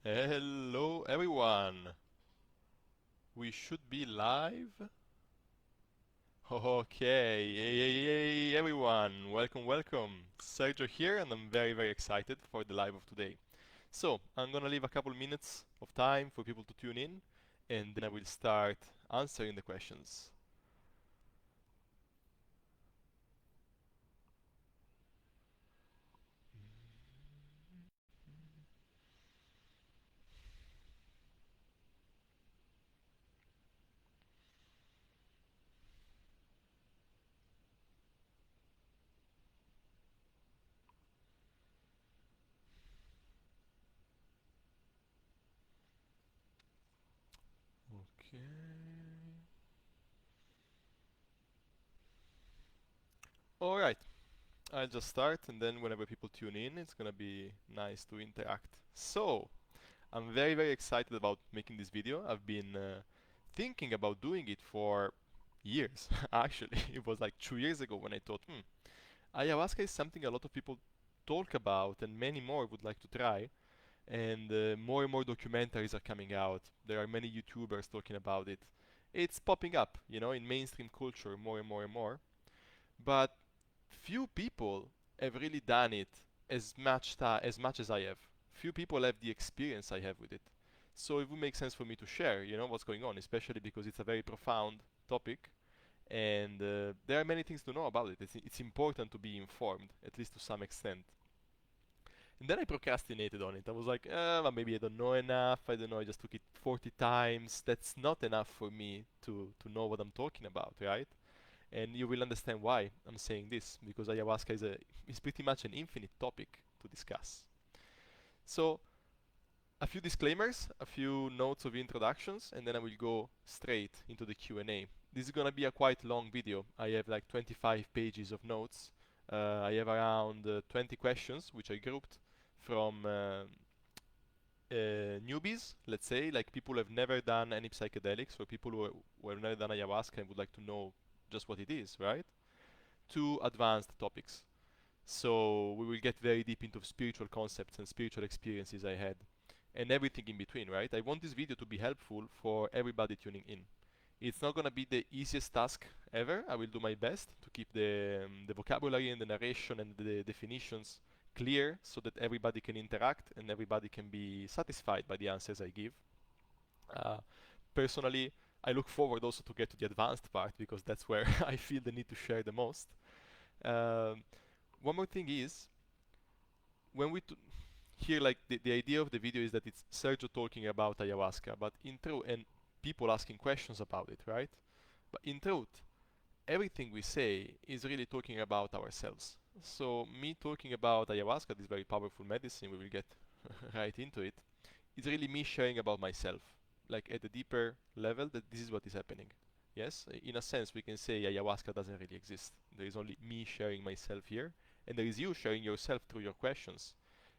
Hello everyone. We should be live. Okay, hey everyone. Welcome. Sergio here and I'm very excited for the live of today. So, I'm gonna leave a couple minutes of time for people to tune in and then I will start answering the questions. Okay. Alright, I'll just start and then whenever people tune in, it's gonna be nice to interact. So, I'm very excited about making this video. I've been thinking about doing it for years. Actually, it was like 2 years ago when I thought, ayahuasca is something a lot of people talk about and many more would like to try. And more and more documentaries are coming out. There are many YouTubers talking about it. It's popping up, in mainstream culture more and more and more. But few people have really done it as much as I have. Few people have the experience I have with it. So it would make sense for me to share, what's going on, especially because it's a very profound topic and there are many things to know about it. It's important to be informed, at least to some extent. And then I procrastinated on it. I was like, well, maybe I don't know enough. I don't know. I just took it 40 times. That's not enough for me to know what I'm talking about, right? And you will understand why I'm saying this, because ayahuasca is pretty much an infinite topic to discuss. So, a few disclaimers, a few notes of introductions, and then I will go straight into the Q&A. This is gonna be a quite long video. I have like 25 pages of notes. I have around 20 questions, which I grouped from newbies, let's say, like people who have never done any psychedelics, or people who have never done ayahuasca and would like to know just what it is, right? To advanced topics. So we will get very deep into spiritual concepts and spiritual experiences I had and everything in between, right? I want this video to be helpful for everybody tuning in. It's not gonna be the easiest task ever. I will do my best to keep the vocabulary and the narration and the definitions clear so that everybody can interact and everybody can be satisfied by the answers I give. Uh, Personally, I look forward also to get to the advanced part because that's where I feel the need to share the most. Um, One more thing is, when here, like the idea of the video is that it's Sergio talking about ayahuasca, but in truth, and people asking questions about it, right? But in truth, everything we say is really talking about ourselves. So me talking about ayahuasca, this very powerful medicine, we will get right into it. It's really me sharing about myself, like at a deeper level that this is what is happening. Yes, in a sense we can say ayahuasca doesn't really exist. There is only me sharing myself here, and there is you sharing yourself through your questions.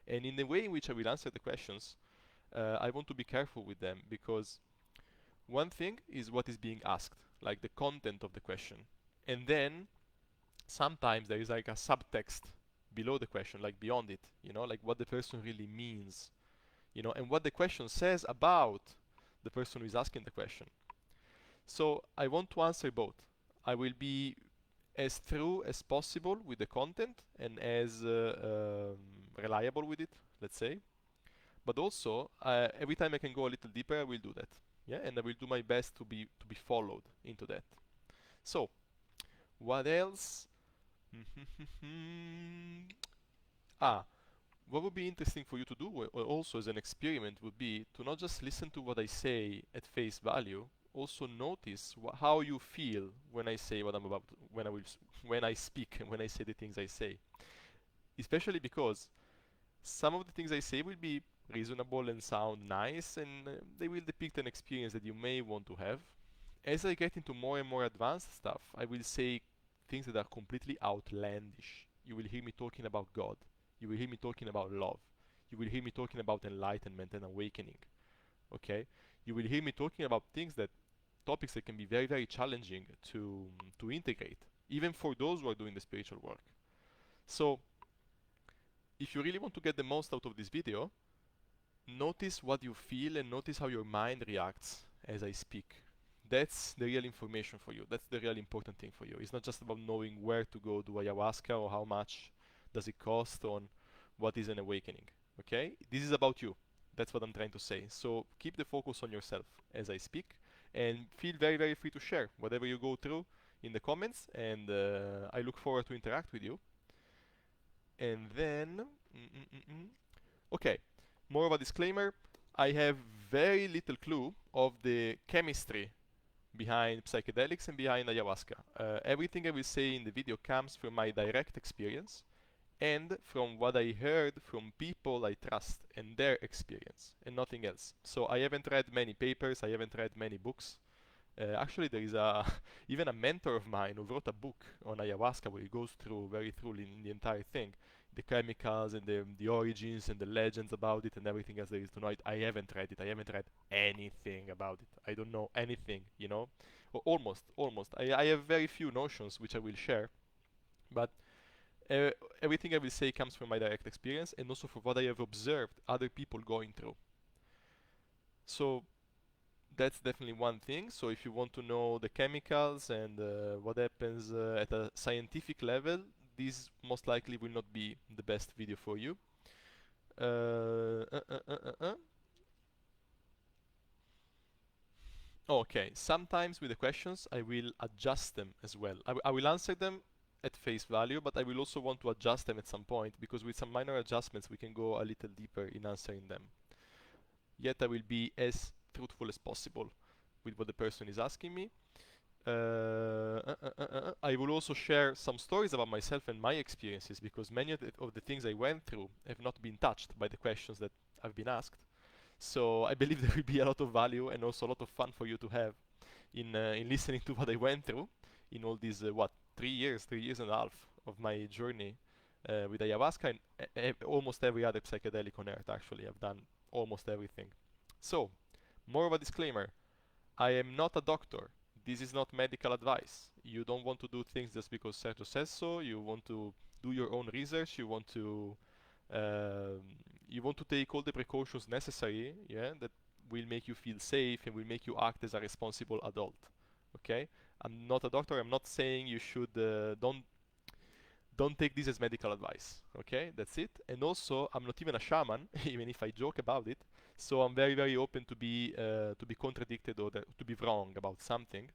And in the way in which I will answer the questions, I want to be careful with them because one thing is what is being asked, like the content of the question, and then sometimes there is like a subtext below the question, like beyond it, like what the person really means, and what the question says about the person who is asking the question. So I want to answer both. I will be as true as possible with the content and as reliable with it, let's say. But also, every time I can go a little deeper, I will do that. Yeah, and I will do my best to be followed into that. So, what else? ah, what would be interesting for you to do also as an experiment would be to not just listen to what I say at face value, also notice how you feel when I say what I'm about, when I speak and when I say the things I say. Especially because some of the things I say will be reasonable and sound nice, and they will depict an experience that you may want to have. As I get into more and more advanced stuff, I will say things that are completely outlandish. You will hear me talking about God. You will hear me talking about love. You will hear me talking about enlightenment and awakening. Okay? You will hear me talking about topics that can be very challenging to integrate, even for those who are doing the spiritual work. So, if you really want to get the most out of this video, notice what you feel and notice how your mind reacts as I speak. That's the real information for you. That's the real important thing for you. It's not just about knowing where to go do ayahuasca or how much does it cost on what is an awakening. Okay? This is about you. That's what I'm trying to say. So keep the focus on yourself as I speak and feel very, very free to share whatever you go through in the comments, and I look forward to interact with you. And then, okay, more of a disclaimer. I have very little clue of the chemistry behind psychedelics and behind ayahuasca. Everything I will say in the video comes from my direct experience and from what I heard from people I trust and their experience, and nothing else. So I haven't read many papers, I haven't read many books. Actually, there is a even a mentor of mine who wrote a book on ayahuasca where he goes through very thoroughly in the entire thing, the chemicals and the origins and the legends about it and everything else there is to know. I haven't read it. I haven't read anything about it. I don't know anything, you know, or almost. I have very few notions which I will share, but uh, everything I will say comes from my direct experience and also from what I have observed other people going through. So that's definitely one thing. So if you want to know the chemicals and what happens at a scientific level, this most likely will not be the best video for you. Okay, sometimes with the questions I will adjust them as well. I will answer them at face value, but I will also want to adjust them at some point, because with some minor adjustments we can go a little deeper in answering them. Yet I will be as truthful as possible with what the person is asking me. I will also share some stories about myself and my experiences, because many of the things I went through have not been touched by the questions that I've been asked. So I believe there will be a lot of value and also a lot of fun for you to have in listening to what I went through in all these 3 years and a half of my journey with ayahuasca and almost every other psychedelic on earth. Actually, I've done almost everything. So, more of a disclaimer. I am not a doctor. This is not medical advice. You don't want to do things just because Sergio says so. You want to do your own research. Um, you want to take all the precautions necessary, yeah, that will make you feel safe and will make you act as a responsible adult. Okay? I'm not a doctor. I'm not saying you should don't take this as medical advice. Okay, that's it. And also, I'm not even a shaman, even if I joke about it. So I'm very, very open to be contradicted or to be wrong about something.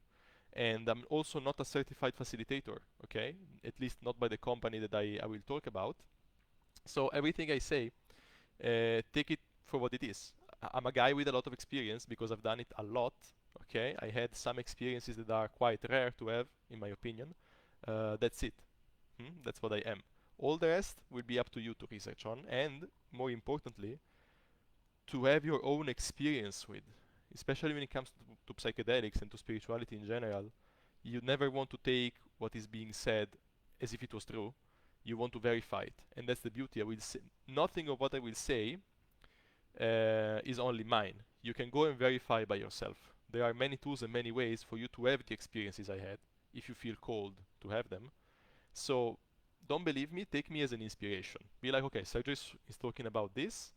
And I'm also not a certified facilitator. Okay, at least not by the company that I will talk about. So everything I say, take it for what it is. I'm a guy with a lot of experience because I've done it a lot. Okay, I had some experiences that are quite rare to have, in my opinion. That's it. That's what I am. All the rest will be up to you to research on, and more importantly, to have your own experience with. Especially when it comes to psychedelics and to spirituality in general, you never want to take what is being said as if it was true. You want to verify it, and that's the beauty. I will say nothing of what I will say is only mine. You can go and verify by yourself. There are many tools and many ways for you to have the experiences I had, if you feel called to have them. So don't believe me, take me as an inspiration. Be like, okay, Sergio is talking about this.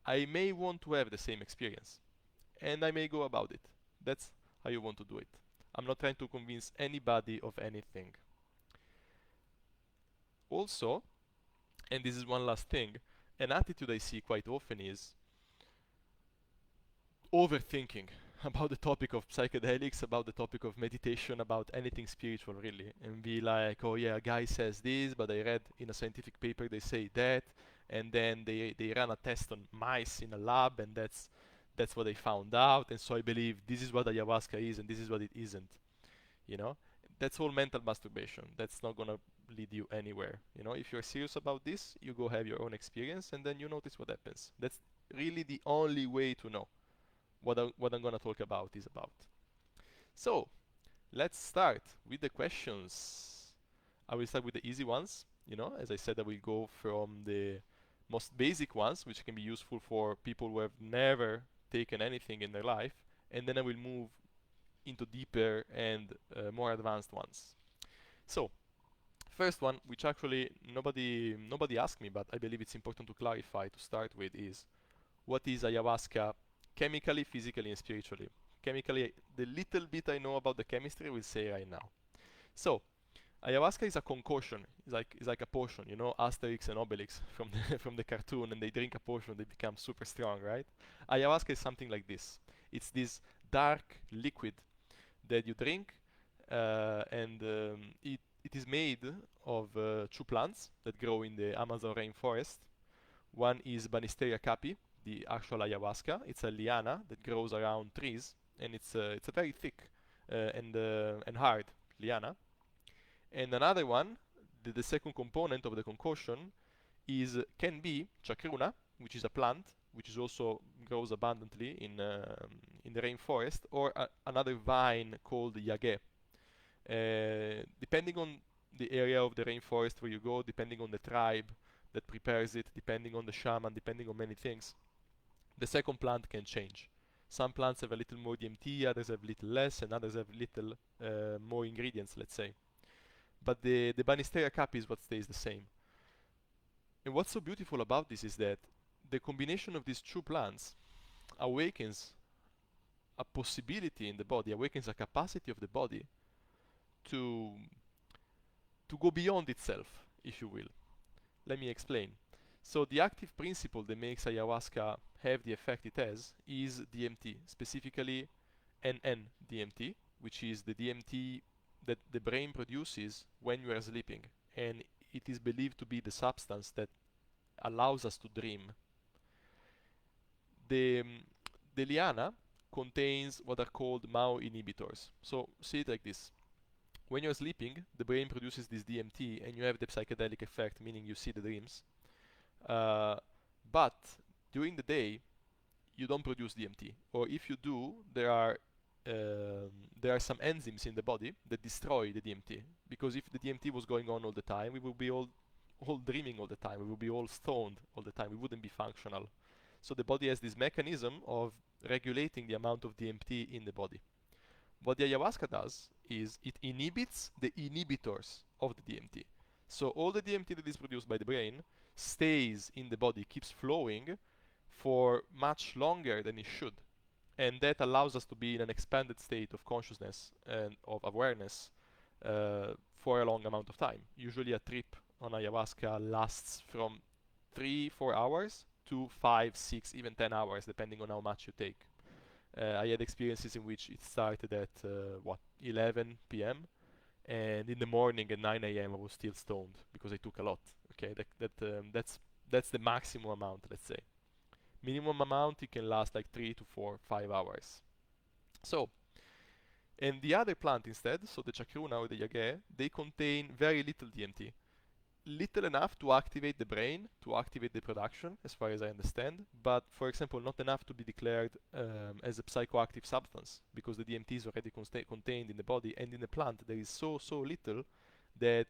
I may want to have the same experience, and I may go about it. That's how you want to do it. I'm not trying to convince anybody of anything. Also, and this is one last thing, an attitude I see quite often is overthinking about the topic of psychedelics, about the topic of meditation, about anything spiritual really, and be like, oh yeah, a guy says this, but I read in a scientific paper they say that, and then they ran a test on mice in a lab, and that's what they found out, and so I believe this is what ayahuasca is and this is what it isn't. You know, that's all mental masturbation. That's not gonna lead you anywhere. You know, if you're serious about this, you go have your own experience and then you notice what happens. That's really the only way to know what I'm gonna talk about is about. So let's start with the questions. I will start with the easy ones. You know, as I said, I will go from the most basic ones, which can be useful for people who have never taken anything in their life, and then I will move into deeper and more advanced ones. So, first one, which actually nobody asked me, but I believe it's important to clarify to start with, is what is ayahuasca chemically, physically, and spiritually. Chemically, the little bit I know about the chemistry will say right now. So, ayahuasca is a concoction. It's like a potion, you know, Asterix and Obelix from the from the cartoon, and they drink a potion, they become super strong, right? Ayahuasca is something like this. It's this dark liquid that you drink, and it is made of two plants that grow in the Amazon rainforest. One is Banisteria capi, the actual ayahuasca. It's a liana that grows around trees, and it's a very thick and hard liana. And another one, the second component of the concoction, can be chacruna, which is a plant which is also grows abundantly in the rainforest, or another vine called yagé. Depending on the area of the rainforest where you go, depending on the tribe that prepares it, depending on the shaman, depending on many things, the second plant can change. Some plants have a little more DMT, others have little less, and others have little more ingredients, let's say. But the Banisteria capi is what stays the same. And what's so beautiful about this is that the combination of these two plants awakens a possibility in the body, awakens a capacity of the body to go beyond itself, if you will. Let me explain. So the active principle that makes ayahuasca have the effect it has is DMT, specifically N-N-Dmt, which is the DMT that the brain produces when you are sleeping, and it is believed to be the substance that allows us to dream. The, the liana contains what are called MAO inhibitors. So see it like this. When you're sleeping, the brain produces this DMT and you have the psychedelic effect, meaning you see the dreams. But during the day, you don't produce DMT. Or if you do, there are some enzymes in the body that destroy the DMT. Because if the DMT was going on all the time, we would be all dreaming all the time. We would be all stoned all the time. We wouldn't be functional. So the body has this mechanism of regulating the amount of DMT in the body. What the ayahuasca does is it inhibits the inhibitors of the DMT. So all the DMT that is produced by the brain stays in the body, keeps flowing for much longer than it should. And that allows us to be in an expanded state of consciousness and of awareness for a long amount of time. Usually a trip on ayahuasca lasts from 3-4 hours to 5, 6, even 10 hours, depending on how much you take. I had experiences in which it started at 11 p.m. and in the morning at 9 a.m. I was still stoned because I took a lot. Okay, that's the maximum amount, let's say. Minimum amount, it can last like 3 to 4, 5 hours. So, and the other plant instead, so the chacruna or the yagé, they contain very little DMT. Little enough to activate the brain, to activate the production, as far as I understand, but for example, not enough to be declared as a psychoactive substance, because the DMT is already contained in the body, and in the plant there is so little that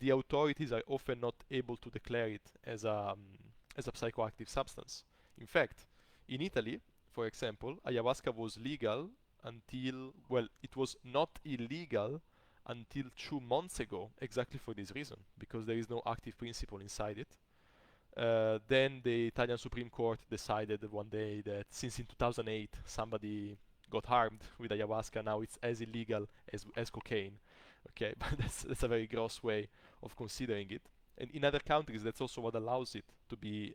the authorities are often not able to declare it as a psychoactive substance. In fact, in Italy, for example, ayahuasca was legal until, well, it was not illegal until 2 months ago, exactly for this reason, because there is no active principle inside it. Then the Italian Supreme Court decided one day that since in 2008 somebody got harmed with ayahuasca, now it's as illegal as cocaine. Okay, but that's a very gross way of considering it. And in other countries, that's also what allows it to be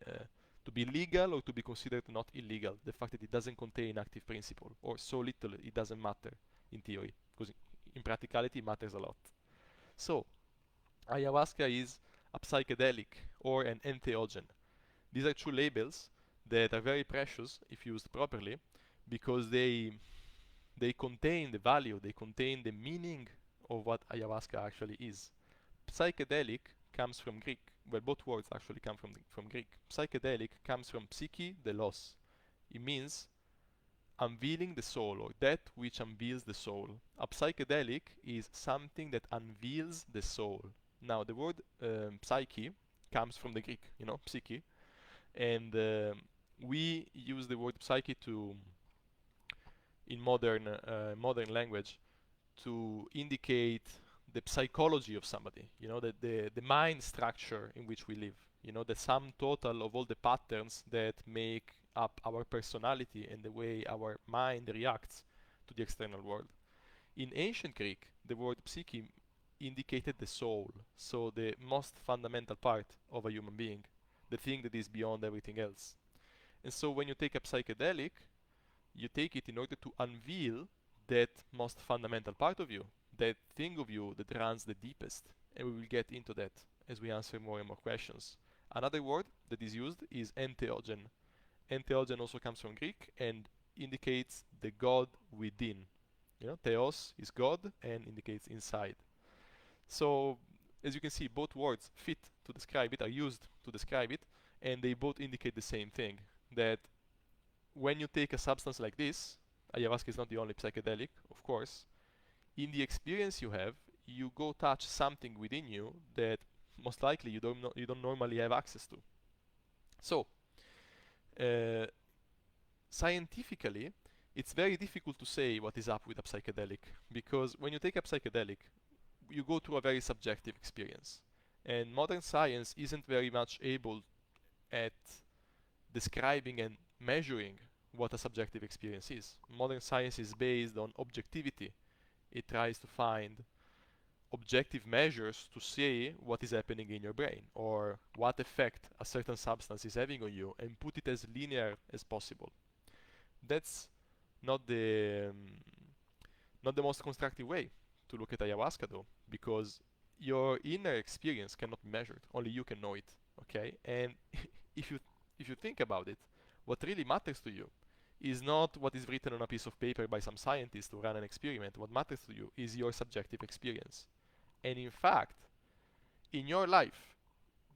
legal or to be considered not illegal. The fact that it doesn't contain active principle, or so little it doesn't matter in theory, because in practicality it matters a lot. So, ayahuasca is a psychedelic or an entheogen. These are two labels that are very precious if used properly, because they contain the value, they contain the meaning of what ayahuasca actually is. Psychedelic comes from Greek. Well, both words actually come from Greek. Psychedelic comes from psyche, the loss. It means unveiling the soul, or that which unveils the soul. A psychedelic is something that unveils the soul. Now, the word psyche comes from the Greek, psyche, and we use the word psyche in modern language to indicate the psychology of somebody, the mind structure in which we live, the sum total of all the patterns that make up our personality and the way our mind reacts to the external world. In ancient Greek, the word psyche indicated the soul, so the most fundamental part of a human being, the thing that is beyond everything else. And so when you take a psychedelic, you take it in order to unveil that most fundamental part of you, that thing of you that runs the deepest. And we will get into that as we answer more and more questions. Another word that is used is entheogen. Entheogen also comes from Greek and indicates the God within. You know, theos is God and indicates inside. So as you can see, both words fit to describe it, are used to describe it, and they both indicate the same thing, that when you take a substance like this, ayahuasca is not the only psychedelic, of course, in the experience you have, you go touch something within you that most likely you don't normally have access to. So, scientifically, it's very difficult to say what is up with a psychedelic, because when you take a psychedelic, you go through a very subjective experience. And modern science isn't very much able at describing and measuring what a subjective experience is. Modern science is based on objectivity. It tries to find objective measures to say what is happening in your brain or what effect a certain substance is having on you and put it as linear as possible. That's not the most constructive way to look at ayahuasca though, because your inner experience cannot be measured. Only you can know it. Okay? And if you think about it, what really matters to you is not what is written on a piece of paper by some scientist to run an experiment. What matters to you is your subjective experience. And in fact, in your life,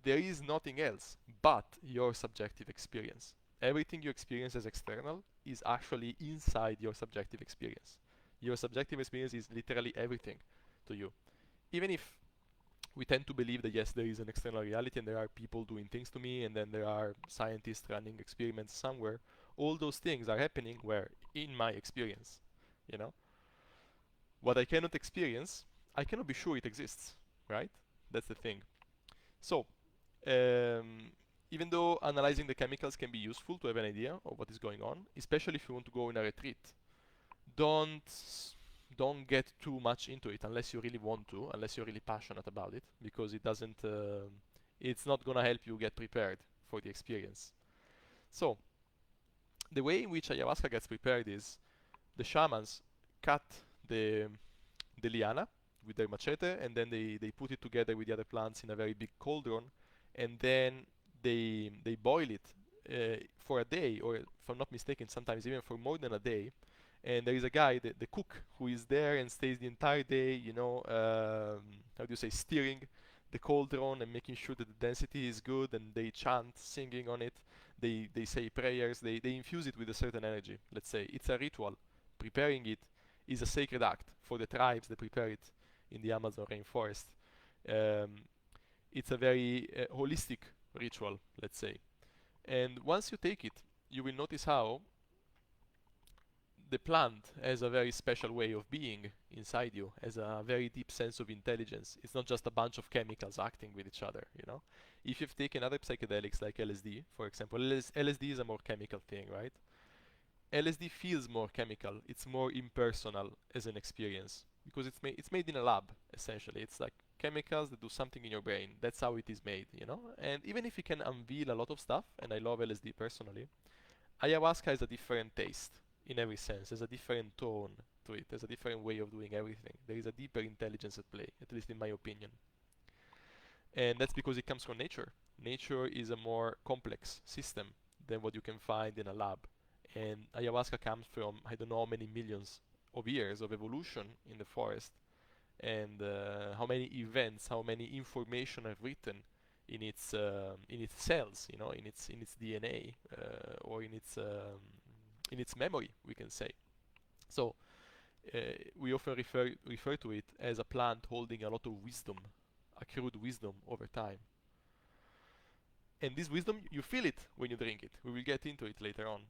there is nothing else but your subjective experience. Everything you experience as external is actually inside your subjective experience. Your subjective experience is literally everything to you. Even if we tend to believe that yes, there is an external reality and there are people doing things to me and then there are scientists running experiments somewhere, all those things are happening where? In my experience, you know? What I cannot experience, I cannot be sure it exists, right? That's the thing. So, even though analyzing the chemicals can be useful to have an idea of what is going on, especially if you want to go in a retreat, don't get too much into it unless you really want to, unless you're really passionate about it, because it's not gonna help you get prepared for the experience. So, the way in which ayahuasca gets prepared is the shamans cut the liana with their machete, and then they put it together with the other plants in a very big cauldron, and then they boil it for a day, or if I'm not mistaken, sometimes even for more than a day. And there is a guy, the cook, who is there and stays the entire day, you know, how do you say, steering the cauldron and making sure that the density is good, and they chant, singing on it. They say prayers, they infuse it with a certain energy. Let's say it's a ritual. Preparing it is a sacred act for the tribes that prepare it in the Amazon rainforest. It's a very holistic ritual, let's say. And once you take it, you will notice how the plant has a very special way of being inside you, has a very deep sense of intelligence. It's not just a bunch of chemicals acting with each other, you know. If you've taken other psychedelics like LSD, for example, LSD is a more chemical thing, right? LSD feels more chemical. It's more impersonal as an experience because it's made in a lab, essentially. It's like chemicals that do something in your brain. That's how it is made, you know. And even if it can unveil a lot of stuff, and I love LSD personally, ayahuasca has a different taste in every sense. There's a different tone to it. There's a different way of doing everything. There is a deeper intelligence at play, at least in my opinion. And that's because it comes from nature. Nature is a more complex system than what you can find in a lab. And ayahuasca comes from I don't know how many millions of years of evolution in the forest, and how many events, how many information are written in its cells, you know, in its DNA, or in its memory, we can say. So we often refer to it as a plant holding a lot of wisdom, accrued wisdom over time. And this wisdom, you feel it when you drink it. We will get into it later on.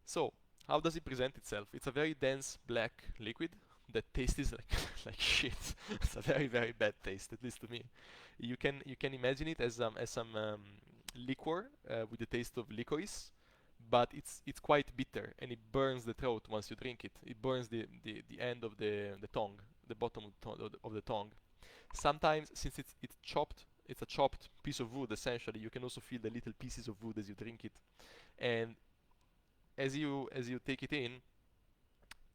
So, how does it present itself? It's a very dense black liquid that tastes like like shit. It's a very very bad taste, at least to me. You can imagine it as some liquor with the taste of licorice, but it's quite bitter and it burns the throat once you drink it. It burns the end of the tongue, the bottom of the tongue. Sometimes, since it's chopped, it's a chopped piece of wood essentially. You can also feel the little pieces of wood as you drink it, and as you take it in,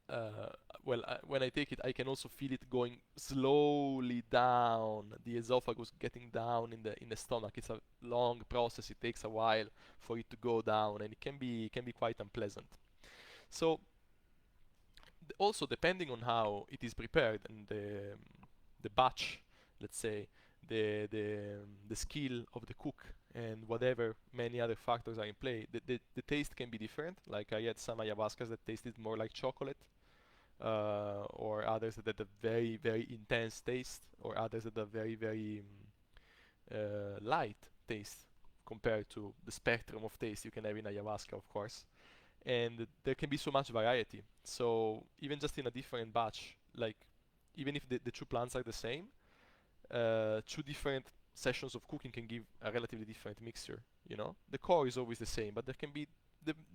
uh, when I take it, I can also feel it going slowly down the esophagus, getting down in the stomach. It's a long process. It takes a while for it to go down, and it can be quite unpleasant. So also depending on how it is prepared and the batch, let's say, the skill of the cook and whatever many other factors are in play, the taste can be different. Like I had some ayahuascas that tasted more like chocolate, or others that had a very very intense taste, or others that are very very light taste compared to the spectrum of taste you can have in ayahuasca, of course. And there can be so much variety. So even just in a different batch, like even if the two plants are the same, two different sessions of cooking can give a relatively different mixture. You know, the core is always the same, but there can be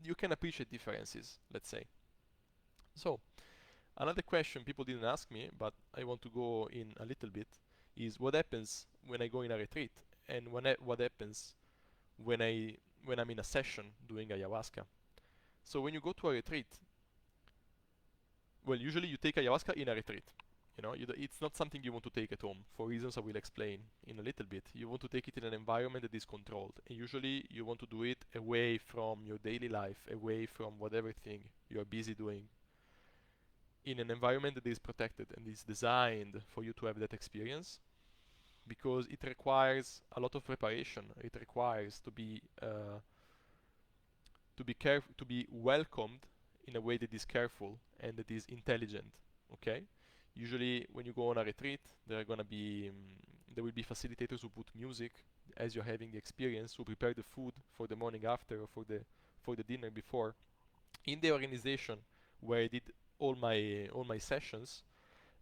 you can appreciate differences. Let's say. So another question people didn't ask me, but I want to go in a little bit, is what happens when I go in a retreat, and what happens when I'm in a session doing ayahuasca. So when you go to a retreat, well, usually you take ayahuasca in a retreat. You know, it's not something you want to take at home for reasons I will explain in a little bit. You want to take it in an environment that is controlled, and usually you want to do it away from your daily life, away from whatever thing you are busy doing, in an environment that is protected and is designed for you to have that experience, because it requires a lot of preparation. It requires to be welcomed in a way that is careful and that is intelligent. Okay. Usually, when you go on a retreat, there will be facilitators who put music as you're having the experience, who prepare the food for the morning after or for the dinner before. In the organization where I did all my sessions,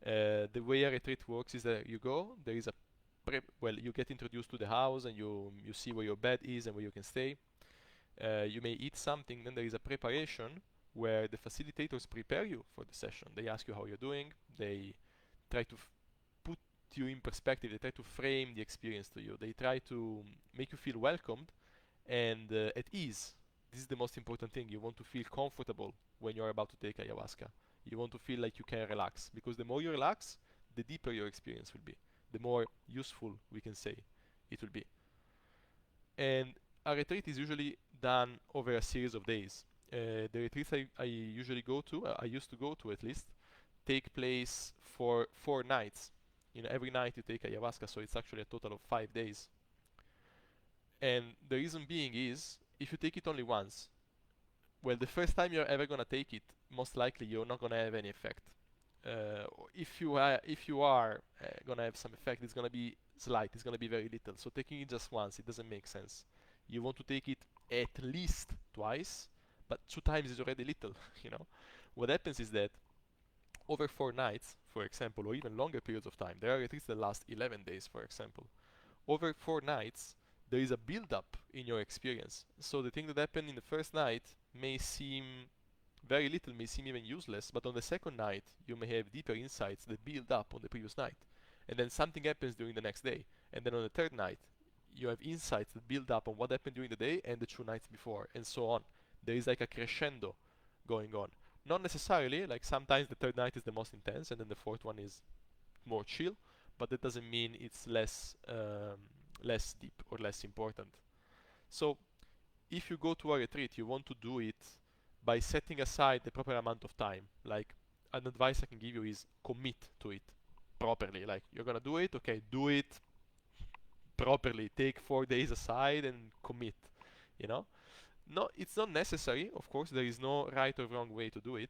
the way a retreat works is that you go, there is a you get introduced to the house and you see where your bed is and where you can stay. You may eat something, then there is a preparation where the facilitators prepare you for the session. They ask you how you're doing, they try to put you in perspective, they try to frame the experience to you, they try to make you feel welcomed and at ease. This is the most important thing. You want to feel comfortable when you're about to take ayahuasca. You want to feel like you can relax, because the more you relax, the deeper your experience will be, the more useful, we can say, it will be. And a retreat is usually done over a series of days. The retreats I usually go to, I used to go to at least, take place for 4 nights. You know, every night you take ayahuasca, so it's actually a total of 5 days. And the reason being is, if you take it only once, well, the first time you're ever gonna take it, most likely you're not gonna have any effect. If you are gonna have some effect, it's gonna be slight. It's gonna be very little. So taking it just once, it doesn't make sense. You want to take it at least twice, but 2 times is already little. You know, what happens is that over 4 nights, for example, or even longer periods of time, there are retreats that last 11 days, for example. Over 4 nights, there is a build-up in your experience. So the thing that happened in the first night may seem very little, may seem even useless, but on the second night, you may have deeper insights that build up on the previous night. And then something happens during the next day. And then on the third night, you have insights that build up on what happened during the day and the 2 nights before, and so on. There is like a crescendo going on. Not necessarily, like sometimes the third night is the most intense, and then the fourth one is more chill, but that doesn't mean it's less deep or less important. So if you go to a retreat, you want to do it by setting aside the proper amount of time. Like, an advice I can give you is commit to it properly. Like, you're gonna do it, okay, do it properly. Take 4 days aside and commit. You know, no, it's not necessary. Of course, there is no right or wrong way to do it.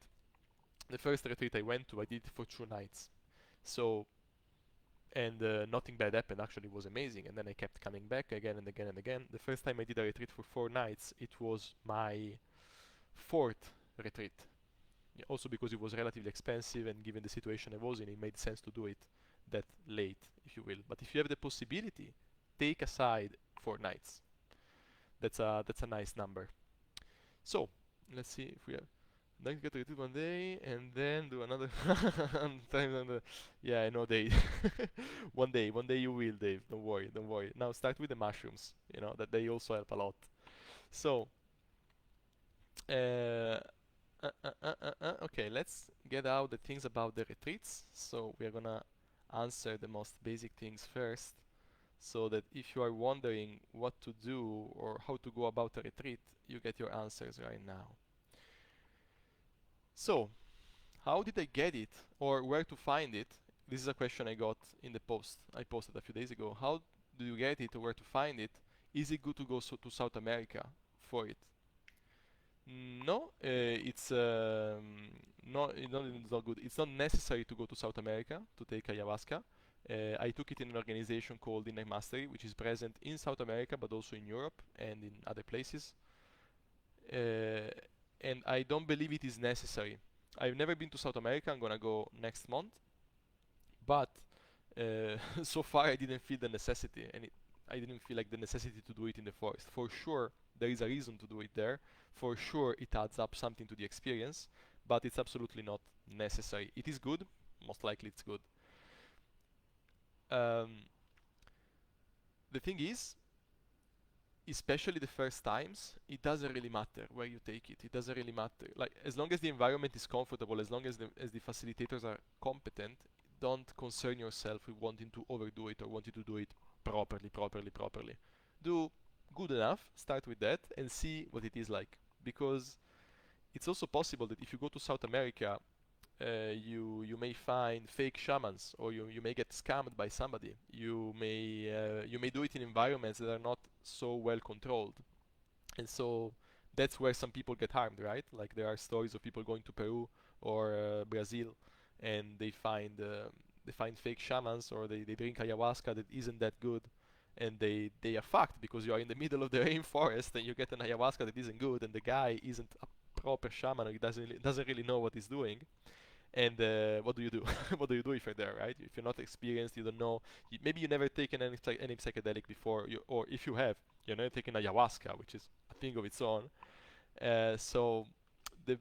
The first retreat I went to, I did it for 2 nights. So, and nothing bad happened. Actually, it was amazing. And then I kept coming back again and again and again. The first time I did a retreat for 4 nights, it was my fourth retreat. Yeah, also because it was relatively expensive, and given the situation I was in, it made sense to do it that late, if you will. But if you have the possibility, take aside 4 nights. That's a nice number. So let's see if we have. Like get a retreat one day and then do another yeah, I know, Dave. One day you will, Dave. Don't worry, don't worry. Now start with the mushrooms. You know that they also help a lot. So, okay, let's get out the things about the retreats. So we are gonna answer the most basic things first, so that if you are wondering what to do or how to go about a retreat, you get your answers right now. So, how did I get it or where to find it? This is a question I got in the post I posted a few days ago. How do you get it or where to find it? Is it good to go to South America for it? No, it's it's not good. It's not necessary to go to South America to take ayahuasca. I took it in an organization called Inner Mastery, which is present in South America but also in Europe and in other places. And I don't believe it is necessary. I've never been to South America. I'm gonna go next month, but so far I didn't feel the necessity, and I didn't feel like the necessity to do it in the forest. For sure, there is a reason to do it there. For sure, it adds up something to the experience, but it's absolutely not necessary. It is good. Most likely, it's good. Um, the thing is, especially the first times, it doesn't really matter where you take it. It doesn't really matter. Like, as long as the environment is comfortable, as long as the facilitators are competent, don't concern yourself with wanting to overdo it or wanting to do it properly. Do good enough, start with that, and see what it is like. Because it's also possible that if you go to South America, you may find fake shamans, or you may get scammed by somebody. You may do it in environments that are not so well controlled, and so that's where some people get harmed, right? Like there are stories of people going to Peru or Brazil, and they find fake shamans, or they drink ayahuasca that isn't that good, and they are fucked because you are in the middle of the rainforest and you get an ayahuasca that isn't good, and the guy isn't a proper shaman, or he doesn't really know what he's doing. And what do you do? What do you do if you're there, right? If you're not experienced, you don't know. Maybe you never taken any psychedelic before, or if you have, you're never taken ayahuasca, which is a thing of its own. So the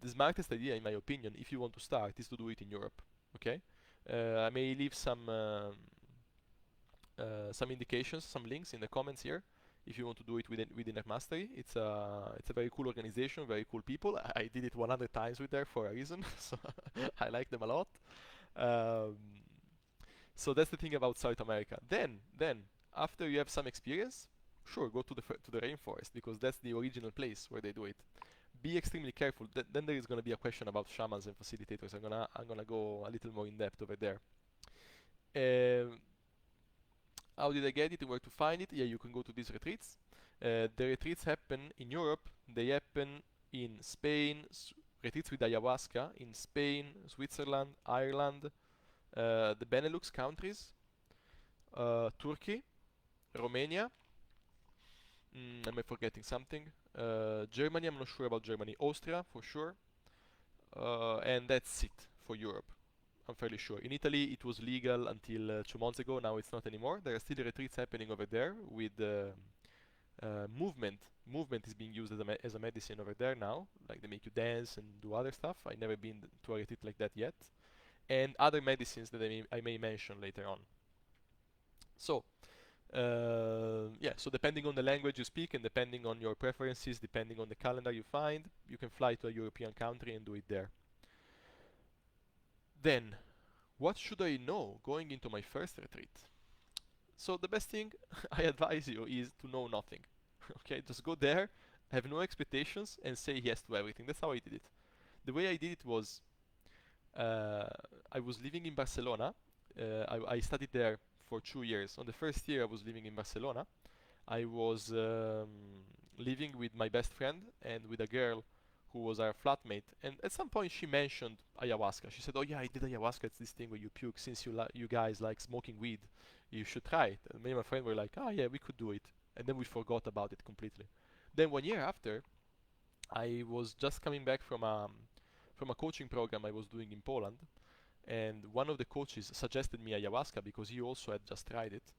the smartest idea, in my opinion, if you want to start, is to do it in Europe. Okay, I may leave some indications, some links in the comments here. If you want to do it within Inner Mastery, it's a very cool organization, very cool people. I did it 100 times with there for a reason, so I like them a lot. Um, so that's the thing about South America. Then after you have some experience, sure, go to to the rainforest, because that's the original place where they do it. Be extremely careful. Then there is going to be a question about shamans and facilitators. I'm gonna go a little more in depth over there. Um, how did I get it and where to find it? Yeah, you can go to these retreats. The retreats happen in Europe. They happen in Spain. Retreats with ayahuasca in Spain, Switzerland, Ireland, the Benelux countries, Turkey, Romania. Am I forgetting something? Germany, I'm not sure about Germany. Austria, for sure. And that's it for Europe. I'm fairly sure. In Italy, it was legal until 2 months ago. Now it's not anymore. There are still retreats happening over there with movement. Movement is being used as a medicine over there now. Like they make you dance and do other stuff. I've never been to a retreat like that yet. And other medicines that I may mention later on. So, yeah, so depending on the language you speak and depending on your preferences, depending on the calendar you find, you can fly to a European country and do it there. Then, what should I know going into my first retreat? So the best thing I advise you is to know nothing. Okay, just go there, have no expectations, and say yes to everything. That's how I did it. The way I did it was, uh, I was living in Barcelona. I studied there for 2 years. On the first year, I was living in Barcelona. I was living with my best friend and with a girl who was our flatmate. And at some point, she mentioned ayahuasca. She said, "Oh yeah, I did ayahuasca. It's this thing where you puke. Since you guys like smoking weed, you should try it." And me and my friend were like, "Ah yeah, we could do it." And then we forgot about it completely. Then 1 year after, I was just coming back from a coaching program I was doing in Poland, and one of the coaches suggested me ayahuasca because he also had just tried it.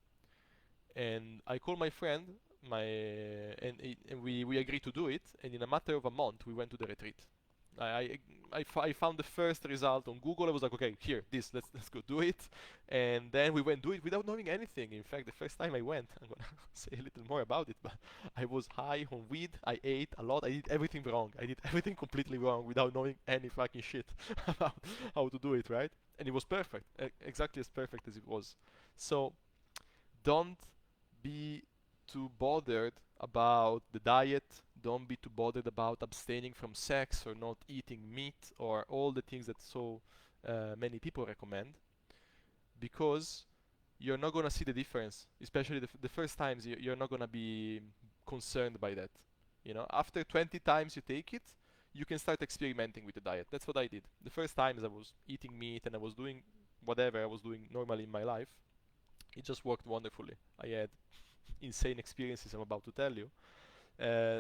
And I called my friend and we agreed to do it, and in a matter of a month we went to the retreat. I found the first result on Google. I was like, okay, here, let's go do it. And then we went do it without knowing anything. In fact, the first time I went, I'm gonna say a little more about it, but I was high on weed. I ate a lot. I did everything wrong. I did everything completely wrong without knowing any fucking shit about how to do it, right? And it was perfect, exactly as perfect as it was. So don't be too bothered about the diet. Don't be too bothered about abstaining from sex or not eating meat or all the things that so many people recommend, because you're not gonna see the difference. Especially the first times, you're not gonna be concerned by that. You know, after 20 times you take it, you can start experimenting with the diet. That's what I did. The first times I was eating meat and I was doing whatever I was doing normally in my life. It just worked wonderfully. I had insane experiences I'm about to tell you.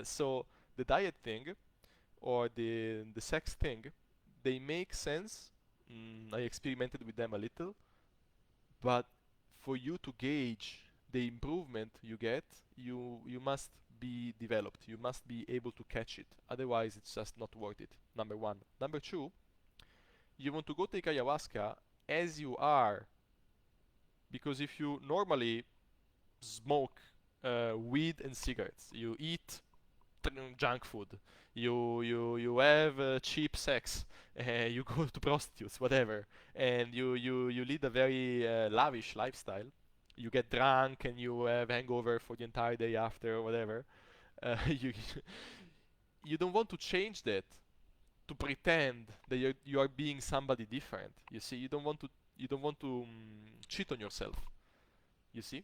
So the diet thing or the sex thing, they make sense. I experimented with them a little, but for you to gauge the improvement you get, you must be developed. You must be able to catch it. Otherwise, it's just not worth it. Number one. Number two, you want to go take ayahuasca as you are, because if you normally smoke weed and cigarettes, you eat junk food, you have cheap sex, you go to prostitutes, whatever, and you lead a very lavish lifestyle. You get drunk and you have hangover for the entire day after, or whatever. You you don't want to change that to pretend that you are being somebody different. You see, you don't want to cheat on yourself. You see,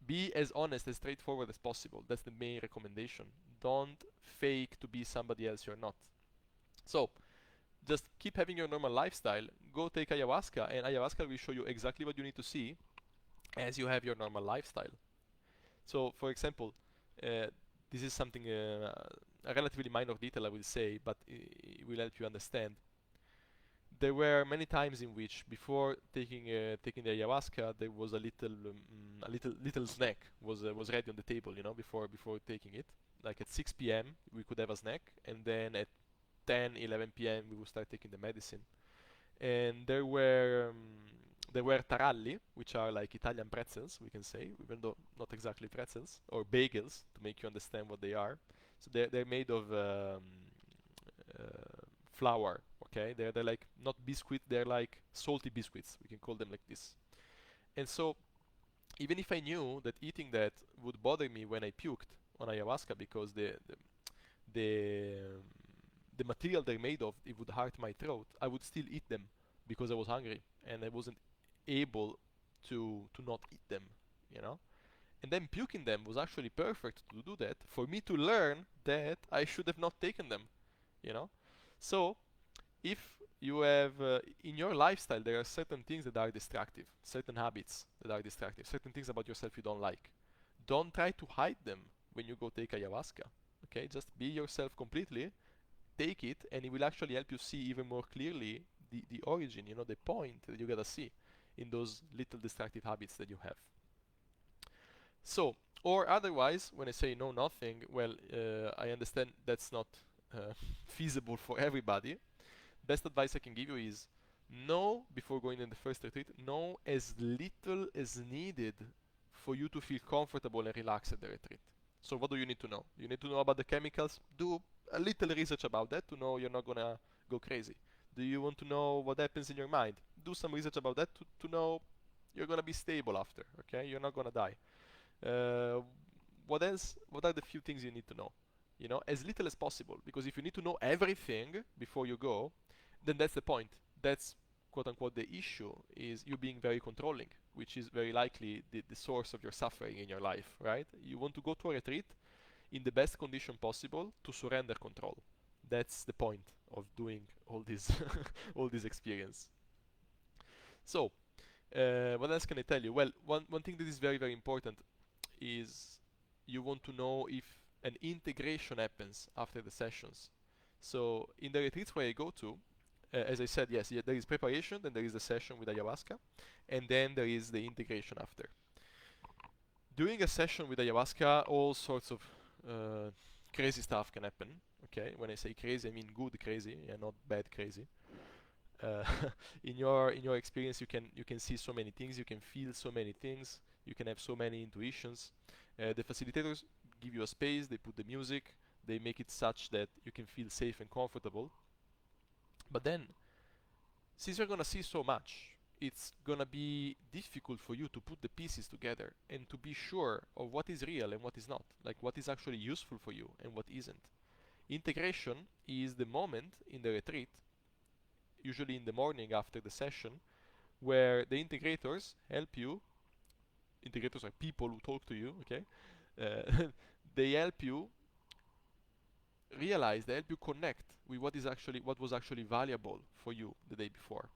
be as honest, as straightforward as possible. That's the main recommendation. Don't fake to be somebody else you're not. So, just keep having your normal lifestyle. Go take ayahuasca, and ayahuasca will show you exactly what you need to see as you have your normal lifestyle. So, for example, this is something, a relatively minor detail I will say, but it will help you understand. There were many times in which, before taking the ayahuasca, there was a little snack was ready on the table, before taking it. Like at 6 p.m. we could have a snack, and then at 10, 11 p.m. we would start taking the medicine. And there were taralli, which are like Italian pretzels, we can say, even though not exactly pretzels, or bagels, to make you understand what they are. So they're made of flour. Okay, they're like not biscuit, they're like salty biscuits. We can call them like this. And so, even if I knew that eating that would bother me when I puked on ayahuasca, because the the material they're made of, it would hurt my throat, I would still eat them because I was hungry and I wasn't able to not eat them, you know. And then puking them was actually perfect to do that, for me to learn that I should have not taken them, you know. So if you have in your lifestyle, there are certain things that are destructive, certain habits that are destructive, certain things about yourself you don't like, don't try to hide them when you go take ayahuasca. Okay, just be yourself completely, take it, and it will actually help you see even more clearly the origin, the point that you gotta see in those little destructive habits that you have. So, or otherwise, when I say no nothing, well, I understand that's not feasible for everybody. Best advice I can give you is know, before going in the first retreat, know as little as needed for you to feel comfortable and relaxed at the retreat. So what do you need to know? You need to know about the chemicals. Do a little research about that to know you're not gonna go crazy. Do you want to know what happens in your mind? Do some research about that to know you're gonna be stable after. Okay, you're not gonna die. Uh, what else? What are the few things you need to know? As little as possible, because if you need to know everything before you go, then that's the point. That's quote unquote the issue, is you being very controlling, which is very likely the source of your suffering in your life, right? You want to go to a retreat in the best condition possible to surrender control. That's the point of doing all this all this experience. So, what else can I tell you? Well, one thing that is very, very important is you want to know if an integration happens after the sessions. So in the retreats where I go to, as I said, yes, there is preparation, then there is the session with ayahuasca, and then there is the integration after. During a session with ayahuasca, all sorts of crazy stuff can happen. Okay, when I say crazy, I mean good crazy, and not bad crazy. Uh, in your experience, you can see so many things, you can feel so many things, you can have so many intuitions. The facilitators give you a space, they put the music, they make it such that you can feel safe and comfortable. But then, since you're gonna see so much, it's gonna be difficult for you to put the pieces together and to be sure of what is real and what is not, like what is actually useful for you and what isn't. Integration is the moment in the retreat, usually in the morning after the session, where the integrators help you. Integrators are people who talk to you, okay? They help you realize, they help you connect with what was actually valuable for you the day before.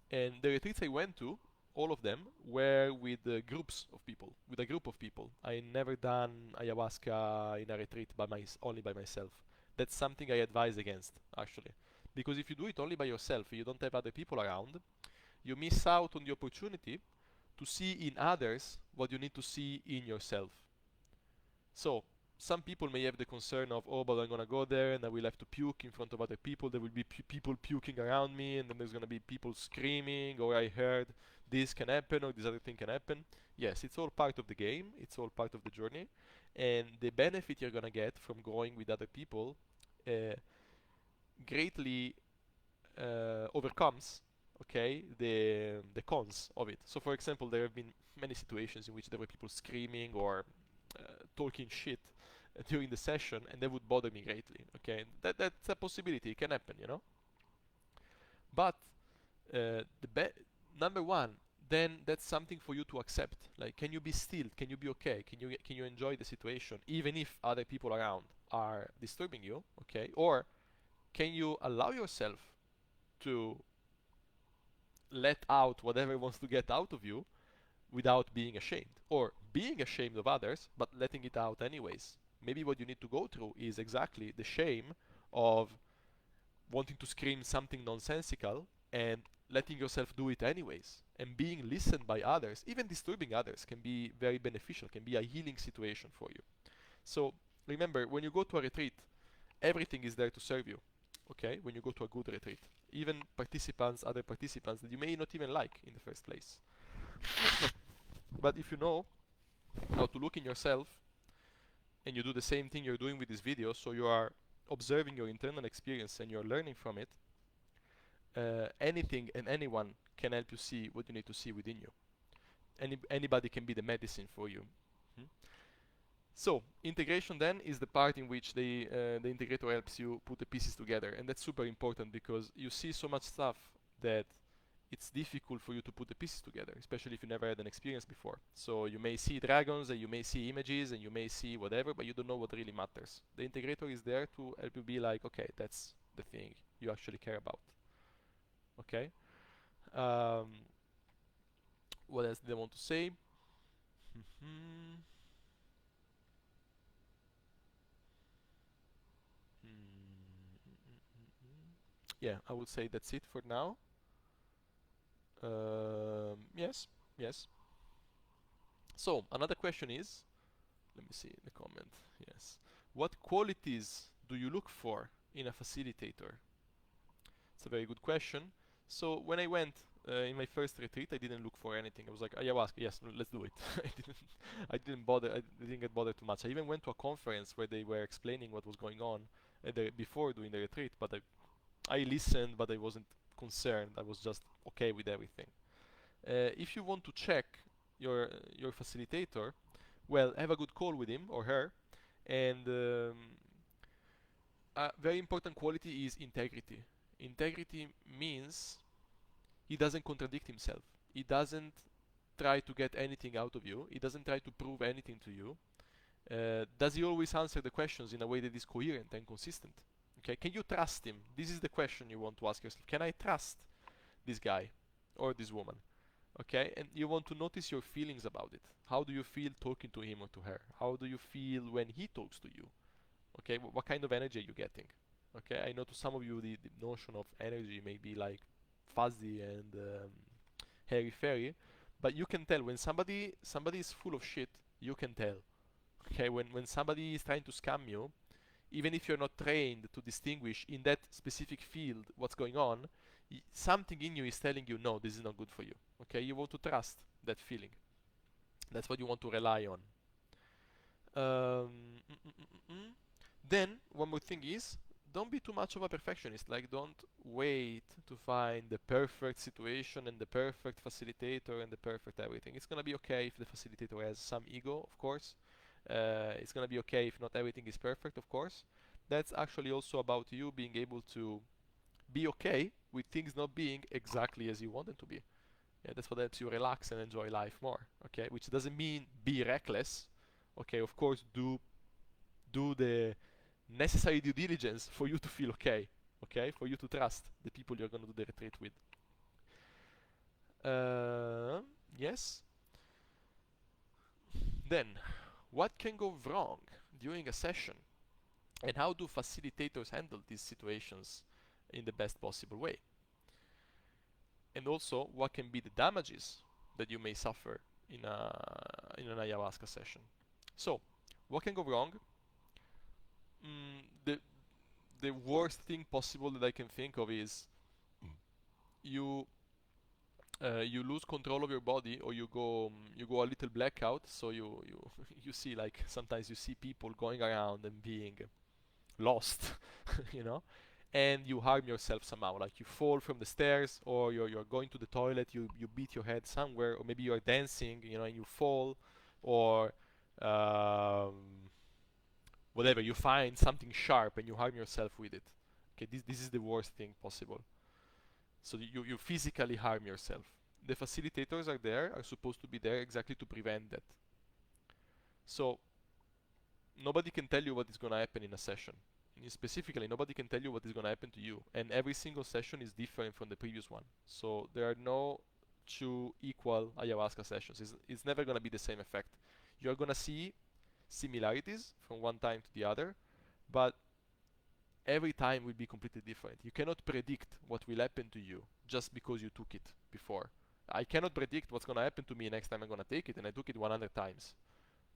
And the retreats I went to, all of them were with groups of people, with a group of people. I never done ayahuasca in a retreat only by myself. That's something I advise against, actually, because if you do it only by yourself, you don't have other people around, you miss out on the opportunity to see in others what you need to see in yourself. So, some people may have the concern of, oh, but I'm gonna go there and I will have to puke in front of other people. There will be people puking around me, and then there's gonna be people screaming, or I heard this can happen, or this other thing can happen. Yes, it's all part of the game, it's all part of the journey, and the benefit you're gonna get from going with other people uh, greatly overcomes, okay, the cons of it. So, for example, there have been many situations in which there were people screaming or talking shit during the session, and that would bother me greatly. Okay, that's a possibility. It can happen, you know. But number one, then that's something for you to accept. Like, can you be still? Can you be okay? Can you enjoy the situation even if other people around are disturbing you? Okay, or can you allow yourself to let out whatever wants to get out of you without being ashamed, or being ashamed of others but letting it out anyways? Maybe what you need to go through is exactly the shame of wanting to scream something nonsensical and letting yourself do it anyways, and being listened by others. Even disturbing others can be very beneficial, can be a healing situation for you. So remember, when you go to a retreat, everything is there to serve you. Okay, when you go to a good retreat, even other participants that you may not even like in the first place. But if you know how to look in yourself, and you do the same thing you're doing with this video, so you are observing your internal experience and you're learning from it, anything and anyone can help you see what you need to see within you. Anybody can be the medicine for you. So integration then is the part in which the integrator helps you put the pieces together, and that's super important because you see so much stuff that it's difficult for you to put the pieces together, especially if you never had an experience before. So you may see dragons, and you may see images, and you may see whatever, but you don't know what really matters. The integrator is there to help you be like, okay, that's the thing you actually care about. Okay. What else did I want to say? Yeah, I would say that's it for now. Yes, yes. So another question is, let me see the comment. Yes, what qualities do you look for in a facilitator? It's a very good question. So when I went in my first retreat, I didn't look for anything. I was like, ayahuasca, yes, let's do it. I didn't get bothered too much. I even went to a conference where they were explaining what was going on before doing the retreat, but I listened, but I wasn't concerned. I was just okay with everything. If you want to check your facilitator, well, have a good call with him or her, and a very important quality is integrity. Integrity means he doesn't contradict himself. He doesn't try to get anything out of you. He doesn't try to prove anything to you. Does he always answer the questions in a way that is coherent and consistent? Okay, can you trust him? This is the question you want to ask yourself. Can I trust this guy or this woman? Okay, and you want to notice your feelings about it. How do you feel talking to him or to her? How do you feel when he talks to you? Okay, what kind of energy are you getting? Okay, I know to some of you the notion of energy may be like fuzzy and hairy fairy, But you can tell when somebody is full of shit. You can tell. Okay, when somebody is trying to scam you, even if you're not trained to distinguish in that specific field what's going on, something in you is telling you, no, this is not good for you. Okay, you want to trust that feeling. That's what you want to rely on. Um, mm, mm, mm, mm, mm. Then one more thing is, don't be too much of a perfectionist. Like, don't wait to find the perfect situation and the perfect facilitator and the perfect everything. It's gonna be okay if the facilitator has some ego, of course. It's gonna be okay if not everything is perfect, of course. That's actually also about you being able to be okay with things not being exactly as you want them to be. Yeah, that's what helps you relax and enjoy life more. Okay, which doesn't mean be reckless. Okay, of course, do the necessary due diligence for you to feel okay. Okay, for you to trust the people you're gonna do the retreat with. Yes. Then, what can go wrong during a session, and how do facilitators handle these situations in the best possible way? And also, what can be the damages that you may suffer in an ayahuasca session? So, what can go wrong? The worst thing possible that I can think of is you you lose control of your body, or you go a little blackout. So you you see, like, sometimes you see people going around and being lost, you know, and you harm yourself somehow. Like, you fall from the stairs, or you're going to the toilet, you beat your head somewhere, or maybe you're dancing, you know, and you fall, or um, whatever, you find something sharp and you harm yourself with it. Okay, this is the worst thing possible. So you physically harm yourself. The facilitators are supposed to be there exactly to prevent that. So nobody can tell you what is going to happen in a session. Specifically, nobody can tell you what is going to happen to you, and every single session is different from the previous one. So there are no two equal ayahuasca sessions. It's never going to be the same effect. You're going to see similarities from one time to the other, but every time will be completely different. You cannot predict what will happen to you just because you took it before. I cannot predict what's going to happen to me next time I'm going to take it, and I took it 100 times.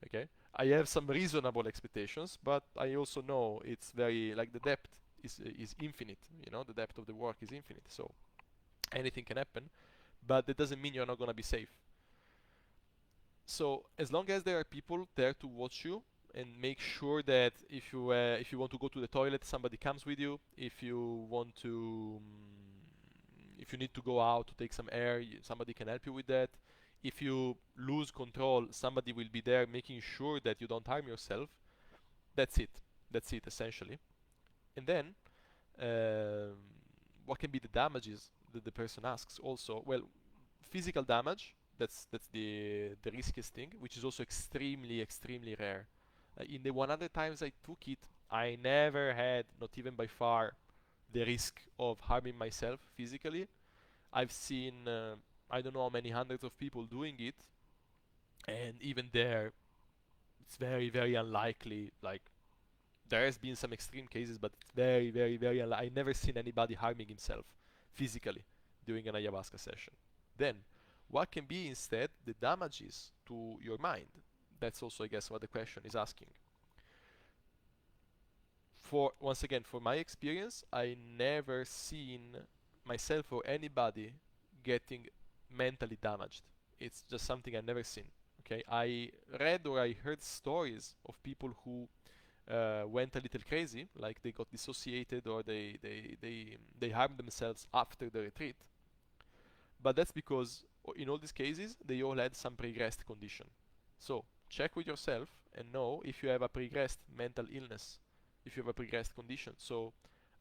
Okay, I have some reasonable expectations, but I also know it's very, like, the depth is infinite. You know, the depth of the work is infinite, so anything can happen, but that doesn't mean you're not going to be safe. So as long as there are people there to watch you and make sure that if you want to go to the toilet, somebody comes with you. If you want to if you need to go out to take some air, somebody can help you with that. If you lose control, somebody will be there making sure that you don't harm yourself. That's it. That's it, essentially. And then, um, what can be the damages that the person asks? Also, well, physical damage. That's the riskiest thing, which is also extremely rare. In the 100 times I took it, I never had, not even by far, the risk of harming myself physically. I've seen I don't know how many hundreds of people doing it, and even there, it's very unlikely. Like, there has been some extreme cases, but it's very unlikely. I never seen anybody harming himself physically during an ayahuasca session. Then, what can be instead the damages to your mind? That's also, I guess, what the question is asking. For once again, for my experience, I never seen myself or anybody getting mentally damaged. It's just something I never seen. Okay, I read or I heard stories of people who went a little crazy, like they got dissociated, or they harmed themselves after the retreat. But that's because in all these cases they all had some pregressed condition. So check with yourself and know if you have a pregressed mental illness, if you have a pregressed condition. So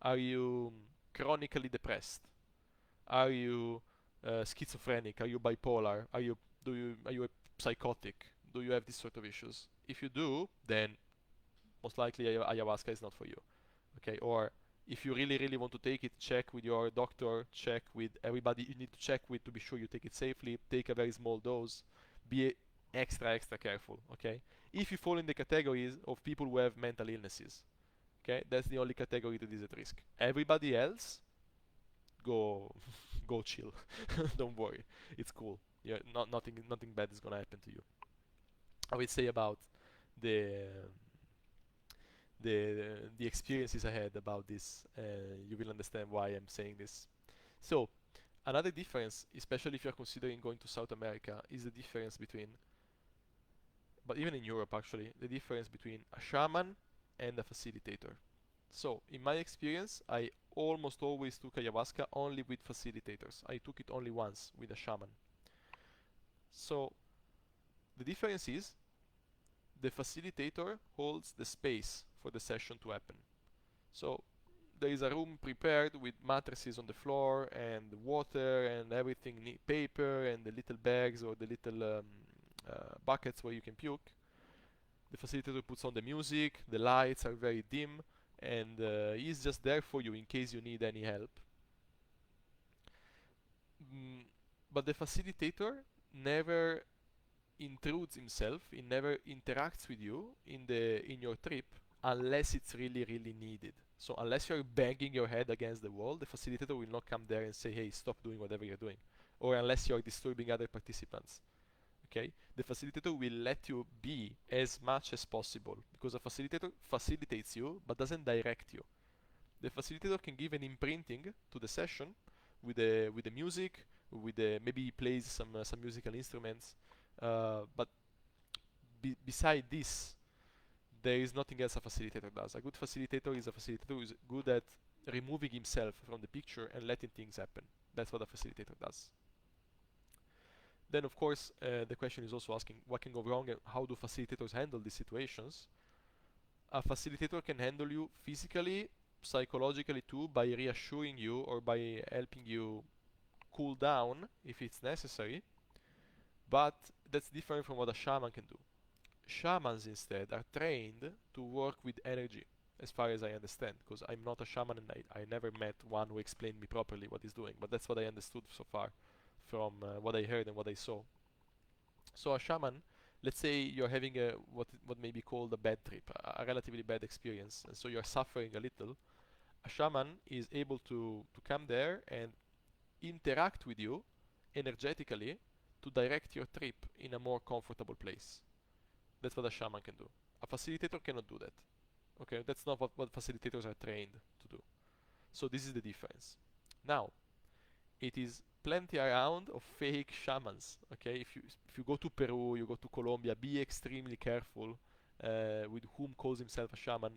are you chronically depressed? Are you schizophrenic? Are you bipolar? Are you a psychotic? Do you have these sort of issues? If you do, then most likely ayahuasca is not for you. Okay, or if you really want to take it, check with your doctor, check with everybody you need to check with to be sure you take it safely. Take a very small dose. Be extra careful. Okay, if you fall in the categories of people who have mental illnesses, okay, that's the only category that is at risk. Everybody else, go go chill. Don't worry, it's cool. Nothing bad is gonna happen to you. I would say about the the experiences I had about this. You will understand why I'm saying this. So another difference, especially if you're considering going to South America, is the difference between, but even in Europe actually, the difference between a shaman and a facilitator. So in my experience, I almost always took ayahuasca only with facilitators. I took it only once with a shaman. So the difference is the facilitator holds the space for the session to happen. So there is a room prepared with mattresses on the floor and water and everything, paper and the little bags or the little buckets where you can puke. The facilitator puts on the music, the lights are very dim, and he's just there for you in case you need any help. Mm, but the facilitator never intrudes himself, he never interacts with you in your trip unless it's really needed. So unless you're banging your head against the wall, the facilitator will not come there and say, hey, stop doing whatever you're doing. Or unless you're disturbing other participants. Okay? The facilitator will let you be as much as possible because a facilitator facilitates you but doesn't direct you. The facilitator can give an imprinting to the session with the music, with the maybe he plays some musical instruments, but beside this, there is nothing else a facilitator does. A good facilitator is a facilitator who is good at removing himself from the picture and letting things happen. That's what a facilitator does. Then, of course, the question is also asking what can go wrong and how do facilitators handle these situations. A facilitator can handle you physically, psychologically too, by reassuring you or by helping you cool down if it's necessary, but that's different from what a shaman can do. Shamans instead are trained to work with energy, as far as I understand, because I'm not a shaman and I never met one who explained me properly what he's doing, but that's what I understood so far from what I heard and what I saw. So a shaman, let's say you're having a what may be called a bad trip, a relatively bad experience, and so you're suffering a little. A shaman is able to come there and interact with you energetically to direct your trip in a more comfortable place. That's what a shaman can do. A facilitator cannot do that. Okay, that's not what facilitators are trained to do. So this is the difference. Now, it is plenty around of fake shamans. Okay, if you go to Peru, you go to Colombia, be extremely careful with whom calls himself a shaman.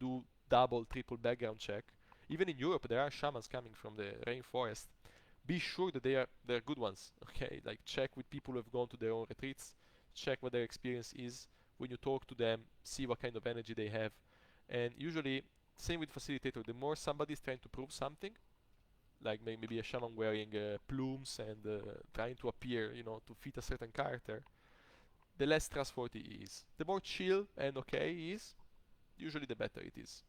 Do double, triple background check. Even in Europe, there are shamans coming from the rainforest. Be sure that they're good ones. Okay, like check with people who have gone to their own retreats. Check what their experience is. When you talk to them, see what kind of energy they have. And usually, same with facilitator. The more somebody is trying to prove something, like maybe a shaman wearing plumes and trying to appear, to fit a certain character, the less trustworthy he is. The more chill and okay he is, usually the better it is.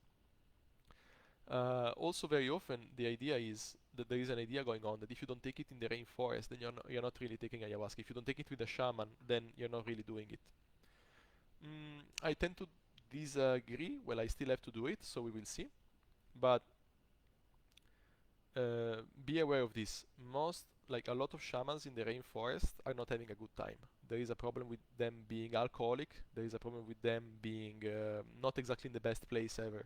Also, very often the idea is that there is an idea going on that if you don't take it in the rainforest, then you're not really taking ayahuasca. If you don't take it with a shaman, then you're not really doing it. I tend to disagree. Well, I still have to do it, so we will see. But be aware of this. Like a lot of shamans in the rainforest are not having a good time. There is a problem with them being alcoholic. There is a problem with them being not exactly in the best place ever.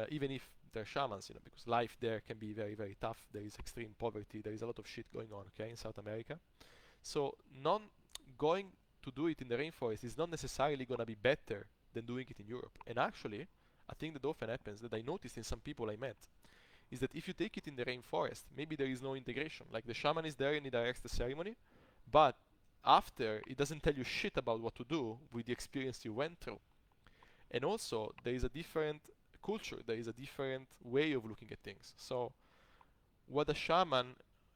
Even if they're shamans, because life there can be very tough. There is extreme poverty. There is a lot of shit going on, okay, in South America. So going to do it in the rainforest is not necessarily gonna be better than doing it in Europe. And actually, a thing that often happens that I noticed in some people I met is that if you take it in the rainforest, maybe there is no integration. Like the shaman is there and he directs the ceremony, but after, it doesn't tell you shit about what to do with the experience you went through. And also, there is a different culture, there is a different way of looking at things. So, what a shaman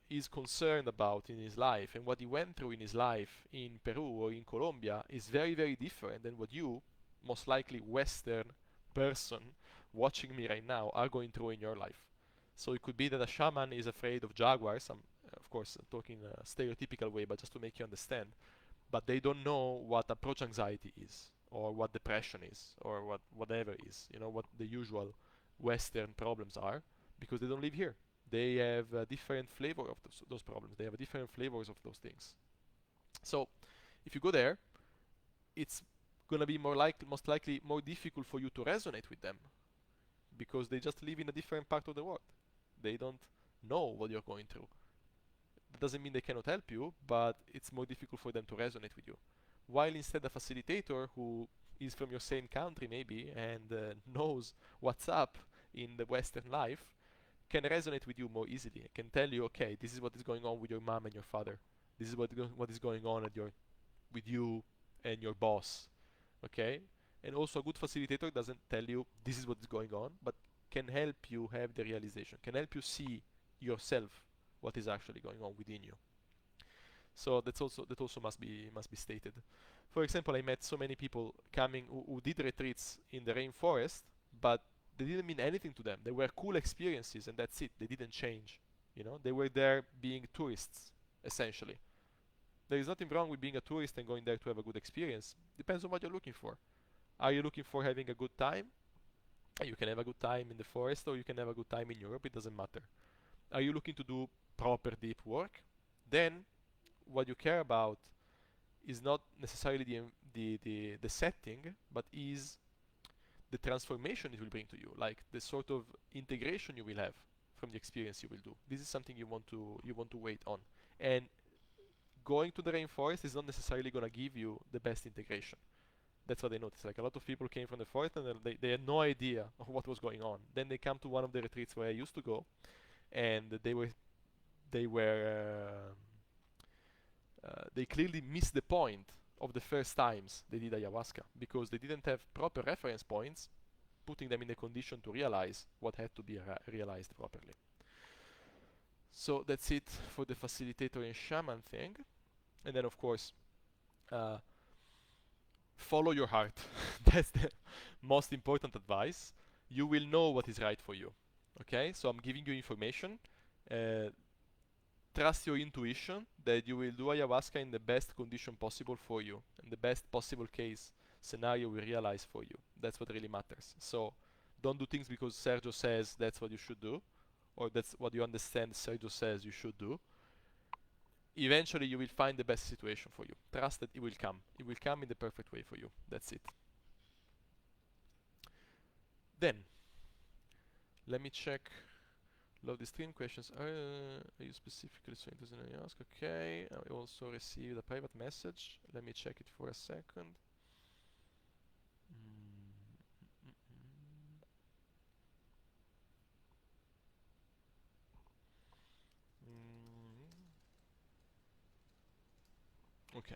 is concerned about in his life and what he went through in his life in Peru or in Colombia is very different than what you, most likely Western person watching me right now, are going through in your life. So it could be that a shaman is afraid of jaguars. I'm, of course, talking in a stereotypical way, but just to make you understand. But they don't know what approach anxiety is, or what depression is, or whatever is. What the usual Western problems are, because they don't live here. They have a different flavor of those problems. They have different flavors of those things. So if you go there, it's gonna be most likely more difficult for you to resonate with them because they just live in a different part of the world. They don't know what you're going through. That doesn't mean they cannot help you, but it's more difficult for them to resonate with you. While instead a facilitator who is from your same country maybe and knows what's up in the Western life can resonate with you more easily. Can tell you, okay, this is what is going on with your mom and your father. This is what is going on with you and your boss. Okay, and also a good facilitator doesn't tell you this is what is going on, but can help you have the realization, can help you see yourself what is actually going on within you. So that also must be stated. For example, I met so many people coming who did retreats in the rainforest, but they didn't mean anything to them. They were cool experiences, and that's it. They didn't change. You know, they were there being tourists, essentially. There is nothing wrong with being a tourist and going there to have a good experience. Depends on what you're looking for. Are you looking for having a good time? You can have a good time in the forest, or you can have a good time in Europe. It doesn't matter. Are you looking to do proper deep work? Then what you care about is not necessarily the setting, but is the transformation it will bring to you, like the sort of integration you will have from the experience you will do. This is something you want to wait on. And going to the rainforest is not necessarily going to give you the best integration. That's what I noticed. Like a lot of people came from the forest and they had no idea of what was going on. Then they come to one of the retreats where I used to go, and they clearly missed the point of the first times they did ayahuasca because they didn't have proper reference points, putting them in a condition to realize what had to be realized properly. So that's it for the facilitator and shaman thing. And then, of course, follow your heart. That's the most important advice. You will know what is right for you. Okay, so I'm giving you information. Uh, Trust your intuition that you will do ayahuasca in the best condition possible for you, and the best possible case scenario we realize for you. That's what really matters. So don't do things because Sergio says that's what you should do, or that's what you understand Sergio says you should do. Eventually you will find the best situation for you. Trust that it will come. It will come in the perfect way for you. That's it. Then, let me check. Love the stream questions. Are you specifically so interested in ayahuasca? Okay. I also received a private message. Let me check it for a second. Okay.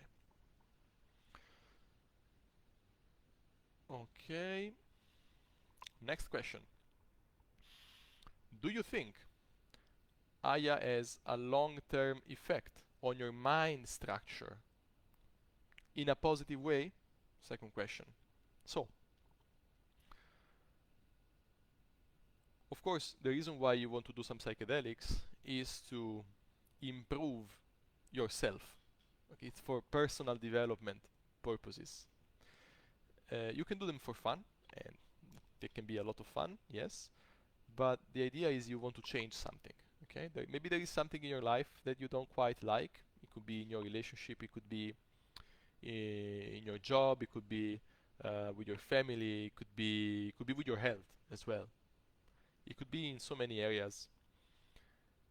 Okay. Next question. Do you think Aya has a long-term effect on your mind structure in a positive way? Second question. So, of course, the reason why you want to do some psychedelics is to improve yourself. Okay, it's for personal development purposes. You can do them for fun, and they can be a lot of fun, yes. But the idea is you want to change something. Okay, maybe there is something in your life that you don't quite like. It could be in your relationship. It could be in your job. It could be with your family. It could be with your health as well. It could be in so many areas.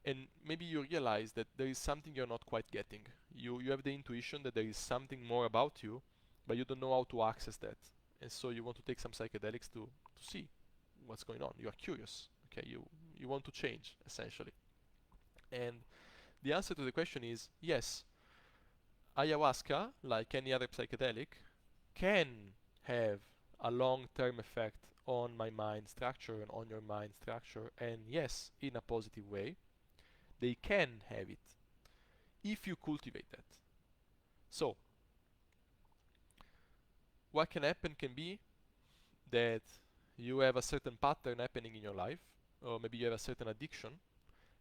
And maybe you realize that there is something you're not quite getting. You have the intuition that there is something more about you, but you don't know how to access that. And so you want to take some psychedelics to see what's going on. You are curious. Okay, you want to change essentially. And the answer to the question is yes. Ayahuasca, like any other psychedelic, can have a long-term effect on my mind structure and on your mind structure, and yes, in a positive way. They can have it if you cultivate that. So, what can happen can be that you have a certain pattern happening in your life, or maybe you have a certain addiction,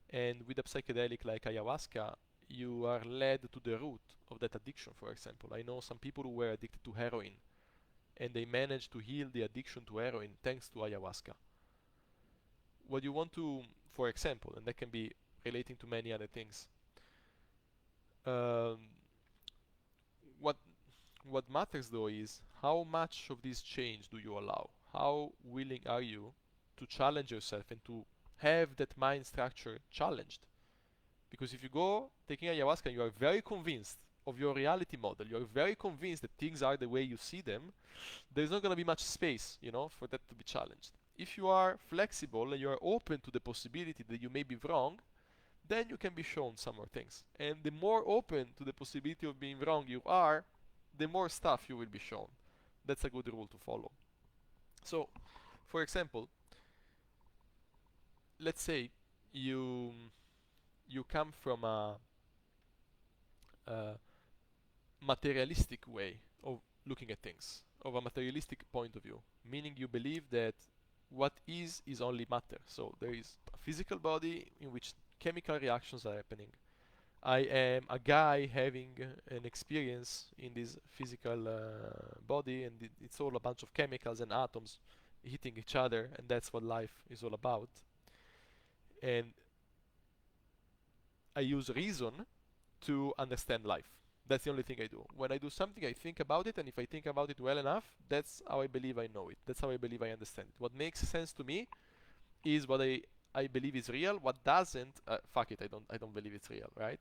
and with a psychedelic like ayahuasca, you are led to the root of that addiction, for example. I know some people who were addicted to heroin, and they managed to heal the addiction to heroin thanks to ayahuasca. What you want to, for example, and that can be relating to many other things, um, what what matters though is how much of this change do you allow? How willing are you to challenge yourself and to have that mind structure challenged? Because if you go taking ayahuasca and you are very convinced of your reality model, you are very convinced that things are the way you see them, there's not going to be much space, for that to be challenged. If you are flexible and you are open to the possibility that you may be wrong, then you can be shown some more things. And the more open to the possibility of being wrong you are, the more stuff you will be shown. That's a good rule to follow. So, for example, let's say you come from a materialistic way of looking at things, of a materialistic point of view, meaning you believe that what is only matter. So there is a physical body in which chemical reactions are happening. I am a guy having an experience in this physical body, and it's all a bunch of chemicals and atoms hitting each other, and that's what life is all about. And I use reason to understand life. That's the only thing I do. When I do something, I think about it, and if I think about it well enough, that's how I believe I know it. That's how I believe I understand it. What makes sense to me is what I believe is real. What doesn't, fuck it, I don't believe it's real, right?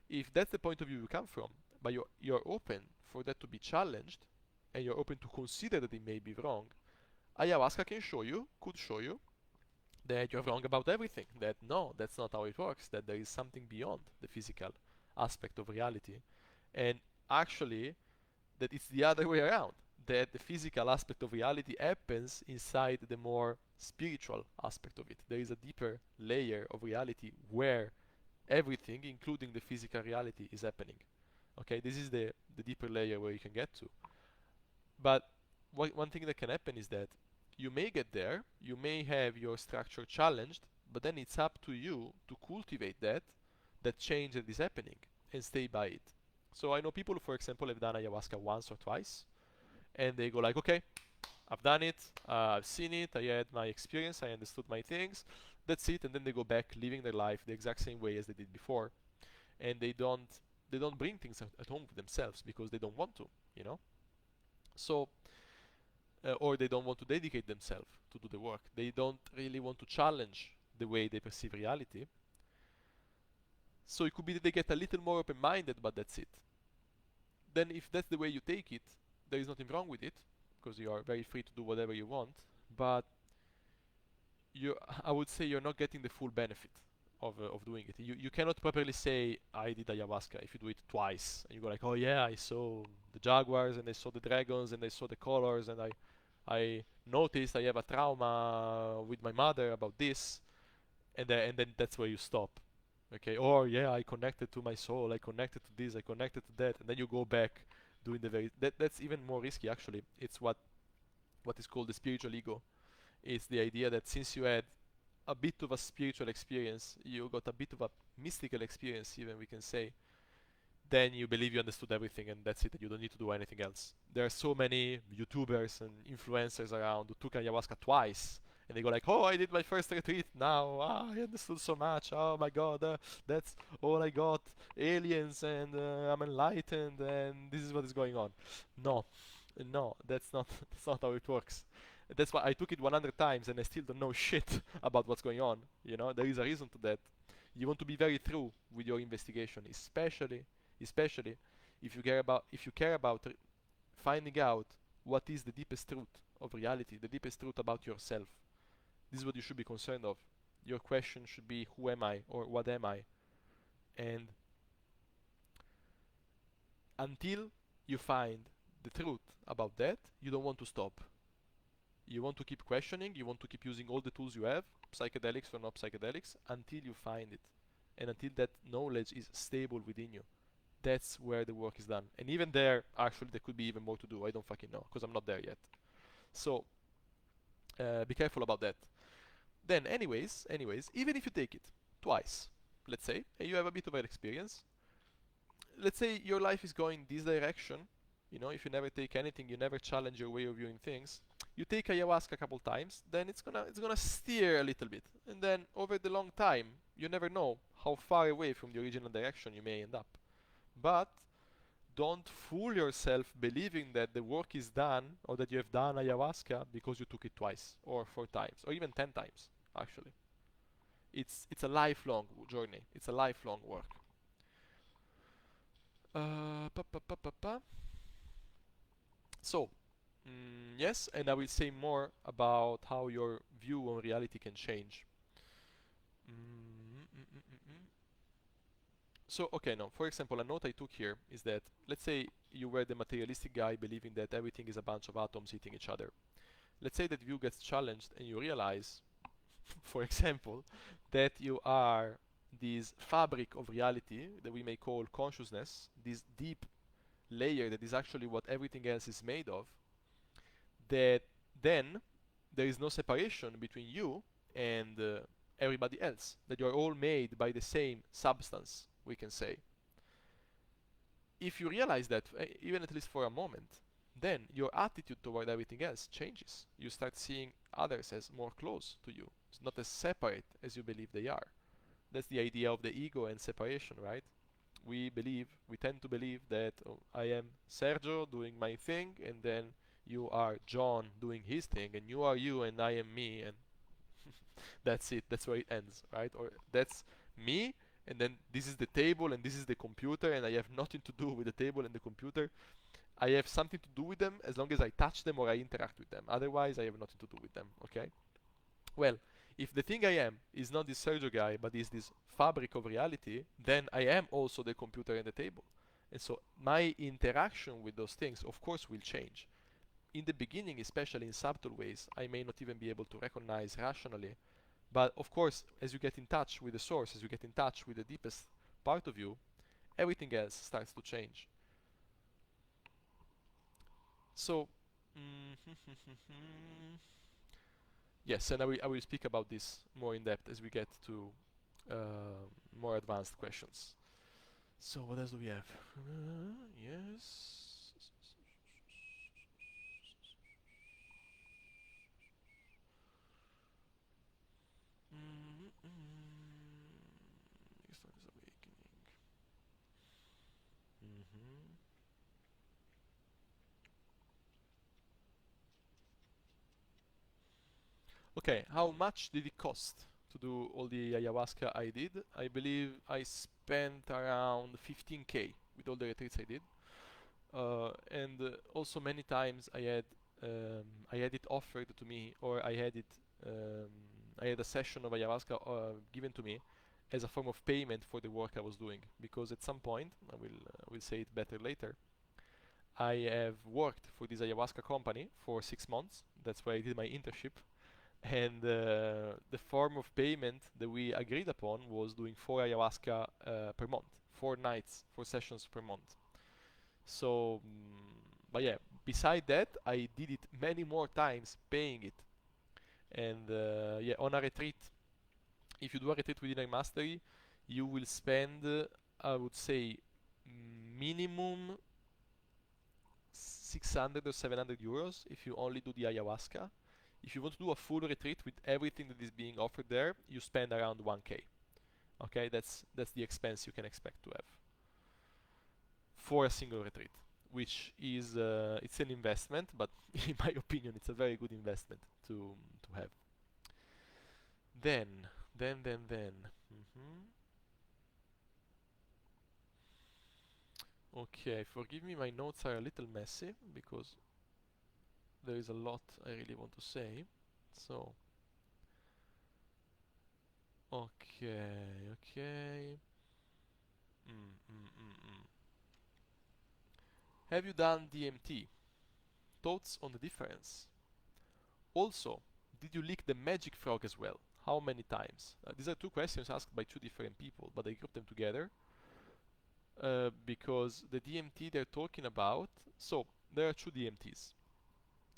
If that's the point of view you come from, but you're open for that to be challenged, and you're open to consider that it may be wrong, ayahuasca could show you that you're wrong about everything. That no, that's not how it works. That there is something beyond the physical aspect of reality, and actually, that it's the other way around. That the physical aspect of reality happens inside the more spiritual aspect of it. There is a deeper layer of reality where everything, including the physical reality, is happening. Okay, this is the deeper layer where you can get to. But one thing that can happen is that you may get there, you may have your structure challenged, but then it's up to you to cultivate that change that is happening, and stay by it. So I know people who, for example, have done ayahuasca once or twice, and they go like, okay, I've done it, I've seen it, I had my experience, I understood my things, that's it, and then they go back living their life the exact same way as they did before, and they don't bring things at home with themselves because they don't want to. So or they don't want to dedicate themselves to do the work. They don't really want to challenge the way they perceive reality. So it could be that they get a little more open-minded, but that's it. Then if that's the way you take it, there is nothing wrong with it, because you are very free to do whatever you want, but I would say you're not getting the full benefit of doing it. You cannot properly say, I did ayahuasca, if you do it twice, and you go like, oh yeah, I saw the jaguars, and I saw the dragons, and I saw the colors, and I noticed I have a trauma with my mother about this, and then that's where you stop. Okay, or yeah, I connected to my soul, I connected to this, I connected to that, and then you go back doing that's even more risky actually. It's what is called the spiritual ego. It's the idea that since you had a bit of a spiritual experience, you got a bit of a mystical experience even, we can say, then you believe you understood everything and that's it, and you don't need to do anything else. There are so many YouTubers and influencers around who took ayahuasca twice, and they go like, oh, I did my first retreat now, I understood so much, oh my god, that's all I got, aliens, and I'm enlightened, and this is what is going on. No, that's not that's not how it works. That's why I took it 100 times and I still don't know shit about what's going on. There is a reason to that. You want to be very thorough with your investigation, especially if you care about finding out what is the deepest truth of reality, the deepest truth about yourself. This is what you should be concerned of. Your question should be, who am I, or what am I? And until you find the truth about that, you don't want to stop. You want to keep questioning, you want to keep using all the tools you have, psychedelics or not psychedelics, until you find it. And until that knowledge is stable within you. That's where the work is done. And even there, actually, there could be even more to do. I don't fucking know, because I'm not there yet. So, be careful about that. Then, anyways, even if you take it twice, let's say, and you have a bit of an experience, let's say your life is going this direction, if you never take anything, you never challenge your way of viewing things, you take ayahuasca a couple times, then it's gonna steer a little bit, and then over the long time, you never know how far away from the original direction you may end up. But don't fool yourself believing that the work is done or that you have done ayahuasca because you took it twice or 4 times or even 10 times. Actually, it's a lifelong journey. It's a lifelong work. Pa, pa, pa, pa, pa. So, yes, and I will say more about how your view on reality can change. So, okay, now, for example, a note I took here is that, let's say you were the materialistic guy believing that everything is a bunch of atoms hitting each other. Let's say that view gets challenged and you realize, for example, that you are this fabric of reality that we may call consciousness, this deep layer that is actually what everything else is made of, that then there is no separation between you and everybody else, that you are all made by the same substance, we can say. If you realize that, even at least for a moment, then your attitude toward everything else changes. You start seeing others as more close to you. It's not as separate as you believe they are. That's the idea of the ego and separation, right? We tend to believe that I am Sergio doing my thing, and then you are John doing his thing, and you are you, and I am me, and that's it. That's where it ends, right? Or that's me, and then this is the table, and this is the computer, and I have nothing to do with the table and the computer. I have something to do with them as long as I touch them or I interact with them. Otherwise, I have nothing to do with them, okay? Well, if the thing I am is not this Sergio guy, but is this fabric of reality, then I am also the computer and the table. And so my interaction with those things, of course, will change. In the beginning, especially in subtle ways, I may not even be able to recognize rationally. But of course, as you get in touch with the source, as you get in touch with the deepest part of you, everything else starts to change. So, yes, and I will speak about this more in depth as we get to more advanced questions. So what else do we have? Yes. Next one is awakening. Okay, how much did it cost to do all the ayahuasca I did? I believe I spent around 15K with all the retreats I did. And also many times I had it offered to me, or I had a session of ayahuasca given to me as a form of payment for the work I was doing. Because at some point, I will say it better later, I have worked for this ayahuasca company for 6 months. That's where I did my internship. And the form of payment that we agreed upon was doing 4 ayahuasca per month, 4 nights, 4 sessions per month. So, but yeah, beside that, I did it many more times, paying it. And yeah, on a retreat, if you do a retreat with inner mastery, you will spend, I would say, minimum 600 or 700 euros if you only do the ayahuasca. If you want to do a full retreat with everything that is being offered there, you spend around 1K. Okay, that's the expense you can expect to have for a single retreat, which is it's an investment, but in my opinion, it's a very good investment to have. Then. Okay, forgive me, my notes are a little messy because there is a lot I really want to say. So, okay. Have you done DMT? Thoughts on the difference? Also, did you lick the magic frog as well? How many times? These are two questions asked by two different people, but I grouped them together because the DMT they're talking about. So there are two DMTs.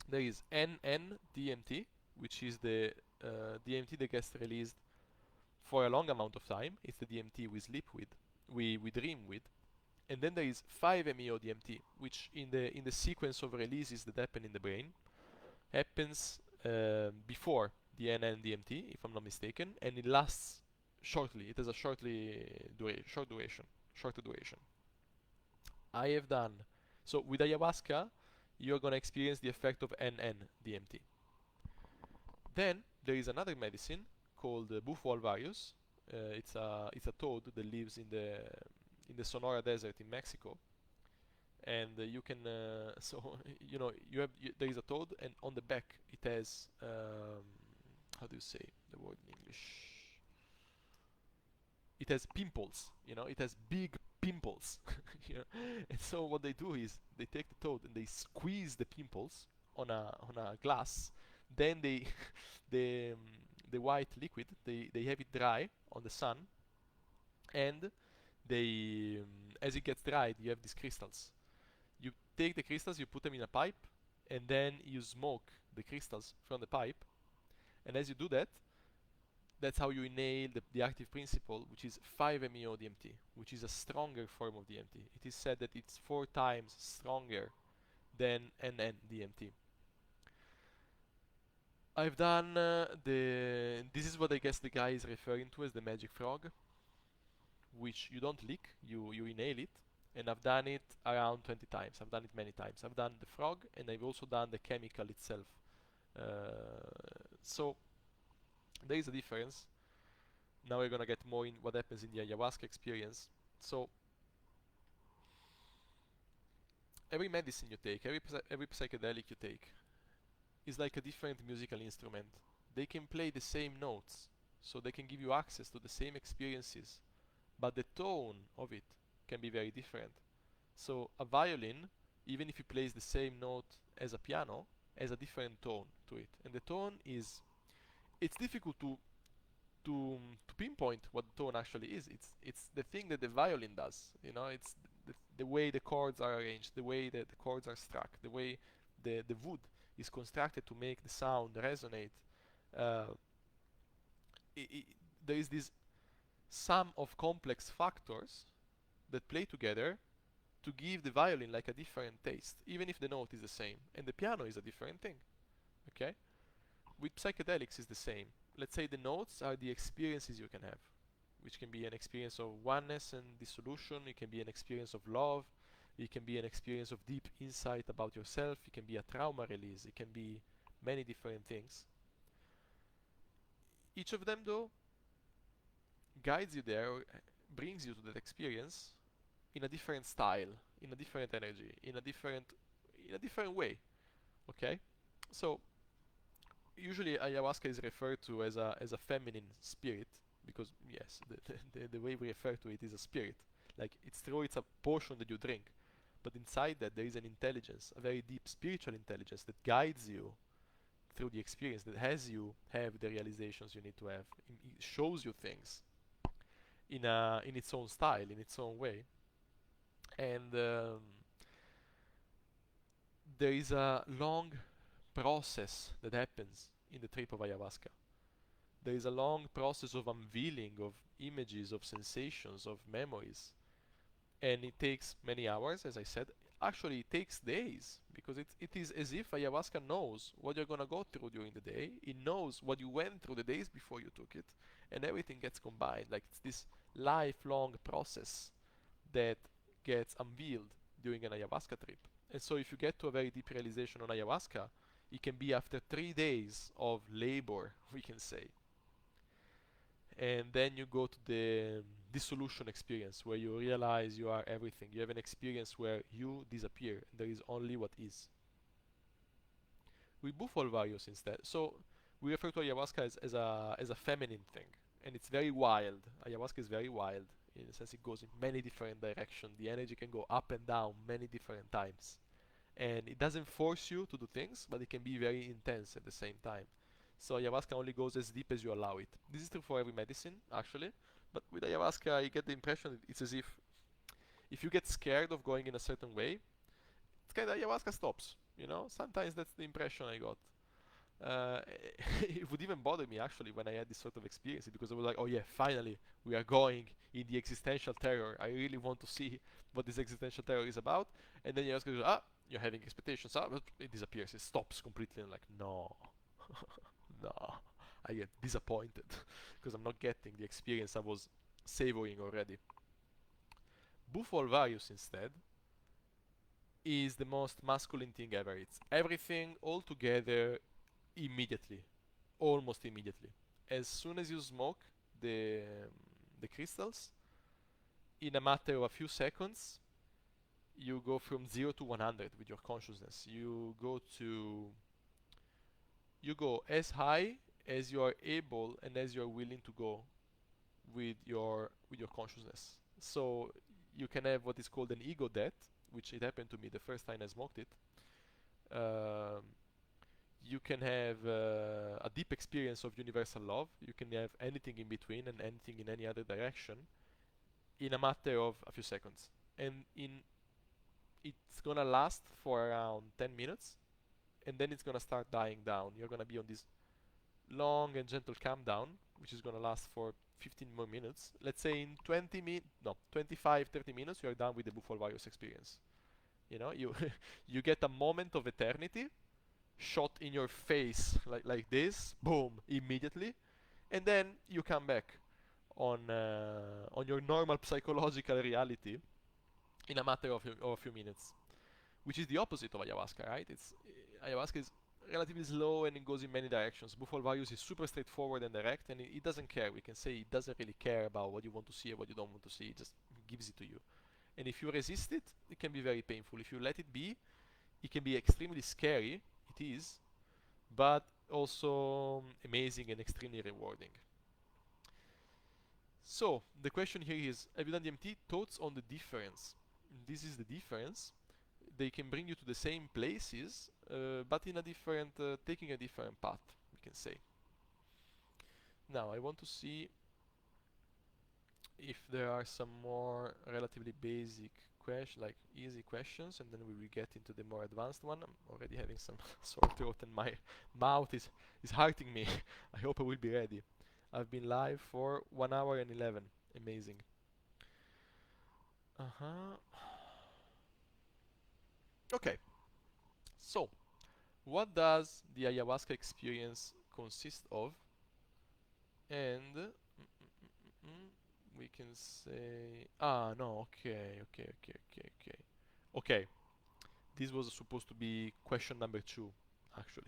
There is N-N-Dmt, which is the DMT that gets released for a long amount of time. It's the DMT we sleep with, we dream with. And then there is 5-MeO-DMT, which in the sequence of releases that happen in the brain happens before the N-N-Dmt, if I'm not mistaken, and it lasts shortly. It has a shorter duration. I have done. So with ayahuasca, you're gonna experience the effect of N-N-Dmt. Then there is another medicine called bufo alvarius. It's a toad that lives in the Sonora Desert in Mexico, and you can so there is a toad, and on the back it has how do you say the word in English? It has pimples. It has big pimples. And so what they do is they take the toad and they squeeze the pimples on a glass. Then they the the white liquid they have it dry on the sun, and they as it gets dried, you have these crystals. You take the crystals, you put them in a pipe, and then you smoke the crystals from the pipe. And as you do that, that's how you inhale the active principle, which is 5-MeO-DMT, which is a stronger form of DMT. It is said that it's 4 times stronger than N-N-DMT. I've done this is what I guess the guy is referring to as the magic frog, which you don't lick, you inhale it. And I've done it around 20 times. I've done it many times. I've done the frog, and I've also done the chemical itself. So there is a difference. Now we're gonna get more in what happens in the ayahuasca experience. So every medicine you take, every psychedelic you take, is like a different musical instrument. They can play the same notes, so they can give you access to the same experiences, but the tone of it can be very different. So a violin, even if it plays the same note as a piano, has a different tone to it, and the tone is, it's difficult to pinpoint what the tone actually is. It's the thing that the violin does. It's the way the chords are arranged, the way that the chords are struck, the way the wood is constructed to make the sound resonate. Uh, there is this sum of complex factors that play together to give the violin like a different taste, even if the note is the same, and the piano is a different thing. Okay? With psychedelics is the same. Let's say the notes are the experiences you can have, which can be an experience of oneness and dissolution, it can be an experience of love, it can be an experience of deep insight about yourself, it can be a trauma release, it can be many different things. Each of them, though, guides you there, or brings you to that experience in a different style, in a different energy, in a different way. Okay? So usually ayahuasca is referred to as a feminine spirit, because yes, the way we refer to it is a spirit. Like, it's true, it's a potion that you drink, but inside that there is an intelligence, a very deep spiritual intelligence that guides you through the experience, that has you have the realizations you need to have. It shows you things in its own style, in its own way. And there is a long process that happens in the trip of ayahuasca. There is a long process of unveiling of images, of sensations, of memories, and it takes many hours, as I said. Actually, it takes days, because it is as if ayahuasca knows what you're gonna go through during the day. It knows what you went through the days before you took it, and everything gets combined. Like, it's this lifelong process that gets unveiled during an ayahuasca trip. And so if you get to a very deep realization on ayahuasca, it can be after 3 days of labor, we can say. And then you go to the dissolution experience, where you realize you are everything. You have an experience where you disappear, and there is only what is. We bufo alvarius instead. So we refer to ayahuasca as a feminine thing, and it's very wild. Ayahuasca is very wild, in the sense it goes in many different directions. The energy can go up and down many different times, and it doesn't force you to do things, but it can be very intense at the same time. So ayahuasca only goes as deep as you allow it. This is true for every medicine, actually, but with ayahuasca I get the impression that it's as if you get scared of going in a certain way, it's kind of ayahuasca stops. Sometimes that's the impression I got. It would even bother me, actually, when I had this sort of experience, because I was like, oh yeah, finally we are going in the existential terror. I really want to see what this existential terror is about. And then ayahuasca goes, you're having expectations, but it disappears, it stops completely. I'm like, no. No, I get disappointed because I'm not getting the experience I was savoring already. Bufo alvarius instead is the most masculine thing ever. It's everything all together immediately, almost immediately. As soon as you smoke the the crystals, in a matter of a few seconds, you go from 0 to 100 with your consciousness. You go as high as you are able and as you are willing to go with your consciousness. So you can have what is called an ego death, which it happened to me the first time I smoked it. Um, you can have a deep experience of universal love. You can have anything in between and anything in any other direction in a matter of a few seconds. And in it's gonna last for around 10 minutes, and then it's gonna start dying down. You're gonna be on this long and gentle calm down, which is gonna last for 15 more minutes. Let's say in 25, 30 minutes, you are done with the bufo alvarius experience. You know, you you get a moment of eternity shot in your face like this, boom, immediately, and then you come back on your normal psychological reality in a matter of a few minutes, which is the opposite of ayahuasca, right? It's ayahuasca is relatively slow and it goes in many directions. Bufo alvarius is super straightforward and direct, and it doesn't care. We can say it doesn't really care about what you want to see or what you don't want to see. It just gives it to you. And if you resist it, it can be very painful. If you let it be, it can be extremely scary. It is, but also amazing and extremely rewarding. So the question here is, have you done DMT? Thoughts on the difference? This is the difference. They can bring you to the same places, but in a different, taking a different path, we can say. Now I want to see if there are some more relatively basic questions, like easy questions, and then we will get into the more advanced one. I'm already having some sore throat and my mouth is hurting me. I hope I will be ready. I've been live for 1 hour and 11. Amazing. Okay, so what does the ayahuasca experience consist of? And we can say, no, okay. This was supposed to be question number 2, actually.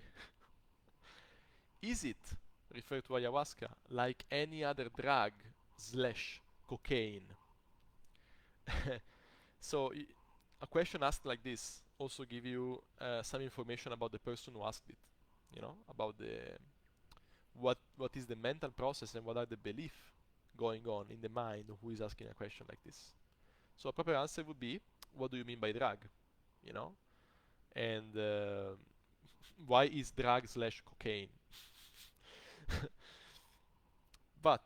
Is it referred to ayahuasca like any other drug slash cocaine? So a question asked like this also give you some information about the person who asked it. You know, about the what is the mental process and what are the beliefs going on in the mind of who is asking a question like this. So a proper answer would be, what do you mean by drug? You know, and why is drug slash cocaine? but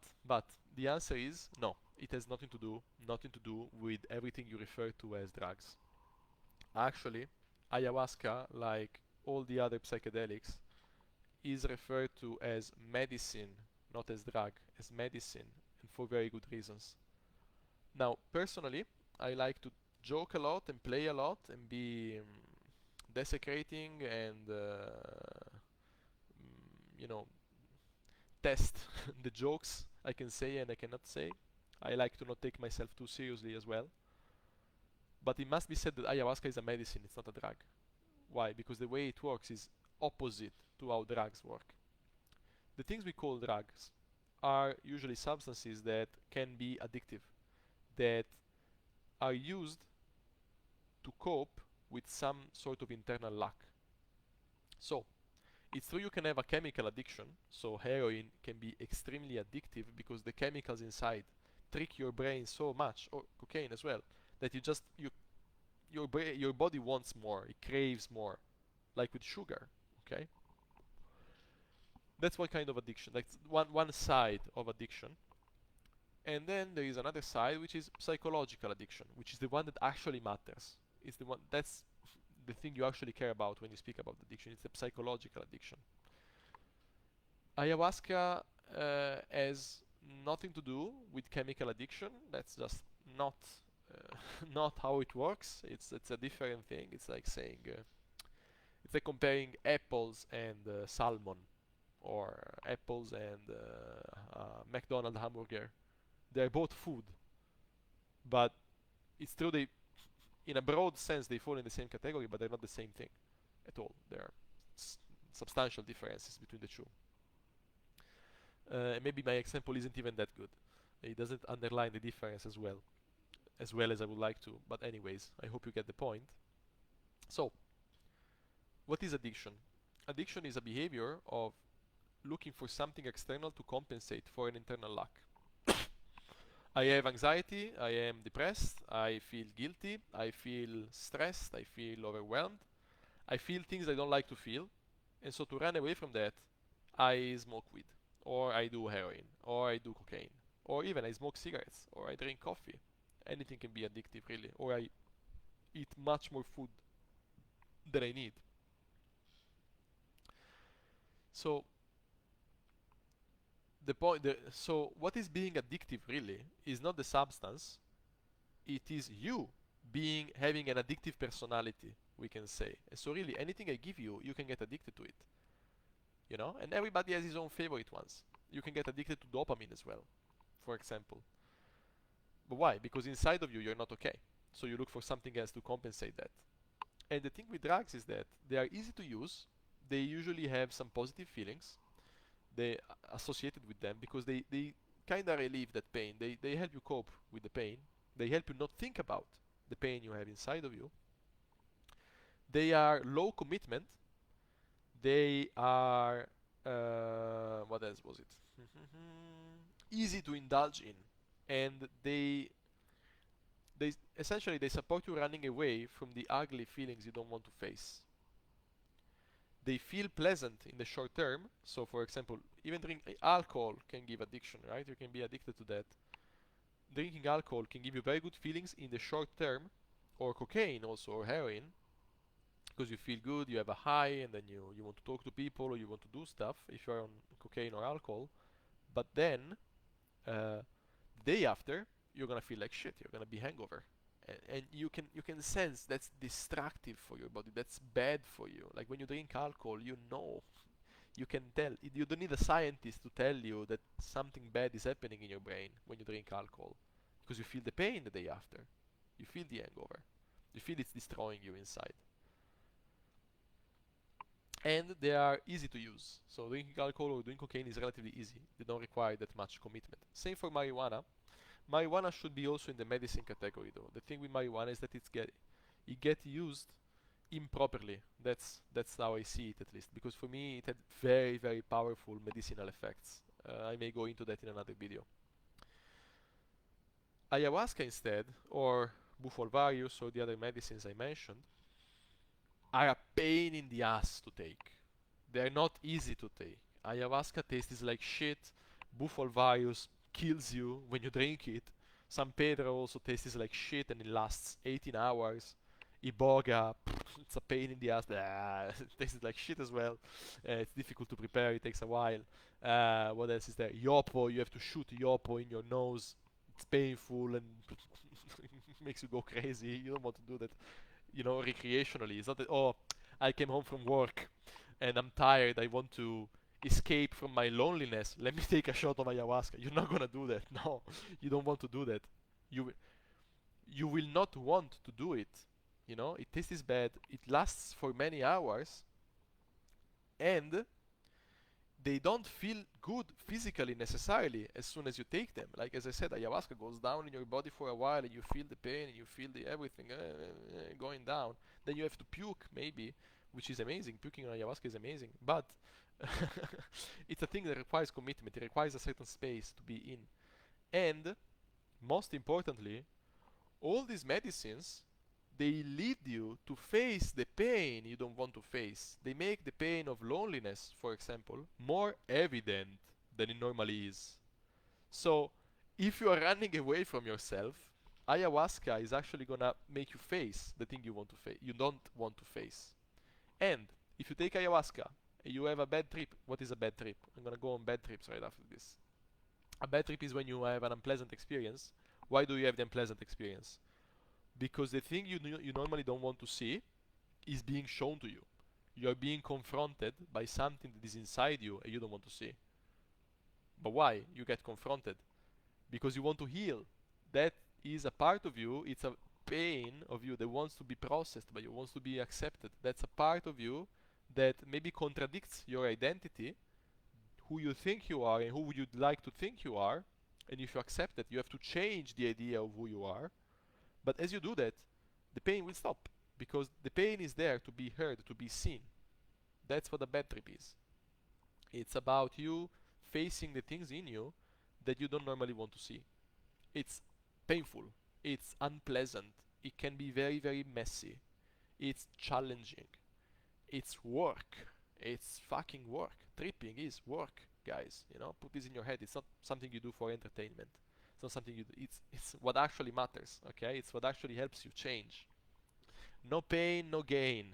the answer is no. It has nothing to do with everything you refer to as drugs. Actually, ayahuasca, like all the other psychedelics, is referred to as medicine, not as drug, as medicine, and for very good reasons. Now, personally, I like to joke a lot and play a lot and be desecrating and you know, test the jokes I can say and I cannot say. I like to not take myself too seriously as well. But it must be said that ayahuasca is a medicine, it's not a drug. Why? Because the way it works is opposite to how drugs work. The things we call drugs are usually substances that can be addictive, that are used to cope with some sort of internal lack. So, it's true you can have a chemical addiction, so heroin can be extremely addictive because the chemicals inside trick your brain so much, or cocaine as well, that your body wants more, it craves more, like with sugar, okay? That's one kind of addiction, like one side of addiction. And then there is another side, which is psychological addiction, which is the one that actually matters. It's the one that's the thing you actually care about when you speak about addiction. It's the psychological addiction. Ayahuasca has nothing to do with chemical addiction. That's just not not how it works. It's a different thing. It's like saying it's like comparing apples and salmon, or apples and McDonald's hamburger. They're both food, but it's true in a broad sense, they fall in the same category, but they're not the same thing at all. There are substantial differences between the two. Maybe my example isn't even that good. It doesn't underline the difference as well as I would like to. But anyways, I hope you get the point. So, what is addiction? Addiction is a behavior of looking for something external to compensate for an internal lack. I have anxiety, I am depressed, I feel guilty, I feel stressed, I feel overwhelmed, I feel things I don't like to feel, and so to run away from that, I smoke weed, or I do heroin, or I do cocaine, or even I smoke cigarettes, or I drink coffee. Anything can be addictive, really, or I eat much more food than I need. So so what is being addictive really is not the substance, it is you having an addictive personality, we can say. And so really anything I give you, you can get addicted to it. You know? And everybody has his own favorite ones. You can get addicted to dopamine as well, for example. But why? Because inside of you, you're not okay. So you look for something else to compensate that. And the thing with drugs is that they are easy to use. They usually have some positive feelings they associated with them because they kind of relieve that pain. They help you cope with the pain. They help you not think about the pain you have inside of you. They are low commitment. They are what else was it? Easy to indulge in, and they essentially they support you running away from the ugly feelings you don't want to face. They feel pleasant in the short term. So for example, even drinking alcohol can give addiction, right? You can be addicted to that. Drinking alcohol can give you very good feelings in the short term, or cocaine also, or heroin, because you feel good, you have a high, and then you want to talk to people, or you want to do stuff if you're on cocaine or alcohol. But then the day after, you're gonna feel like shit. You're gonna be hangover, and you can sense that's destructive for your body. That's bad for you. Like when you drink alcohol, you can tell. You don't need a scientist to tell you that something bad is happening in your brain when you drink alcohol, because you feel the pain the day after. You feel the hangover. You feel it's destroying you inside. And they are easy to use. So drinking alcohol or doing cocaine is relatively easy. They don't require that much commitment. Same for marijuana. Marijuana should be also in the medicine category though. The thing with marijuana is that it gets used improperly. That's how I see it, at least, because for me it had very, very powerful medicinal effects. I may go into that in another video. Ayahuasca instead, or bufo alvarius, or the other medicines I mentioned, are a pain in the ass to take. They're not easy to take. Ayahuasca tastes like shit. Bufo alvarius kills you when you drink it. San Pedro also tastes like shit and it lasts 18 hours. Iboga, it's a pain in the ass. It tastes like shit as well. It's difficult to prepare, it takes a while. What else is there? Yopo, you have to shoot Yopo in your nose. It's painful and makes you go crazy. You don't want to do that, recreationally. It's not that, oh, I came home from work and I'm tired, I want to escape from my loneliness, let me take a shot of ayahuasca. You're not gonna do that. No, you don't want to do that. You will not want to do it. It tastes bad, it lasts for many hours, and they don't feel good physically necessarily as soon as you take them. Like as I said, ayahuasca goes down in your body for a while and you feel the pain and you feel the everything going down. Then you have to puke maybe, which is amazing. Puking on ayahuasca is amazing, but it's a thing that requires commitment. It requires a certain space to be in. And most importantly, all these medicines, they lead you to face the pain you don't want to face. They make the pain of loneliness, for example, more evident than it normally is. So, if you are running away from yourself, ayahuasca is actually gonna make you face the thing you don't want to face. And if you take ayahuasca and you have a bad trip, what is a bad trip? I'm gonna go on bad trips right after this. A bad trip is when you have an unpleasant experience. Why do you have the unpleasant experience? Because the thing you normally don't want to see is being shown to you. You are being confronted by something that is inside you and you don't want to see. But why? You get confronted because you want to heal. That is a part of you. pain of you that wants to be processed by you, wants to be accepted. That's a part of you that maybe contradicts your identity, who you think you are and who you'd like to think you are. And if you accept that, you have to change the idea of who you are. But as you do that, the pain will stop, because the pain is there to be heard, to be seen. That's what a bad trip is. It's about you facing the things in you that you don't normally want to see. It's painful, it's unpleasant, it can be very, very messy, it's challenging, it's work, it's fucking work. Tripping is work, guys. You know, put this in your head. It's not something you do for entertainment. It's not something you do. It's what actually matters. Okay, it's what actually helps you change. No pain, no gain.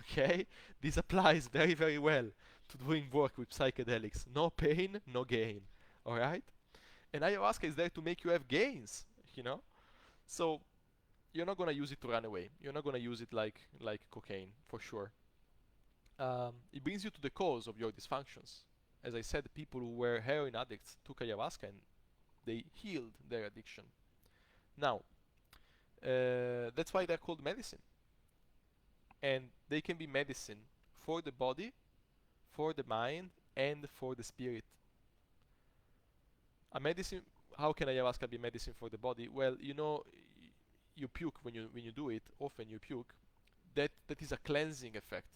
Okay, this applies very, very well to doing work with psychedelics. No pain, no gain. All right, and ayahuasca is there to make you have gains. You know, so you're not gonna use it to run away. You're not gonna use it like cocaine, for sure. It brings you to the cause of your dysfunctions. As I said, people who were heroin addicts took ayahuasca and they healed their addiction. Now, that's why they're called medicine. And they can be medicine for the body, for the mind, and for the spirit. A medicine, how can ayahuasca be medicine for the body? Well, you know, you puke when you do it. Often you puke. That is a cleansing effect.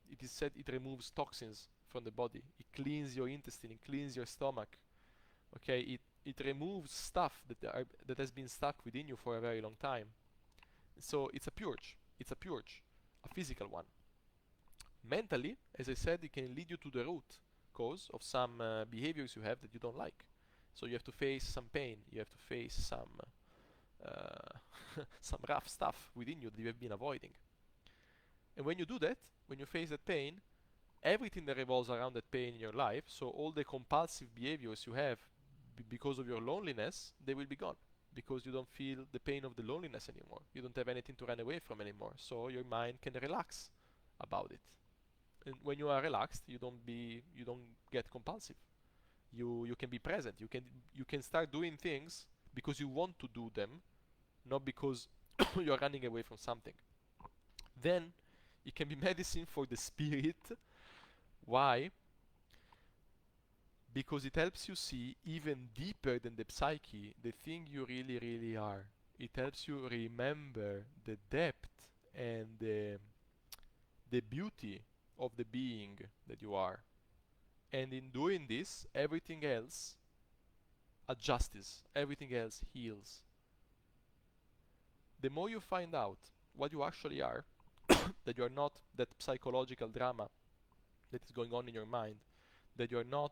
It is said it removes toxins from the body. It cleans your intestine. It cleans your stomach. Okay, it removes stuff that has been stuck within you for a very long time. So it's a purge. It's a purge, a physical one. Mentally, as I said, it can lead you to the root cause of some behaviors you have that you don't like. So you have to face some pain. You have to face some some rough stuff within you that you have been avoiding. And when you do that, when you face that pain, everything that revolves around that pain in your life, so all the compulsive behaviors you have because of your loneliness, they will be gone, because you don't feel the pain of the loneliness anymore. You don't have anything to run away from anymore, so your mind can relax about it. And when you are relaxed, you don't get compulsive. You can be present. You can start doing things because you want to do them, not because you're running away from something. Then it can be medicine for the spirit. Why? Because it helps you see even deeper than the psyche, the thing you really, really are. It helps you remember the depth and the beauty of the being that you are. And in doing this, everything else adjusts, everything else heals. The more you find out what you actually are, that you are not that psychological drama that is going on in your mind, that you are not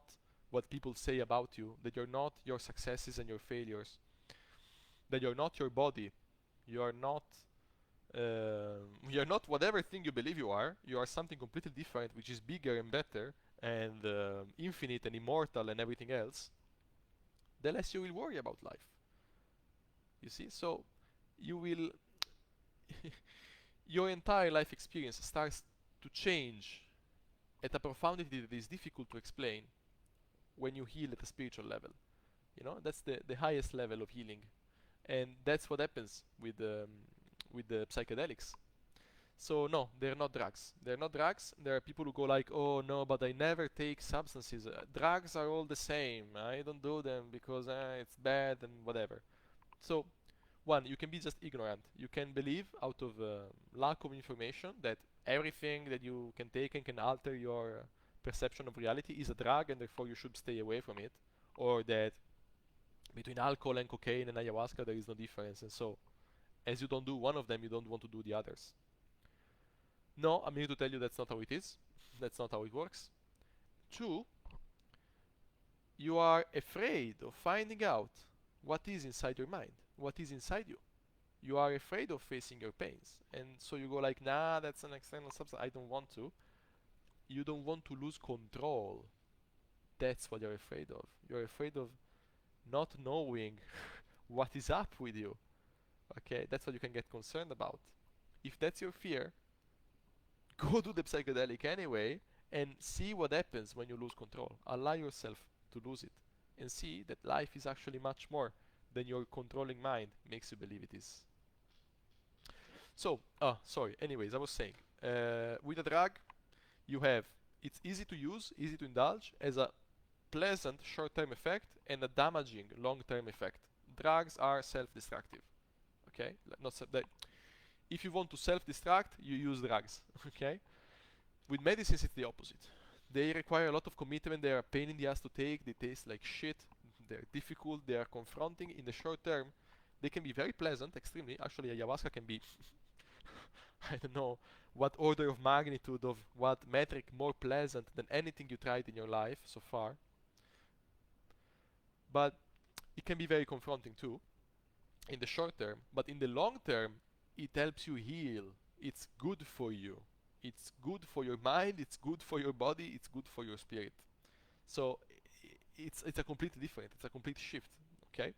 what people say about you, that you're not your successes and your failures, that you're not your body, you are not you're not whatever thing you believe you are something completely different, which is bigger and better and infinite and immortal and everything else, the less you will worry about life. You see? So you will your entire life experience starts to change at a profundity that is difficult to explain when you heal at a spiritual level. You know, that's the highest level of healing. And that's what happens with the psychedelics. So no, they're not drugs. They're not drugs. There are people who go like, oh no, but I never take substances. Drugs are all the same. I don't do them because it's bad and whatever. So, one, you can be just ignorant. You can believe out of lack of information that everything that you can take and can alter your perception of reality is a drug and therefore you should stay away from it. Or that between alcohol and cocaine and ayahuasca there is no difference, and so as you don't do one of them, you don't want to do the others. No, I'm here to tell you that's not how it is. That's not how it works. Two, you are afraid of finding out what is inside your mind, what is inside you. You are afraid of facing your pains, and so you go like, nah, that's an external substance, I don't want to. You don't want to lose control. That's what you're afraid of. You're afraid of not knowing what is up with you. Okay, that's what you can get concerned about. If that's your fear, go do the psychedelic anyway and see what happens when you lose control. Allow yourself to lose it and see that life is actually much more than your controlling mind makes you believe it is. So, sorry. Anyways, I was saying, with a drug, you have it's easy to use, easy to indulge, as a pleasant short-term effect and a damaging long-term effect. Drugs are self-destructive. Okay, not if you want to self-destruct, you use drugs. Okay, with medicines it's the opposite. They require a lot of commitment. They are a pain in the ass to take. They taste like shit. They're difficult. They are confronting. In the short term, they can be very pleasant, extremely. Actually, ayahuasca can be I don't know what order of magnitude of what metric more pleasant than anything you tried in your life so far. But it can be very confronting too in the short term. But in the long term, it helps you heal. It's good for you. It's good for your mind. It's good for your body. It's good for your spirit. So it's a completely different. It's a complete shift. Okay,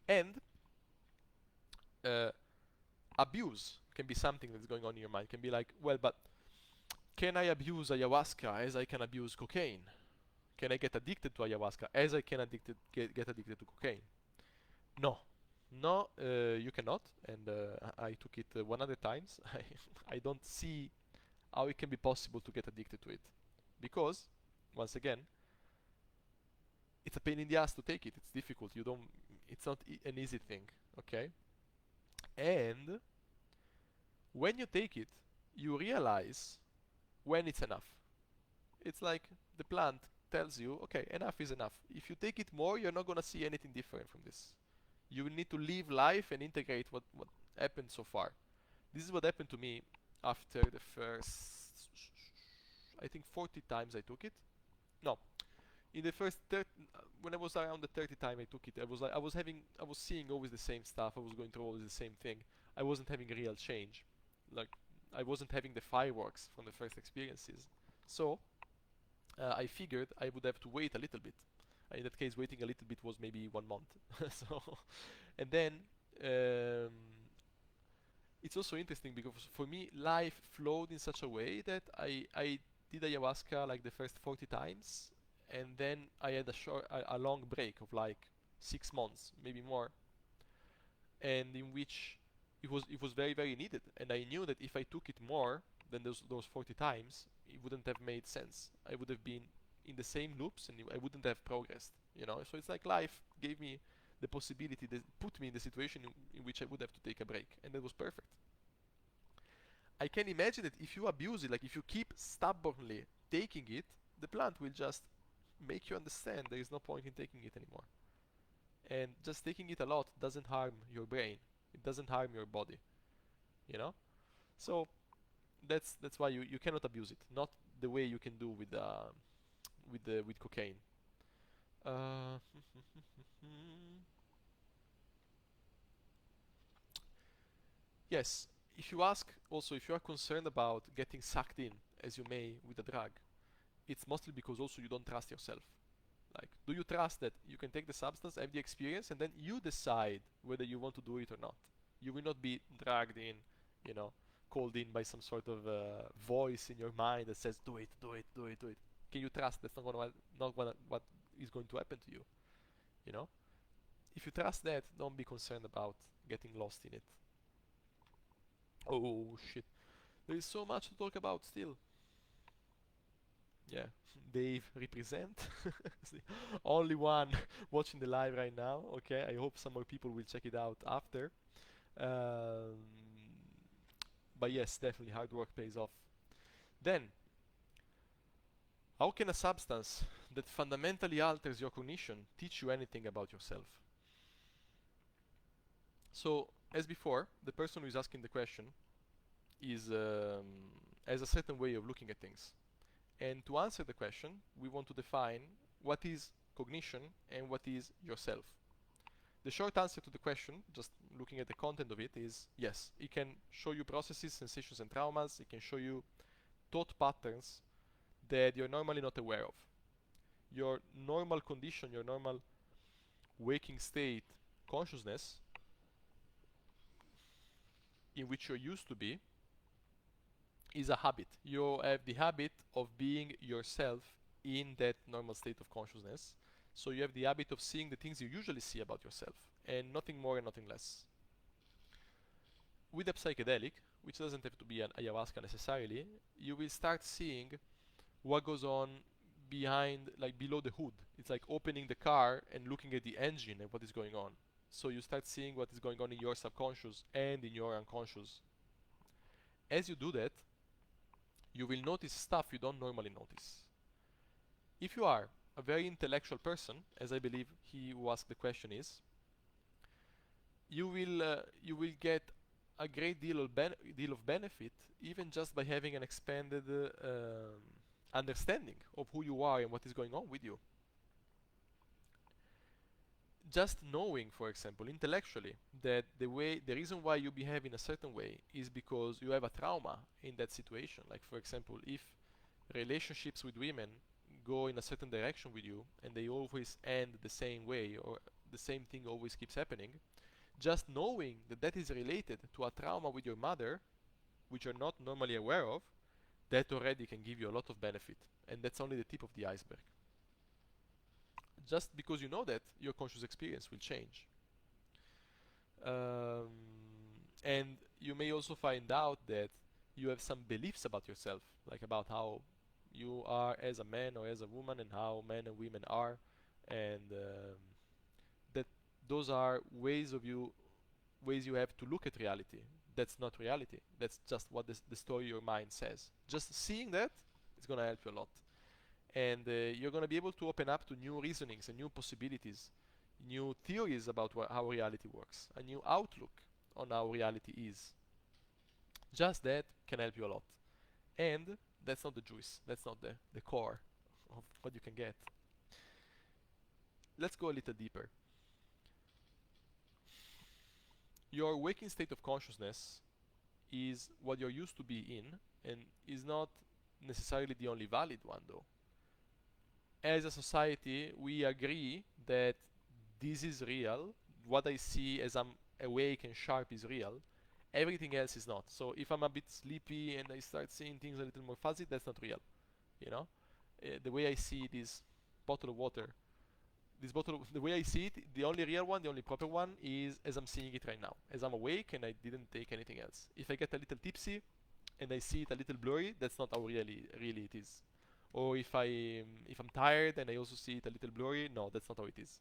and uh, abuse can be something that's going on in your mind. Can be like, well, but can I abuse ayahuasca as I can abuse cocaine? Can I get addicted to ayahuasca as I can get addicted to cocaine? No, no, you cannot. And I took it 100 times. I don't see how it can be possible to get addicted to it, because once again, it's a pain in the ass to take it. It's difficult. You don't. It's not an easy thing. Okay, and when you take it, you realize when it's enough. It's like the plant tells you, okay, enough is enough. If you take it more, you're not gonna see anything different from this. You need to live life and integrate what happened so far. This is what happened to me after the first, I think 40 times I took it. No, in the first 30, when I was around the 30 time I took it, I was like, I was seeing always the same stuff. I was going through always the same thing. I wasn't having a real change. Like, I wasn't having the fireworks from the first experiences. So I figured I would have to wait a little bit. In that case, waiting a little bit was maybe 1 month. So, and then um, it's also interesting because for me, life flowed in such a way that I did ayahuasca like the first 40 times, and then I had a long break of like 6 months, maybe more, and in which it was very very needed. And I knew that if I took it more than those 40 times, it wouldn't have made sense. I would have been in the same loops, and I wouldn't have progressed. So it's like life gave me the possibility, that put me in the situation in which I would have to take a break, and that was perfect. I can imagine that if you abuse it, like if you keep stubbornly taking it, the plant will just make you understand there is no point in taking it anymore. And just taking it a lot doesn't harm your brain. It doesn't harm your body. You know? So that's why you cannot abuse it. Not the way you can do with cocaine. Uh, yes. If you ask also if you are concerned about getting sucked in as you may with a drug, it's mostly because also you don't trust yourself. Like, do you trust that you can take the substance, have the experience, and then you decide whether you want to do it or not? You will not be dragged in, you know, called in by some sort of voice in your mind that says, "Do it, do it, do it, do it." Can you trust that's not what is going to happen to you? You know, if you trust that, don't be concerned about getting lost in it. Oh shit, there is so much to talk about still. Yeah, Dave represent. The only one watching the live right now. Okay, I hope some more people will check it out after. Um, but yes, definitely hard work pays off. Then, how can a substance that fundamentally alters your cognition teach you anything about yourself? So, as before, the person who is asking the question is has a certain way of looking at things. And to answer the question, we want to define what is cognition and what is yourself. The short answer to the question, just looking at the content of it, is yes, it can show you processes, sensations, and traumas. It can show you thought patterns that you're normally not aware of. Your normal condition, your normal waking state consciousness in which you're used to be is a habit. You have the habit of being yourself in that normal state of consciousness. So you have the habit of seeing the things you usually see about yourself, and nothing more and nothing less. with a psychedelic, which doesn't have to be an ayahuasca necessarily, you will start seeing what goes on behind, like below the hood. It's like opening the car and looking at the engine and what is going on. So you start seeing what is going on in your subconscious and in your unconscious. As you do that, you will notice stuff you don't normally notice. If you are a very intellectual person, as I believe he who asked the question is, you will get a great deal of benefit even just by having an expanded understanding of who you are and what is going on with you. Just knowing, for example, intellectually, that the reason why you behave in a certain way is because you have a trauma in that situation. Like, for example, if relationships with women go in a certain direction with you and they always end the same way, or the same thing always keeps happening, just knowing that that is related to a trauma with your mother, which you're not normally aware of, that already can give you a lot of benefit. And that's only the tip of the iceberg. Just because you know that, your conscious experience will change. And you may also find out that you have some beliefs about yourself, like about how you are as a man or as a woman, and how men and women are, and that those are ways you have to look at reality. That's not reality. That's just what the story your mind says. Just seeing that is gonna help you a lot, and you're gonna be able to open up to new reasonings and new possibilities, new theories about how reality works, a new outlook on how reality is. Just that can help you a lot, and that's not the juice. That's not the core of what you can get. Let's go a little deeper. Your waking state of consciousness is what you're used to be in, and is not necessarily the only valid one, though. As a society, we agree that this is real. What I see as I'm awake and sharp is real. Everything else is not. So if I'm a bit sleepy and I start seeing things a little more fuzzy, that's not real. You know, the way I see this bottle of water, the way I see it, the only real one, the only proper one, is as I'm seeing it right now, as I'm awake and I didn't take anything else. If I get a little tipsy and I see it a little blurry, that's not how really it is. Or if I'm tired and I also see it a little blurry, no, that's not how it is.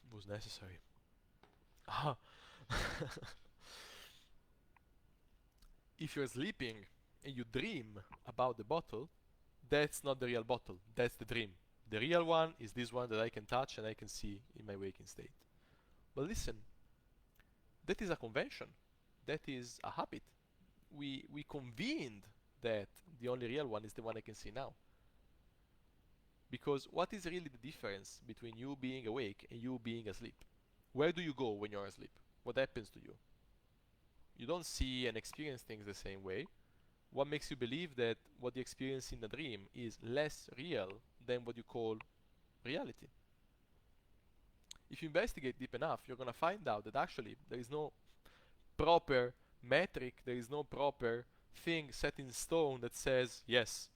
It was necessary. If you're sleeping and you dream about the bottle, that's not the real bottle. That's the dream. The real one is this one that I can touch and I can see in my waking state. But listen, that is a convention. That is a habit. We convened that the only real one is the one I can see now. Because what is really the difference between you being awake and you being asleep? Where do you go when you're asleep? What happens to you? You don't see and experience things the same way. What makes you believe that what you experience in the dream is less real than what you call reality? If you investigate deep enough, you're gonna find out that actually there is no proper metric, there is no proper thing set in stone that says, yes,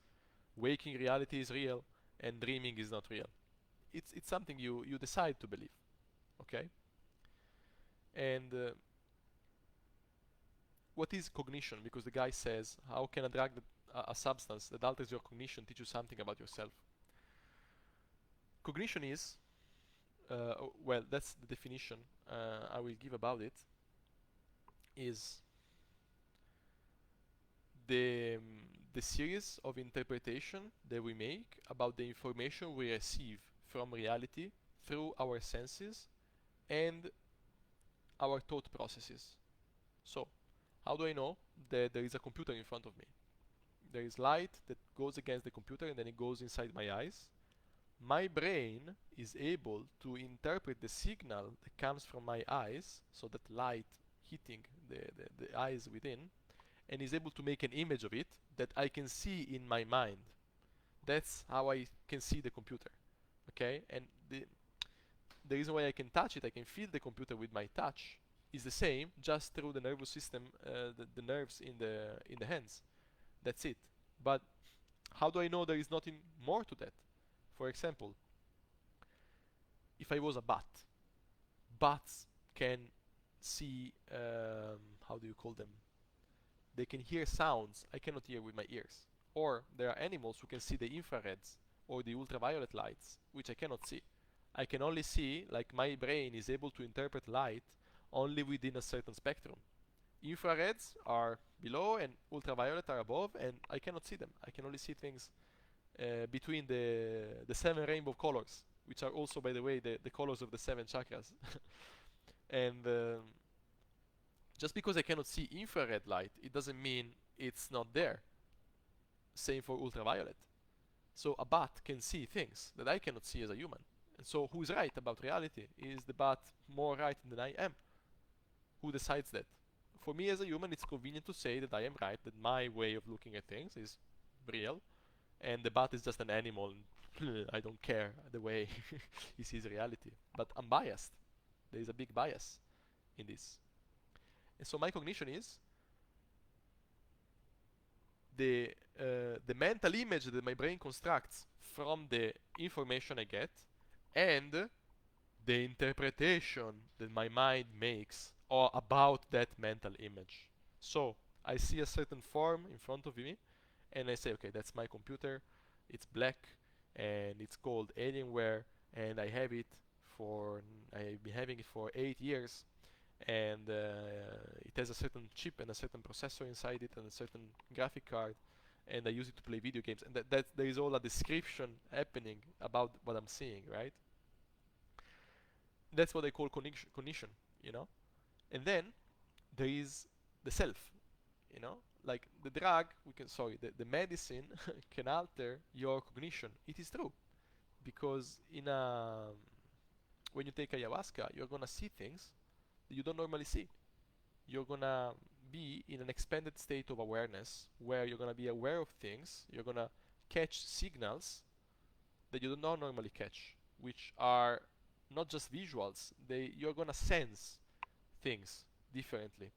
waking reality is real and dreaming is not real. It's something you decide to believe, okay? And what is cognition? Because the guy says, how can a drug, a substance that alters your cognition, teach you something about yourself? Cognition is, well, that's the definition I will give about it, is the series of interpretation that we make about the information we receive from reality through our senses and our thought processes. So, how do I know that there is a computer in front of me? There is light that goes against the computer and then it goes inside my eyes. My brain is able to interpret the signal that comes from my eyes, so that light hitting the eyes within, and is able to make an image of it that I can see in my mind. That's how I can see the computer. Okay? And the reason why I can touch it, I can feel the computer with my touch, is the same, just through the nervous system, the nerves in the hands. That's it. But how do I know there is nothing more to that? For example, if I was a bat, bats can see, how do you call them? They can hear sounds I cannot hear with my ears. Or there are animals who can see the infrareds or the ultraviolet lights, which I cannot see. I can only see, like my brain is able to interpret light only within a certain spectrum. Infrareds are below and ultraviolet are above, and I cannot see them. I can only see things between the 7 rainbow colors, which are also, by the way, the colors of the 7 chakras. And just because I cannot see infrared light, it doesn't mean it's not there. Same for ultraviolet. So a bat can see things that I cannot see as a human. And so who's right about reality? Is the bat more right than I am? Who decides that? For me as a human, it's convenient to say that I am right, that my way of looking at things is real, and the bat is just an animal, and I don't care the way he sees reality. But I'm biased. There is a big bias in this. And so my cognition is the mental image that my brain constructs from the information I get, and the interpretation that my mind makes or about that mental image. So I see a certain form in front of me, and I say, okay, that's my computer. It's black, and it's called Alienware, and I've been having it for 8 years, and it has a certain chip and a certain processor inside it and a certain graphic card, and I use it to play video games, and that there is all a description happening about what I'm seeing, right? That's what I call cognition, you know. And then there is the self, you know, like the drug, the medicine can alter your cognition. It is true, because when you take ayahuasca, you're gonna see things that you don't normally see. You're gonna be in an expanded state of awareness where you're gonna be aware of things. You're gonna catch signals that you do not normally catch, which are not just visuals. You're gonna sense things differently.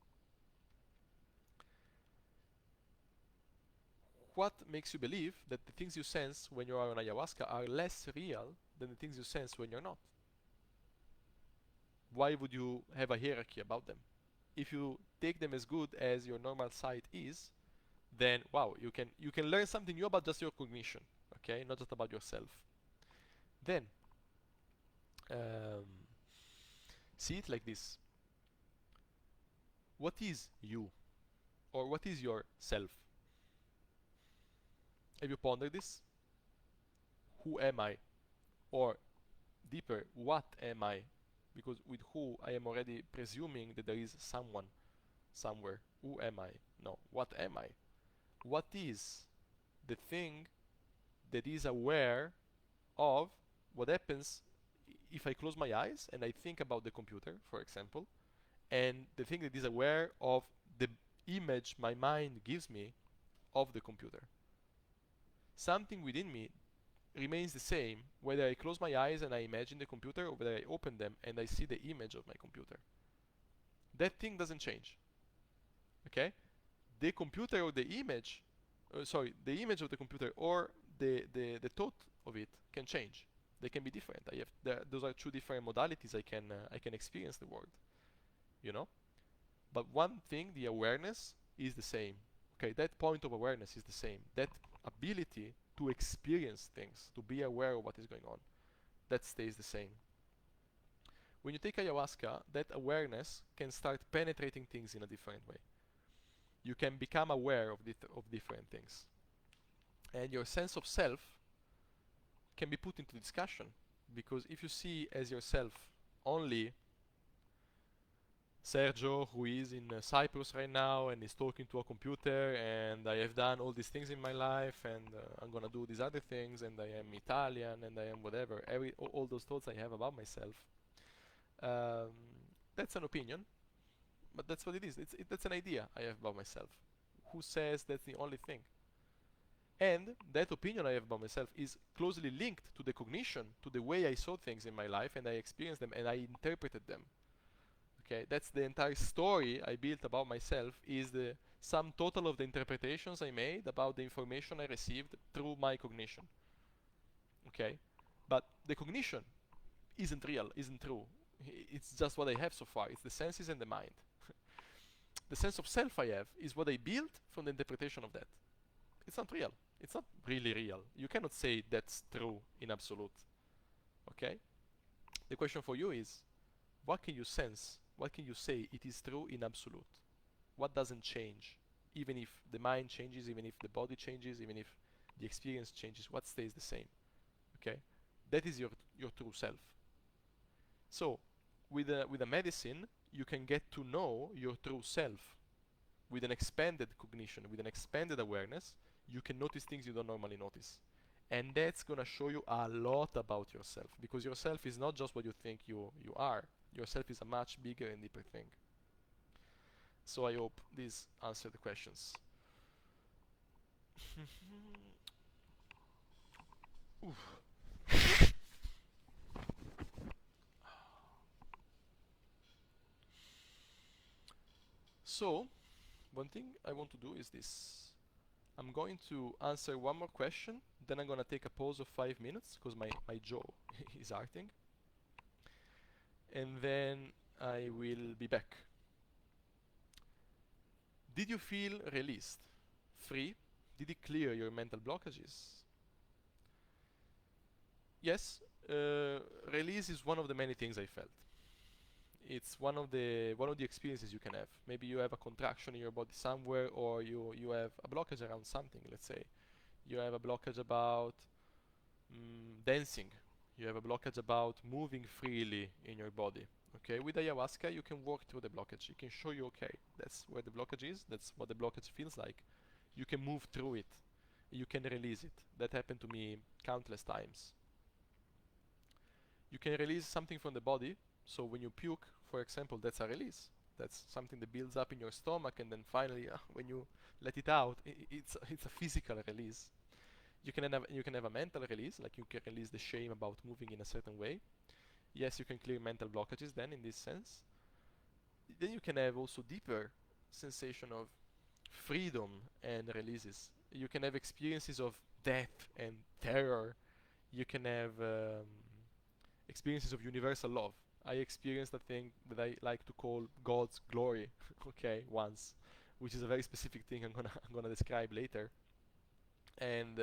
What makes you believe that the things you sense when you are on ayahuasca are less real than the things you sense when you're not? Why would you have a hierarchy about them? If you take them as good as your normal sight is, then wow, you can learn something new about just your cognition, okay, not just about yourself. Then see it like this. What is you? Or what is your self? Have you pondered this? Who am I? Or deeper, what am I? Because with who, I am already presuming that there is someone somewhere. Who am I? No, what am I? What is the thing that is aware of what happens if I close my eyes and I think about the computer, for example, and the thing that is aware of the image my mind gives me of the computer? Something within me remains the same whether I close my eyes and I imagine the computer, or whether I open them and I see the image of my computer. That thing doesn't change. Okay? The computer or the image, the image of the computer or the thought of it can change. They can be different. Those are two different modalities I can experience the world. You know? But one thing, the awareness, is the same. Okay, that point of awareness is the same. That ability to experience things, to be aware of what is going on, that stays the same. When you take ayahuasca, that awareness can start penetrating things in a different way. You can become aware of different things. And your sense of self can be put into discussion, because if you see as yourself only Sergio, who is in Cyprus right now and is talking to a computer, and I have done all these things in my life, and I'm gonna do these other things, and I am Italian, and I am whatever, all those thoughts I have about myself, that's an opinion, but that's what it is. That's an idea I have about myself. Who says that's the only thing? And that opinion I have about myself is closely linked to the cognition, to the way I saw things in my life, and I experienced them, and I interpreted them. Okay, that's the entire story I built about myself, is the sum total of the interpretations I made about the information I received through my cognition. Okay, but the cognition isn't real, isn't true. It's just what I have so far. It's the senses and the mind. The sense of self I have is what I build from the interpretation of that. It's not real. It's not really real. You cannot say that's true in absolute. Okay? The question for you is, what can you sense? What can you say it is true in absolute? What doesn't change? Even if the mind changes, even if the body changes, even if the experience changes, what stays the same? Okay? That is your true self. So, with a medicine, you can get to know your true self. With an expanded cognition, with an expanded awareness, you can notice things you don't normally notice. And that's gonna show you a lot about yourself, because yourself is not just what you think you are. Yourself is a much bigger and deeper thing. So I hope this answered the questions. So, one thing I want to do is this. I'm going to answer one more question, then I'm gonna take a pause of 5 minutes because my jaw is hurting. And then I will be back. Did you feel released? Free? Did it clear your mental blockages? Yes, release is one of the many things I felt. It's one of the experiences you can have. Maybe you have a contraction in your body somewhere, or you have a blockage around something. Let's say you have a blockage about dancing. You have a blockage about moving freely in your body. Okay, with ayahuasca you can work through the blockage. It can show you, okay, that's where the blockage is, that's what the blockage feels like. You can move through it. You can release it. That happened to me countless times. You can release something from the body. So when you puke, for example, that's a release. That's something that builds up in your stomach, and then finally, when you let it out, it's a physical release. You can have a mental release, like you can release the shame about moving in a certain way. Yes, you can clear mental blockages then in this sense. Then you can have also deeper sensation of freedom and releases. You can have experiences of death and terror. You can have experiences of universal love. I experienced a thing that I like to call God's glory, okay, once, which is a very specific thing I'm gonna describe later. And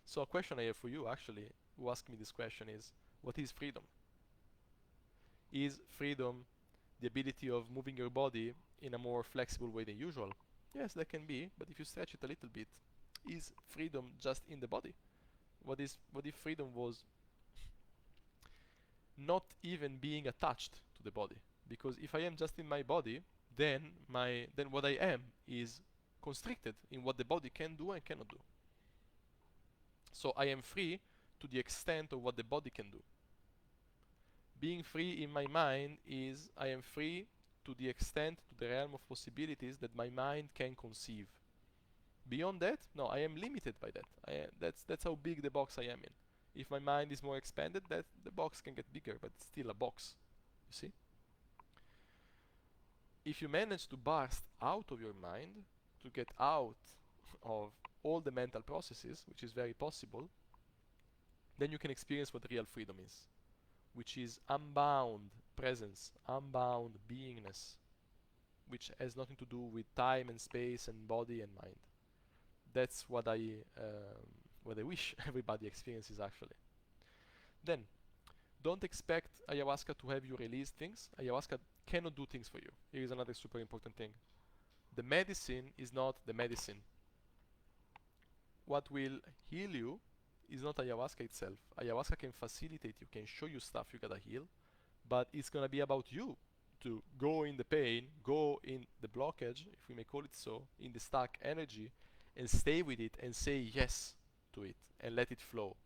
so a question I have for you, actually, who asked me this question is, what is freedom? Is freedom the ability of moving your body in a more flexible way than usual? Yes, that can be, but if you stretch it a little bit, is freedom just in the body? What if freedom was not even being attached to the body? Because if I am just in my body, then what I am is constricted in what the body can do and cannot do. So I am free to the extent of what the body can do. Being free in my mind is I am free to the extent, to the realm of possibilities that my mind can conceive. Beyond that, no, I am limited by that. That's how big the box I am in. If my mind is more expanded, that the box can get bigger, but it's still a box. You see? If you manage to burst out of your mind, to get out of all the mental processes, which is very possible, then you can experience what real freedom is, which is unbound presence, unbound beingness, which has nothing to do with time and space and body and mind. That's what I wish everybody experiences, actually. Then, don't expect ayahuasca to have you release things. Ayahuasca cannot do things for you. Here is another super important thing. The medicine is not the medicine. What will heal you is not ayahuasca itself. Ayahuasca can facilitate you, can show you stuff you gotta heal, but it's gonna be about you to go in the pain, go in the blockage, if we may call it so, in the stuck energy, and stay with it and say yes to it and let it flow,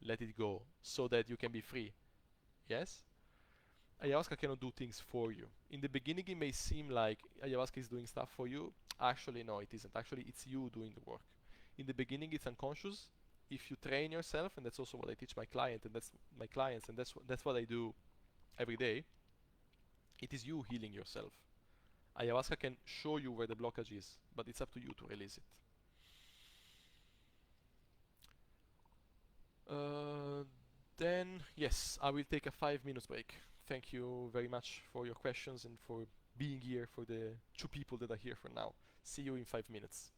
let it go, so that you can be free. Yes? Ayahuasca cannot do things for you. In the beginning it may seem like ayahuasca is doing stuff for you. Actually no, it isn't. Actually it's you doing the work. In the beginning it's unconscious. If you train yourself, and that's also what I teach my clients, and that's what I do every day, it is you healing yourself. Ayahuasca can show you where the blockage is, but it's up to you to release it. Then then yes, I will take a 5 minutes break. Thank you very much for your questions and for being here, for the 2 people that are here for now. See you in 5 minutes.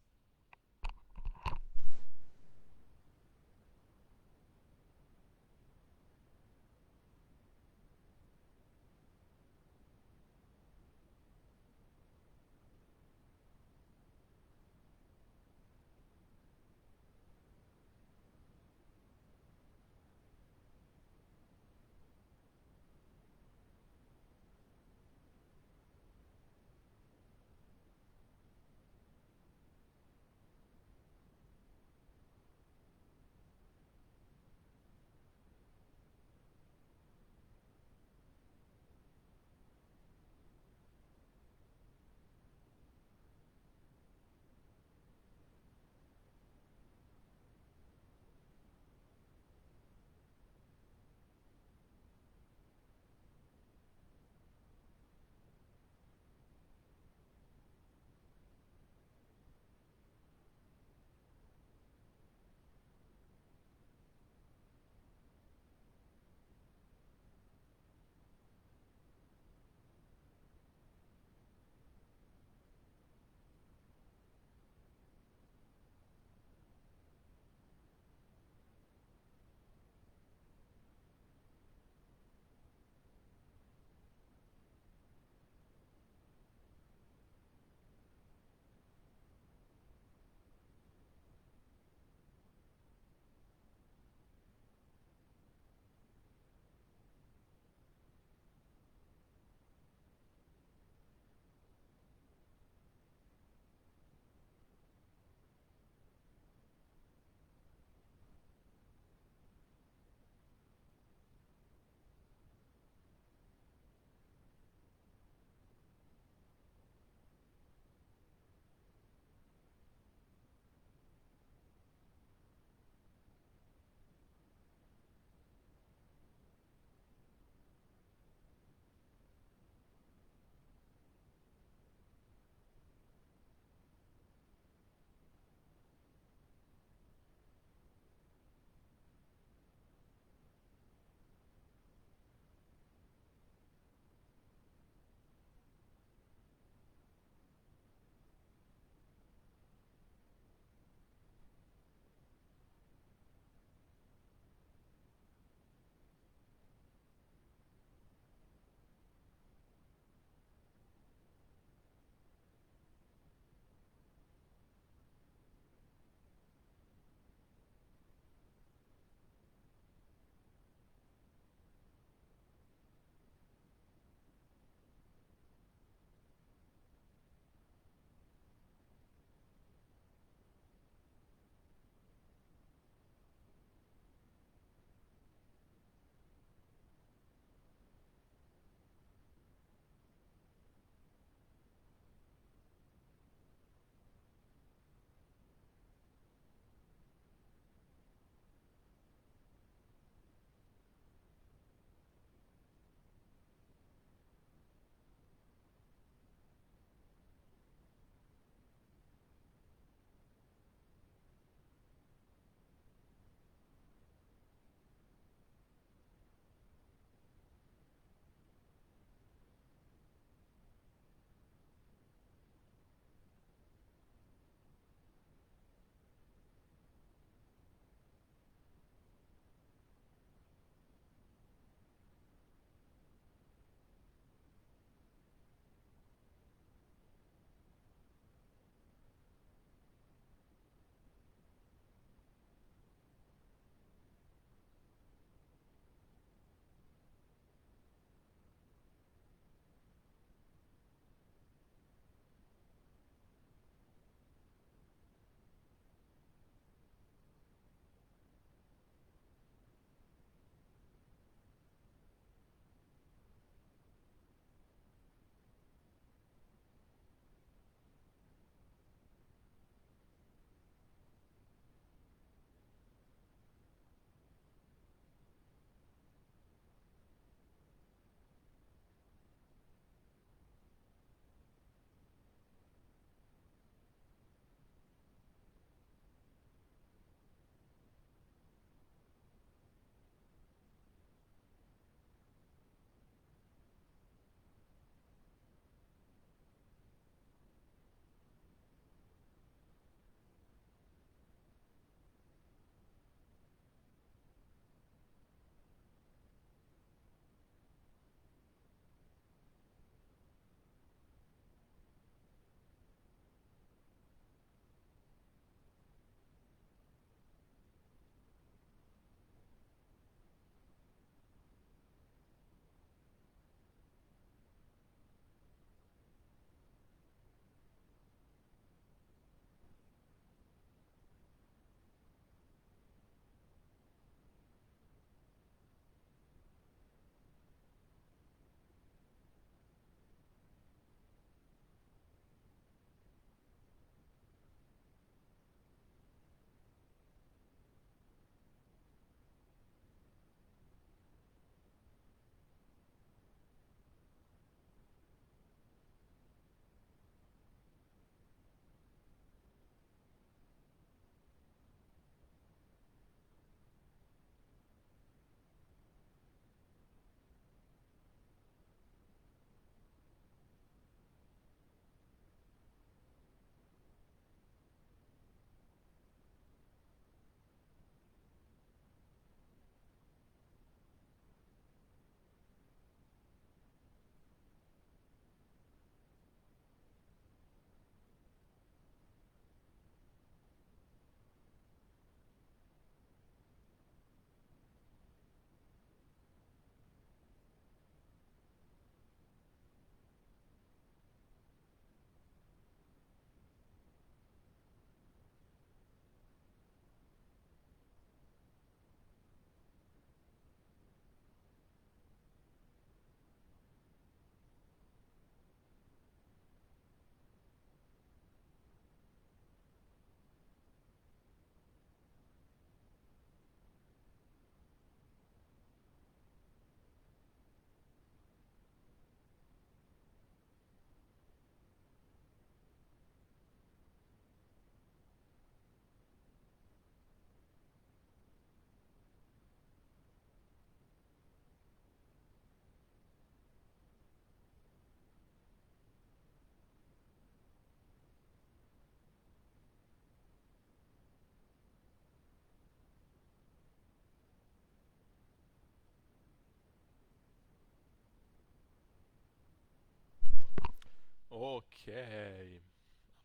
Okay,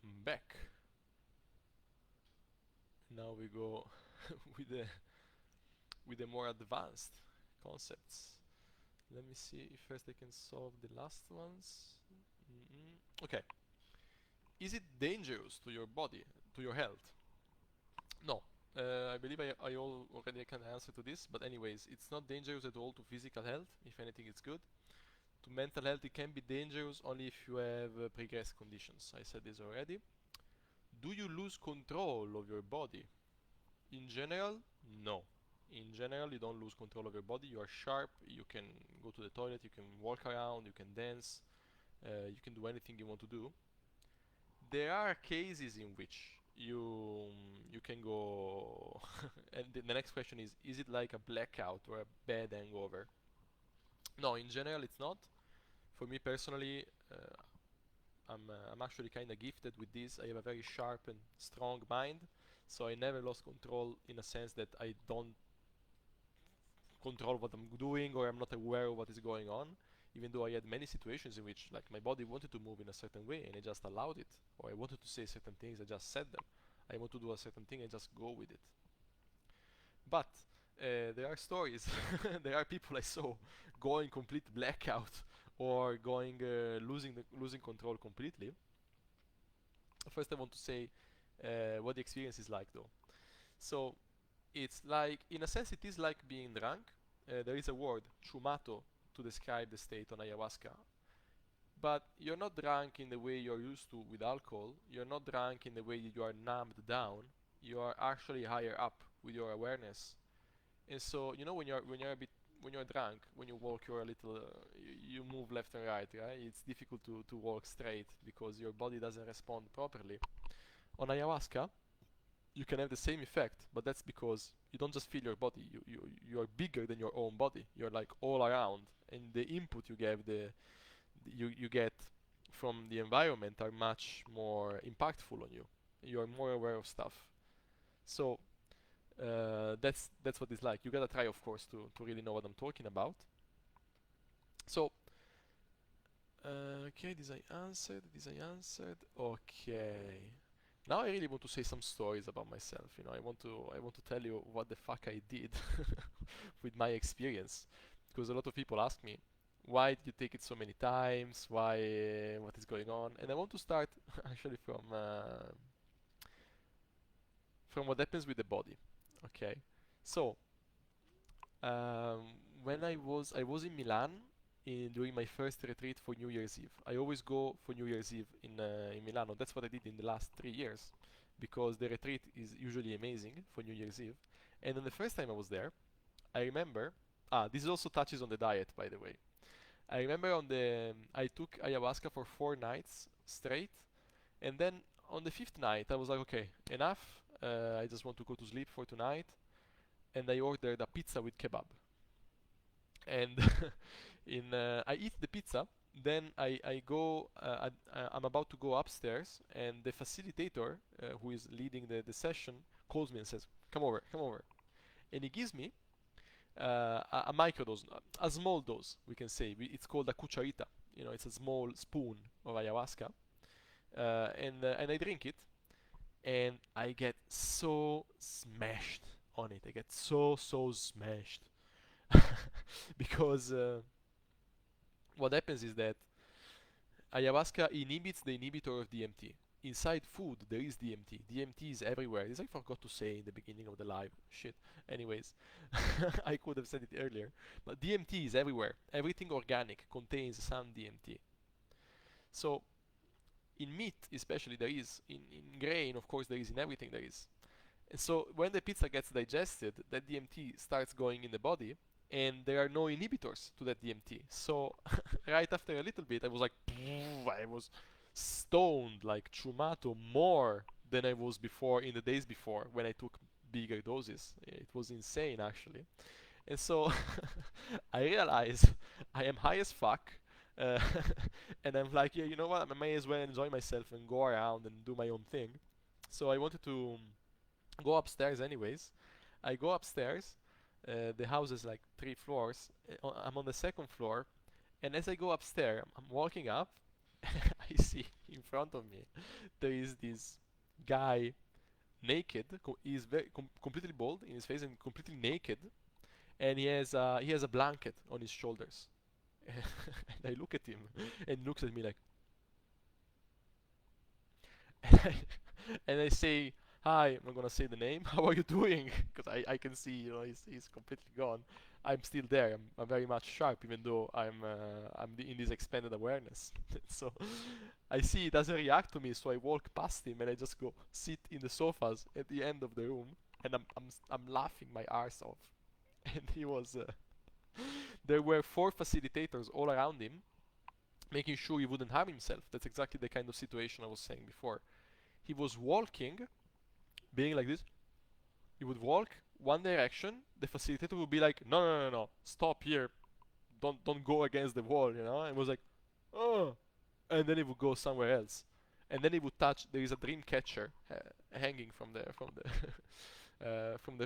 I'm back. Now we go with the more advanced concepts. Let me see if first I can solve the last ones. Okay. Is it dangerous to your body, to your health? No. I believe I already can answer to this, but anyways, it's not dangerous at all to physical health. If anything, it's good. To mental health, it can be dangerous only if you have progressed conditions. I said this already. Do you lose control of your body? In general, no. In general, you don't lose control of your body. You are sharp. You can go to the toilet. You can walk around. You can dance. You can do anything you want to do. There are cases in which you can go. And the next question is it like a blackout or a bad hangover? No, in general, it's not. For me personally, I'm actually kind of gifted with this. I have a very sharp and strong mind, so I never lost control in a sense that I don't control what I'm doing or I'm not aware of what is going on. Even though I had many situations in which like my body wanted to move in a certain way and I just allowed it, or I wanted to say certain things, I just said them. I want to do a certain thing, I just go with it. But there are stories, there are people I saw going complete blackout or going losing control completely. First, I want to say what the experience is like, though. So it's like, in a sense, it is like being drunk. There is a word, chumato, to describe the state on ayahuasca. But you're not drunk in the way you're used to with alcohol. You're not drunk in the way that you are numbed down. You are actually higher up with your awareness. And so, you know, when you're drunk, when you walk, you're a little, you move left and right, right? It's difficult to walk straight because your body doesn't respond properly. On ayahuasca, you can have the same effect, but that's because you don't just feel your body. You are bigger than your own body. You're like all around, and the input you get from the environment are much more impactful on you. You are more aware of stuff. So that's what it's like. You gotta try, of course, to really know what I'm talking about. So okay, this I answered. This I answered. Okay. Now I really want to say some stories about myself. You know, I want to tell you what the fuck I did with my experience, because a lot of people ask me, why did you take it so many times? Why? What is going on? And I want to start actually from what happens with the body. Okay, so um, when I was in Milan during my first retreat for New Year's Eve. I always go for New Year's Eve in Milano. That's what I did in the last 3 years, because the retreat is usually amazing for New Year's Eve. And then the first time I was there, I remember. This also touches on the diet, by the way. I remember I took ayahuasca for 4 nights straight, and then on the fifth night I was like, okay, enough. I just want to go to sleep for tonight, and I ordered a pizza with kebab. And I eat the pizza. Then I go. I'm about to go upstairs, and the facilitator, who is leading the session, calls me and says, "Come over, come over." And he gives me a microdose, a small dose, we can say. It's called a cucharita. You know, it's a small spoon of ayahuasca, and I drink it, and I get so smashed on it. I get so smashed because what happens is that ayahuasca inhibits the inhibitor of DMT. Inside food, there is DMT. DMT is everywhere. This I forgot to say in the beginning of the live. Shit. Anyways, I could have said it earlier. But DMT is everywhere. Everything organic contains some DMT. So, in meat, especially, there is. In grain, of course, there is. In everything, there is. And so, when the pizza gets digested, that DMT starts going in the body, and there are no inhibitors to that DMT. So right after a little bit, I was like, I was stoned like Chumato more than I was before in the days before when I took bigger doses. It was insane actually. And so I realized I am high as fuck. Uh, and I'm like, yeah, you know what? I may as well enjoy myself and go around and do my own thing. So I wanted to go upstairs anyways. I go upstairs. The house is like 3 floors. I'm on the second floor, and as I go upstairs, I'm walking up. I I see in front of me there is this guy naked. He's completely bald in his face and completely naked, and he has a blanket on his shoulders. And I look at him, and he looks at me like, and I say, "Hi." I'm not gonna say the name. How are you doing? Because I can see, he's completely gone. I'm still there. I'm very much sharp, even though I'm in this expanded awareness. So I see he doesn't react to me, so I walk past him and I just go sit in the sofas at the end of the room, and I'm laughing my arse off. And he was there were four facilitators all around him, making sure he wouldn't harm himself. That's exactly the kind of situation I was saying before. He was walking, being like this. He would walk one direction. The facilitator would be like, "No, no, no, no, stop here. Don't go against the wall," And it was like, "Oh," and then he would go somewhere else. And then he would touch. There is a dream catcher hanging from the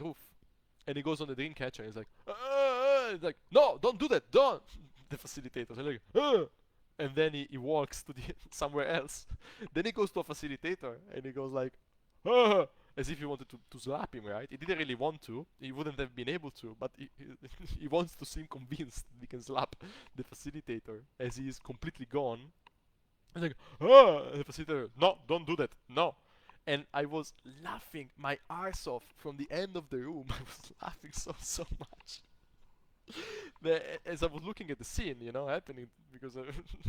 roof, and he goes on the dream catcher. And he's like, he's like, "No, don't do that, don't." The facilitators are like, and then he walks to the somewhere else. Then he goes to a facilitator and he goes like, "Ah," as if he wanted to slap him, right? He didn't really want to. He wouldn't have been able to, but he wants to seem convinced he can slap the facilitator as he is completely gone. He's like, "Ah," and the facilitator, "No, don't do that, no." And I was laughing my arse off from the end of the room. I was laughing so much. As I was looking at the scene, happening, because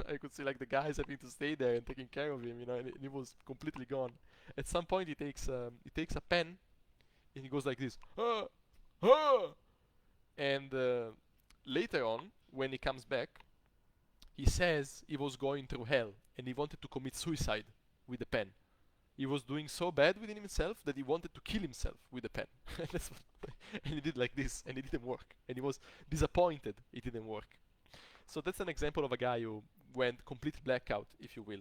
I could see like the guys having to stay there and taking care of him, and he was completely gone. At some point, he takes a pen and he goes like this, "Ah, ah," and later on, when he comes back, he says he was going through hell and he wanted to commit suicide with the pen. He was doing so bad within himself that he wanted to kill himself with a pen. And he did like this, and it didn't work. And he was disappointed it didn't work. So that's an example of a guy who went complete blackout, if you will.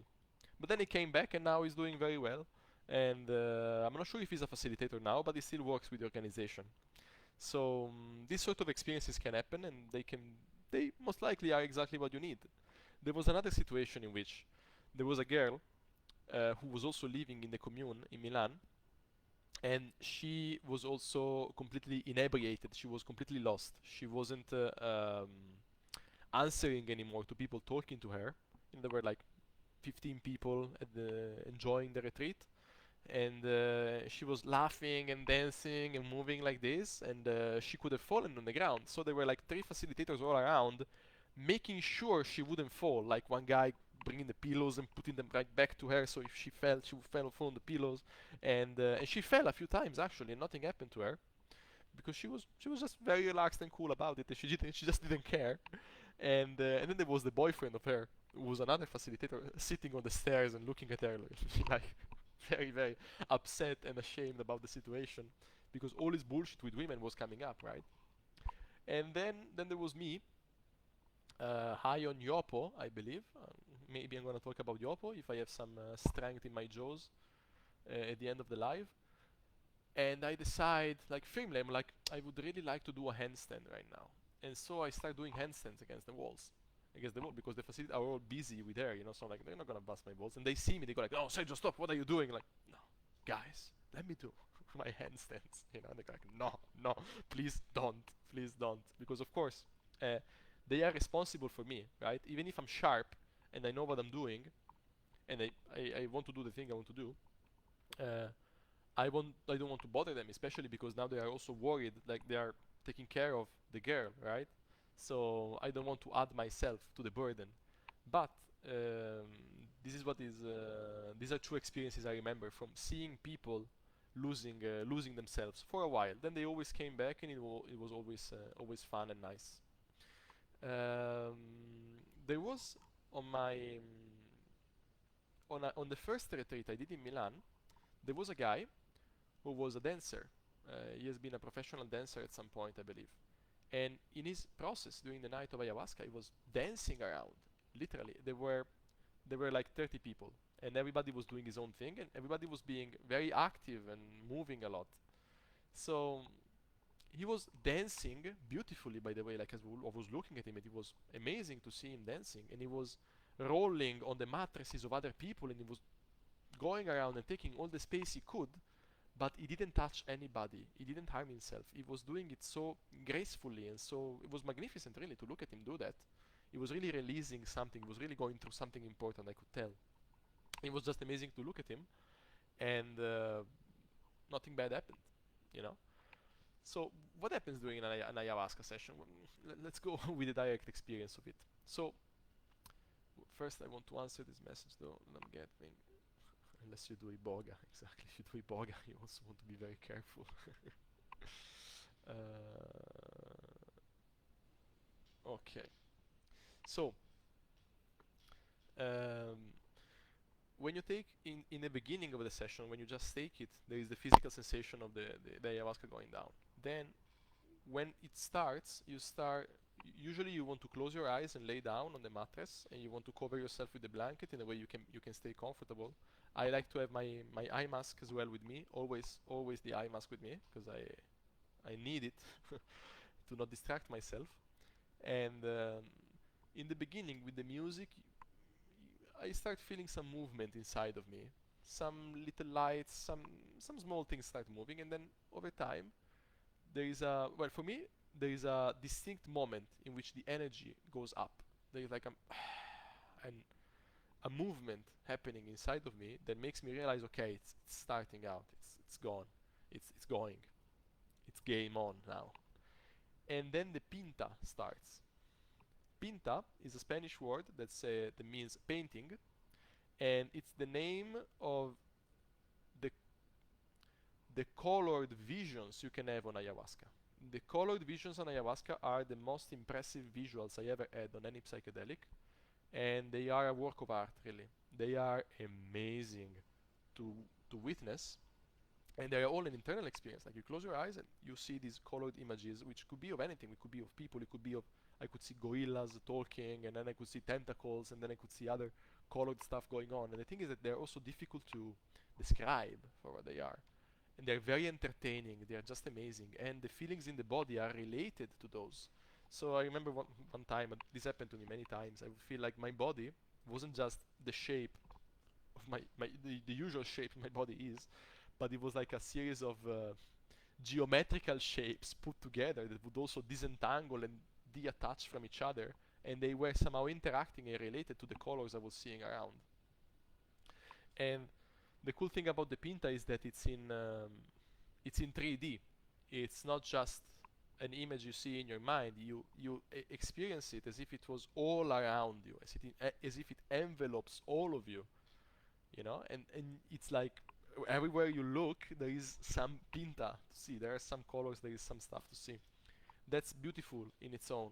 But then he came back, and now he's doing very well. And I'm not sure if he's a facilitator now, but he still works with the organization. So these sort of experiences can happen, and they most likely are exactly what you need. There was another situation in which there was a girl who was also living in the commune in Milan, and she was also completely inebriated. She was completely lost. She wasn't answering anymore to people talking to her. And there were like 15 people enjoying the retreat, and she was laughing and dancing and moving like this, and she could have fallen on the ground. So there were like three facilitators all around, making sure she wouldn't fall. Like one guy bringing the pillows and putting them right back to her, so if she fell, she would fall on the pillows. And she fell a few times actually, and nothing happened to her because she was just very relaxed and cool about it. And she just didn't care. And then there was the boyfriend of her, who was another facilitator, sitting on the stairs and looking at her like very very upset and ashamed about the situation, because all this bullshit with women was coming up, right? And then there was me, high on Yopo, I believe. Maybe I'm gonna talk about Yopo if I have some strength in my jaws at the end of the live. And I decide, like firmly, I'm like, I would really like to do a handstand right now. And so I start doing handstands against the walls, because the facilities are all busy with her, So I'm like, they're not gonna bust my balls. And they see me, they go like, "Oh, Sergio, stop! What are you doing?" Like, no, guys, let me do my handstands. And they're like, "No, no, please don't," because of course, uh, they are responsible for me, right? Even if I'm sharp and I know what I'm doing, and I want to do the thing I want to do, uh, I don't want to bother them, especially because now they are also worried, like they are taking care of the girl, right? So I don't want to add myself to the burden. But this is what is these are true experiences I remember from seeing people losing themselves for a while. Then they always came back, and it was always fun and nice. Um, there was on my on the first retreat I did in Milan, there was a guy who was a dancer. He has been a professional dancer at some point, I believe. And in his process during the night of ayahuasca, he was dancing around. Literally, there were like 30 people, and everybody was doing his own thing, and everybody was being very active and moving a lot. So he was dancing beautifully, by the way. Like, as I was looking at him, it was amazing to see him dancing, and he was rolling on the mattresses of other people, and he was going around and taking all the space he could, but he didn't touch anybody. He didn't harm himself. He was doing it so gracefully, and so it was magnificent, really, to look at him do that. He was really releasing something. He was really going through something important, I could tell. It was just amazing to look at him, and nothing bad happened, you know. So what happens during an ayahuasca session? Well, let's go with the direct experience of it. So first I want to answer this message though, and I'm getting, unless you do Iboga, exactly, if you do Iboga you also want to be very careful. Okay, so um, when you take in the beginning of the session, when you just take it, there is the physical sensation of the ayahuasca going down. Then when it starts, usually you want to close your eyes and lay down on the mattress, and you want to cover yourself with the blanket in a way you can stay comfortable. I like to have my eye mask as well with me, always the eye mask with me, because I need it to not distract myself. And in the beginning with the music, I start feeling some movement inside of me, some little lights, some small things start moving, and then over time there is a, well, for me there is a distinct moment in which the energy goes up. There is like a movement happening inside of me that makes me realize, okay, it's starting out, it's gone, it's going, it's game on now. And then the pinta starts. Pinta is a Spanish word that means painting, and it's the name of the the colored visions you can have on ayahuasca. The colored visions on ayahuasca are the most impressive visuals I ever had on any psychedelic, and they are a work of art, really. They are amazing to to witness, and they are all an internal experience. Like, you close your eyes and you see these colored images, which could be of anything. It could be of people, it could be of, I could see gorillas talking, and then I could see tentacles, and then I could see other colored stuff going on. And the thing is that they're also difficult to describe for what they are, and they're very entertaining. They are just amazing, and the feelings in the body are related to those. So I remember one time, and this happened to me many times, I would feel like my body wasn't just the shape of the usual shape my body is, but it was like a series of geometrical shapes put together that would also disentangle and detach from each other, and they were somehow interacting and related to the colors I was seeing around. And the cool thing about the Pinta is that it's in 3D. It's not just an image you see in your mind. You experience it as if it was all around you, as if it envelopes all of you. You know, and it's like everywhere you look, there is some Pinta to see. There are some colors. There is some stuff to see. That's beautiful in its own,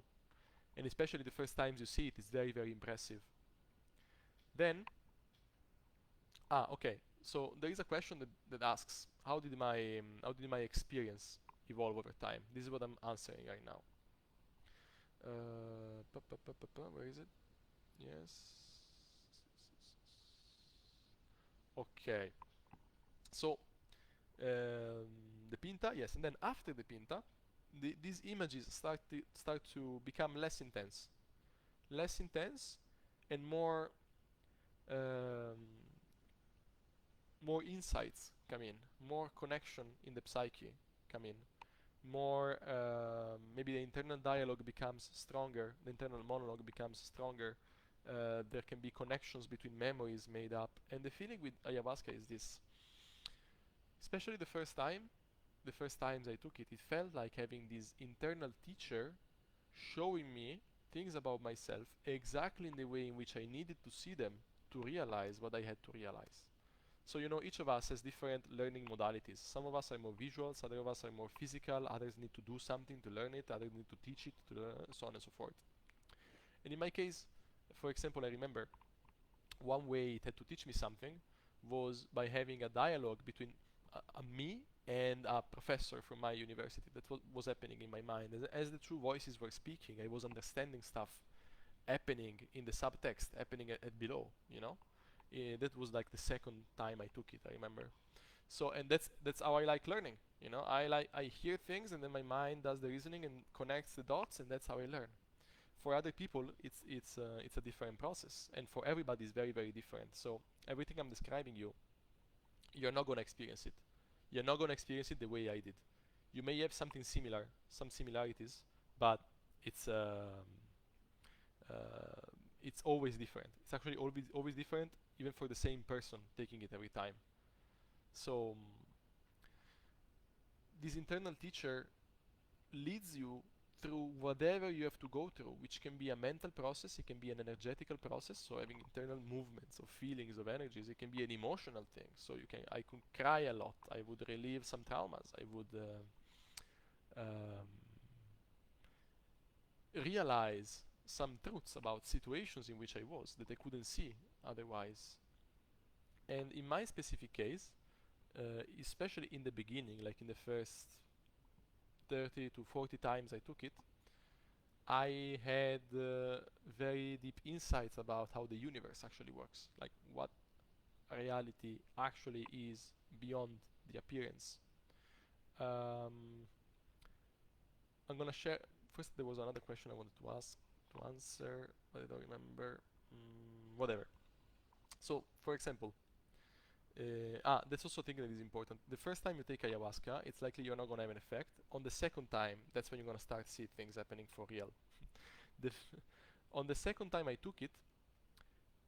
and especially the first times you see it, it's very, very impressive. Then, okay. So there is a question that asks, how did my experience evolve over time? This is what I'm answering right now. Where is it? Yes. Okay. So the Pinta, yes, and then after the Pinta, these images start to become less intense, and um, more insights come in, more connection in the psyche come in, more maybe the internal dialogue becomes stronger, the internal monologue becomes stronger. There can be connections between memories made up, and the feeling with ayahuasca is this. Especially the first times I took it, it felt like having this internal teacher showing me things about myself exactly in the way in which I needed to see them to realize what I had to realize. So, you know, each of us has different learning modalities. Some of us are more visuals, other of us are more physical, others need to do something to learn it, others need to teach it, to learn, so on and so forth. And in my case, for example, I remember one way it had to teach me something was by having a dialogue between a me and a professor from my university. That was happening in my mind. As the two voices were speaking, I was understanding stuff happening in the subtext, happening at below, you know? That was like the second time I took it, I remember. So, and that's how I like learning, you know? I hear things, and then my mind does the reasoning and connects the dots, and that's how I learn. For other people, it's a different process, and for everybody, it's very very different. So everything I'm describing you, you're not gonna experience it. You're not gonna experience it the way I did. You may have something similar, some similarities, but it's um, uh, it's always different. It's actually always different, even for the same person taking it every time. So this internal teacher leads you through whatever you have to go through, which can be a mental process, it can be an energetical process, so having internal movements of feelings, of energies. It can be an emotional thing, so I could cry a lot, I would relieve some traumas, I would realize some truths about situations in which I was that I couldn't see otherwise. And in my specific case, especially in the beginning, like in the first 30 to 40 times I took it, I had very deep insights about how the universe actually works, like what reality actually is beyond the appearance. Um, I'm gonna share. First, there was another question I wanted to ask to answer, but I don't remember. Whatever. So, for example, that's also a thing that is important. The first time you take ayahuasca, it's likely you're not gonna have an effect. On the second time, that's when you're gonna start see things happening for real. On the second time I took it,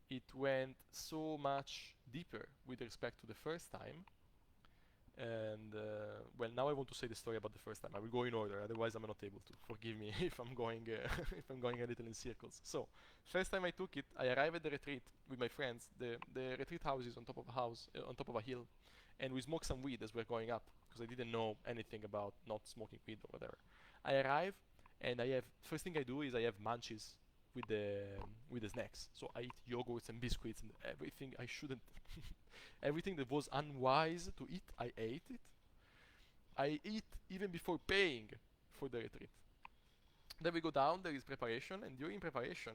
it went so much deeper with respect to the first time. And well, now I want to say the story about the first time. I will go in order, otherwise I'm not able to. Forgive me if I'm going if I'm going a little in circles. So, first time I took it, I arrived at the retreat with my friends. The retreat house is on top of a house, on top of a hill, and we smoked some weed as we're going up because I didn't know anything about not smoking weed or whatever. I arrive, and I have first thing I do is I have munchies with the snacks. So I eat yogurts and biscuits and everything I shouldn't. Everything that was unwise to eat, I ate it. I eat even before paying for the retreat. Then we go down, there is preparation, and during preparation,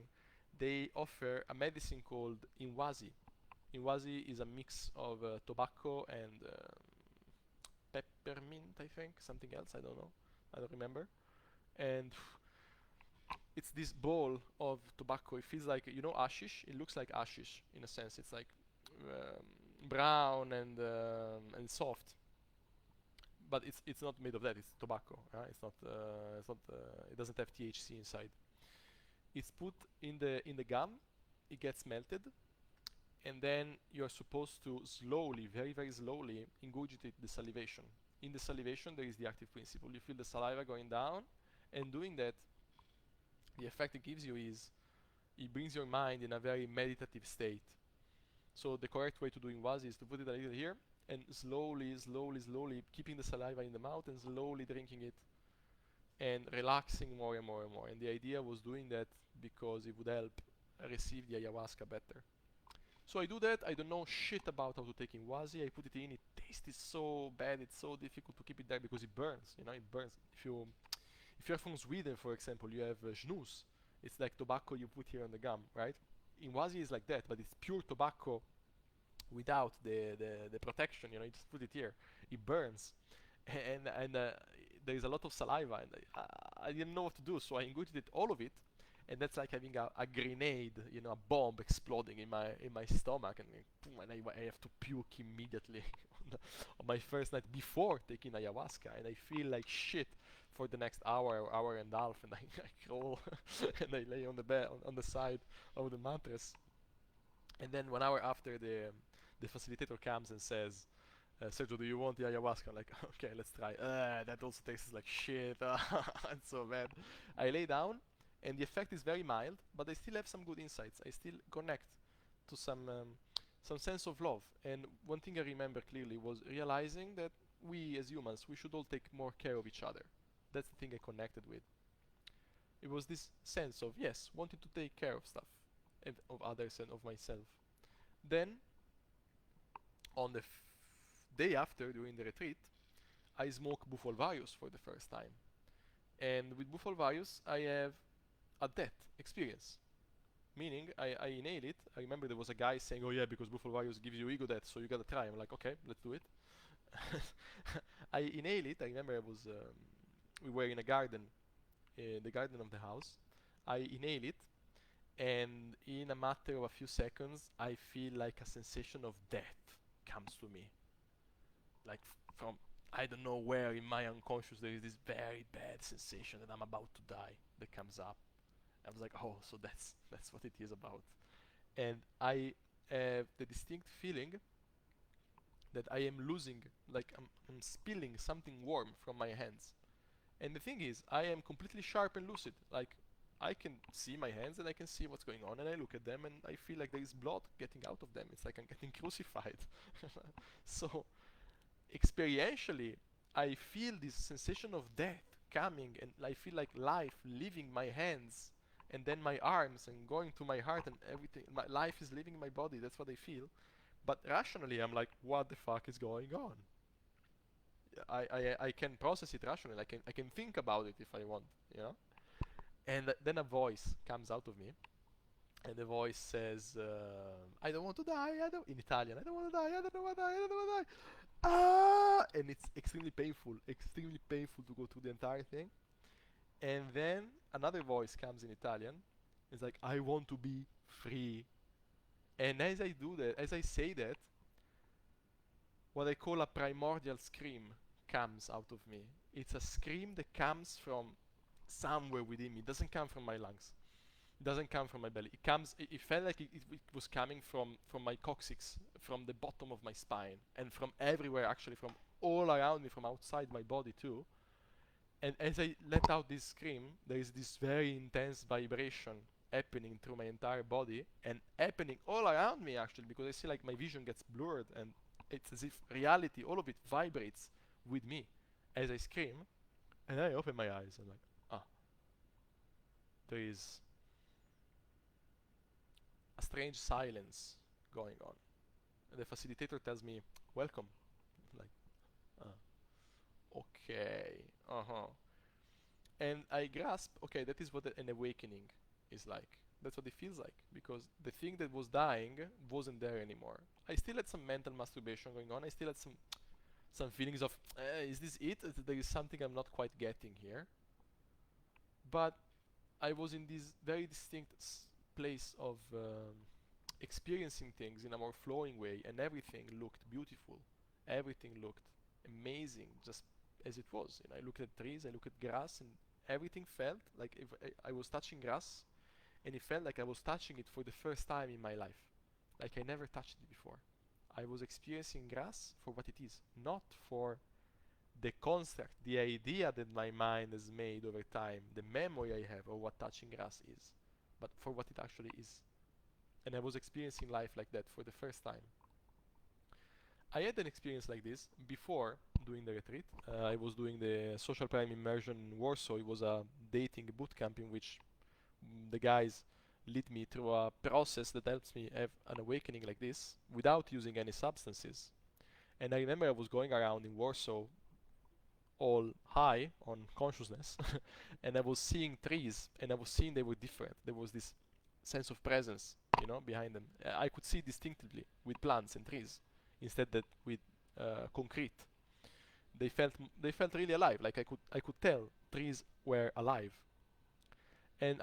they offer a medicine called Inwazi. Inwazi is a mix of tobacco and peppermint, I think, something else, I don't know, I don't remember. And it's this ball of tobacco. It feels like, you know, hashish. It looks like hashish in a sense. It's like brown and soft, but it's not made of that. It's tobacco. It doesn't have THC inside. It's put in the gum. It gets melted, and then you're supposed to slowly, very very slowly, ingurgitate the salivation. In the salivation, there is the active principle. You feel the saliva going down, and doing that, the effect it gives you is it brings your mind in a very meditative state. So the correct way to do Inwazi is to put it a little here and slowly, slowly, slowly keeping the saliva in the mouth and slowly drinking it and relaxing more and more and more. And the idea was doing that because it would help receive the ayahuasca better. So I do that. I don't know shit about how to take Inwazi. I put it in. It tastes so bad. It's so difficult to keep it there because it burns. You know, it burns. If you're from Sweden, for example, you have snus. It's like tobacco you put here on the gum, right? Inwazi is like that, but it's pure tobacco without the protection. You know, you just put it here. It burns, and there is a lot of saliva, and I didn't know what to do, so I ingurgitated all of it, and that's like having a grenade, you know, a bomb exploding in my stomach, and I have to puke immediately on my first night before taking ayahuasca, and I feel like shit for the next hour or hour and a half, and I crawl and I lay on the bed on the side of the mattress, and then 1 hour after the facilitator comes and says, Sergio, do you want the ayahuasca? I'm like, okay, let's try. That also tastes like shit. It's so bad. I lay down, and the effect is very mild, but I still have some good insights. I still connect to some sense of love. And one thing I remember clearly was realizing that we as humans, we should all take more care of each other. That's the thing I connected with. It was this sense of, yes, wanting to take care of stuff, and of others and of myself. Then, on the day after, during the retreat, I smoke bufo alvarius for the first time. And with bufo alvarius, I have a death experience. Meaning, I inhale it. I remember there was a guy saying, oh yeah, because bufo alvarius gives you ego death, so you gotta try. I'm like, okay, let's do it. I inhale it. I remember we were in a garden, the garden of the house. I inhale it, and in a matter of a few seconds, I feel like a sensation of death comes to me. Like from I don't know where in my unconscious there is this very bad sensation that I'm about to die that comes up. I was like, oh, so that's what it is about. And I have the distinct feeling that I am losing, like I'm spilling something warm from my hands. And the thing is, I am completely sharp and lucid. Like, I can see my hands and I can see what's going on, and I look at them and I feel like there is blood getting out of them. It's like I'm getting crucified. So, experientially, I feel this sensation of death coming, and I feel like life leaving my hands and then my arms and going to my heart, and everything. My life is leaving my body. That's what I feel. But rationally, I'm like, what the fuck is going on? I can process it rationally. I can think about it if I want, you know. And then a voice comes out of me, and the voice says, "I don't want to die. I don't." In Italian, "I don't want to die. I don't want to die. I don't want to die." Ah! And it's extremely painful to go through the entire thing. And then another voice comes in Italian. It's like, "I want to be free." And as I do that, as I say that, what I call a primordial scream comes out of me. It's a scream that comes from somewhere within me. It doesn't come from my lungs. It doesn't come from my belly. It comes. It felt like it was coming from my coccyx, from the bottom of my spine, and from everywhere. Actually, from all around me, from outside my body too. And as I let out this scream, there is this very intense vibration happening through my entire body and happening all around me actually, because I see like my vision gets blurred, and it's as if reality, all of it vibrates with me as I scream. And I open my eyes and like, ah, there is a strange silence going on. And the facilitator tells me, welcome. I'm like, okay, uh-huh. And I grasp, okay, that is what an awakening is like. That's what it feels like, because the thing that was dying wasn't there anymore. I still had some mental masturbation going on. I still had some feelings of, is this it? There is something I'm not quite getting here. But I was in this very distinct place of experiencing things in a more flowing way, and everything looked beautiful. Everything looked amazing, just as it was. I looked at trees, I looked at grass, and everything felt like if I was touching grass, and it felt like I was touching it for the first time in my life. Like I never touched it before. I was experiencing grass for what it is, not for the construct, the idea that my mind has made over time, the memory I have of what touching grass is, but for what it actually is. And I was experiencing life like that for the first time. I had an experience like this before doing the retreat. I was doing the social prime immersion in Warsaw. It was a dating boot camp in which the guys lead me through a process that helps me have an awakening like this without using any substances. And I remember I was going around in Warsaw all high on consciousness and I was seeing trees, and I was seeing they were different. There was this sense of presence, behind them. I could see distinctively with plants and trees instead that with concrete. They felt really alive. Like I could tell trees were alive. And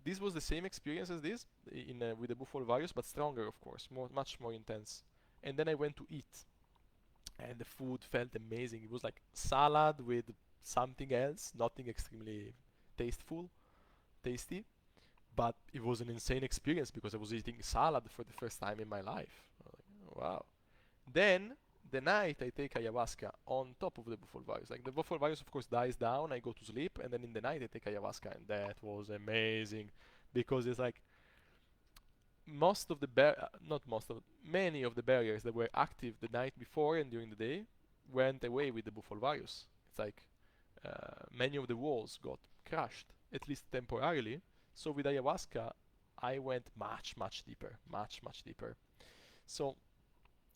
this was the same experience as this in with the bufo alvarius, but stronger, of course, much more intense. And then I went to eat, and the food felt amazing. It was like salad with something else, nothing extremely tasty, but it was an insane experience because I was eating salad for the first time in my life. I was like, oh, wow. Then the night I take ayahuasca on top of the bufo alvarius. Like the bufo alvarius, of course, dies down. I go to sleep, and then in the night I take ayahuasca, and that was amazing because it's like many of the barriers that were active the night before and during the day went away with the bufo alvarius. It's like many of the walls got crushed, at least temporarily. So with ayahuasca, I went much deeper, much deeper. So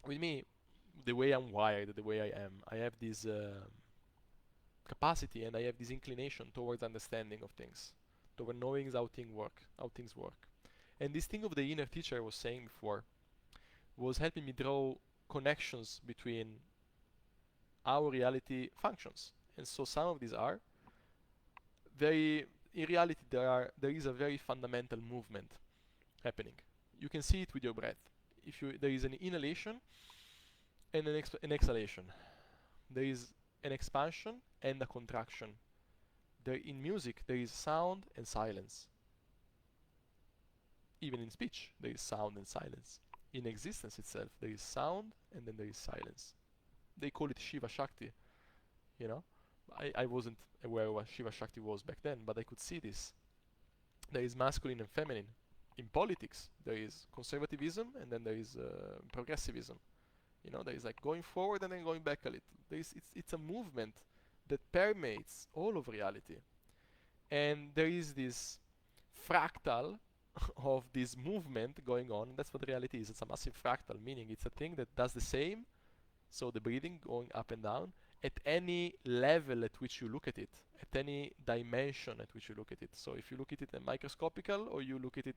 with me, the way I'm wired, the way I am, I have this capacity, and I have this inclination towards understanding of things, toward knowing how things work. And this thing of the inner teacher I was saying before was helping me draw connections between how reality functions. And so some of these are very in reality there is a very fundamental movement happening. You can see it with your breath. There is an inhalation and an exhalation. There is an expansion and a contraction. In music there is sound and silence. Even in speech there is sound and silence. In existence itself there is sound and then there is silence. They call it Shiva Shakti, you know. I wasn't aware of what Shiva Shakti was back then, but I could see this. There is masculine and feminine. In politics there is conservatism and then there is progressivism. You know, there is like going forward and then going back a little. It's a movement that permeates all of reality. And there is this fractal of this movement going on, and that's what reality is. It's a massive fractal, meaning it's a thing that does the same, so the breathing going up and down, at any level at which you look at it, at any dimension at which you look at it. So if you look at it at microscopical or you look at it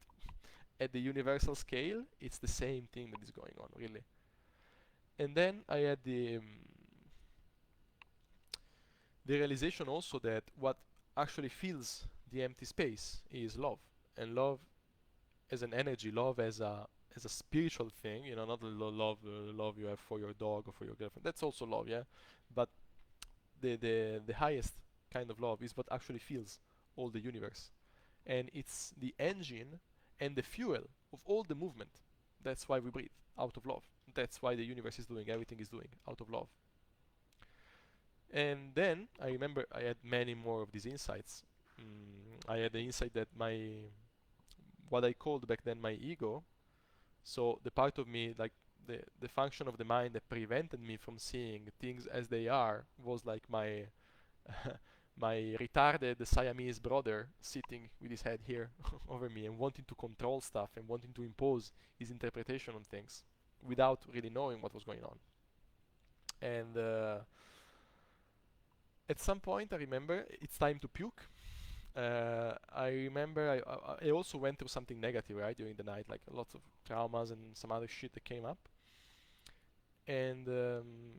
at the universal scale, it's the same thing that is going on, really. And then I had the realization also that what actually fills the empty space is love. And love as an energy, love as a spiritual thing, you know, not the love you have for your dog or for your girlfriend. That's also love, yeah. But the highest kind of love is what actually fills all the universe, and it's the engine and the fuel of all the movement. That's why we breathe, out of love. That's why the universe is doing everything is doing, out of love. And then I remember I had many more of these insights. I had the insight that what I called back then my ego, so the part of me, like the function of the mind that prevented me from seeing things as they are, was like my my retarded Siamese brother sitting with his head here over me and wanting to control stuff and wanting to impose his interpretation on things without really knowing what was going on. And at some point I remember it's time to puke. I remember I also went through something negative, right, during the night, like lots of traumas and some other shit that came up. And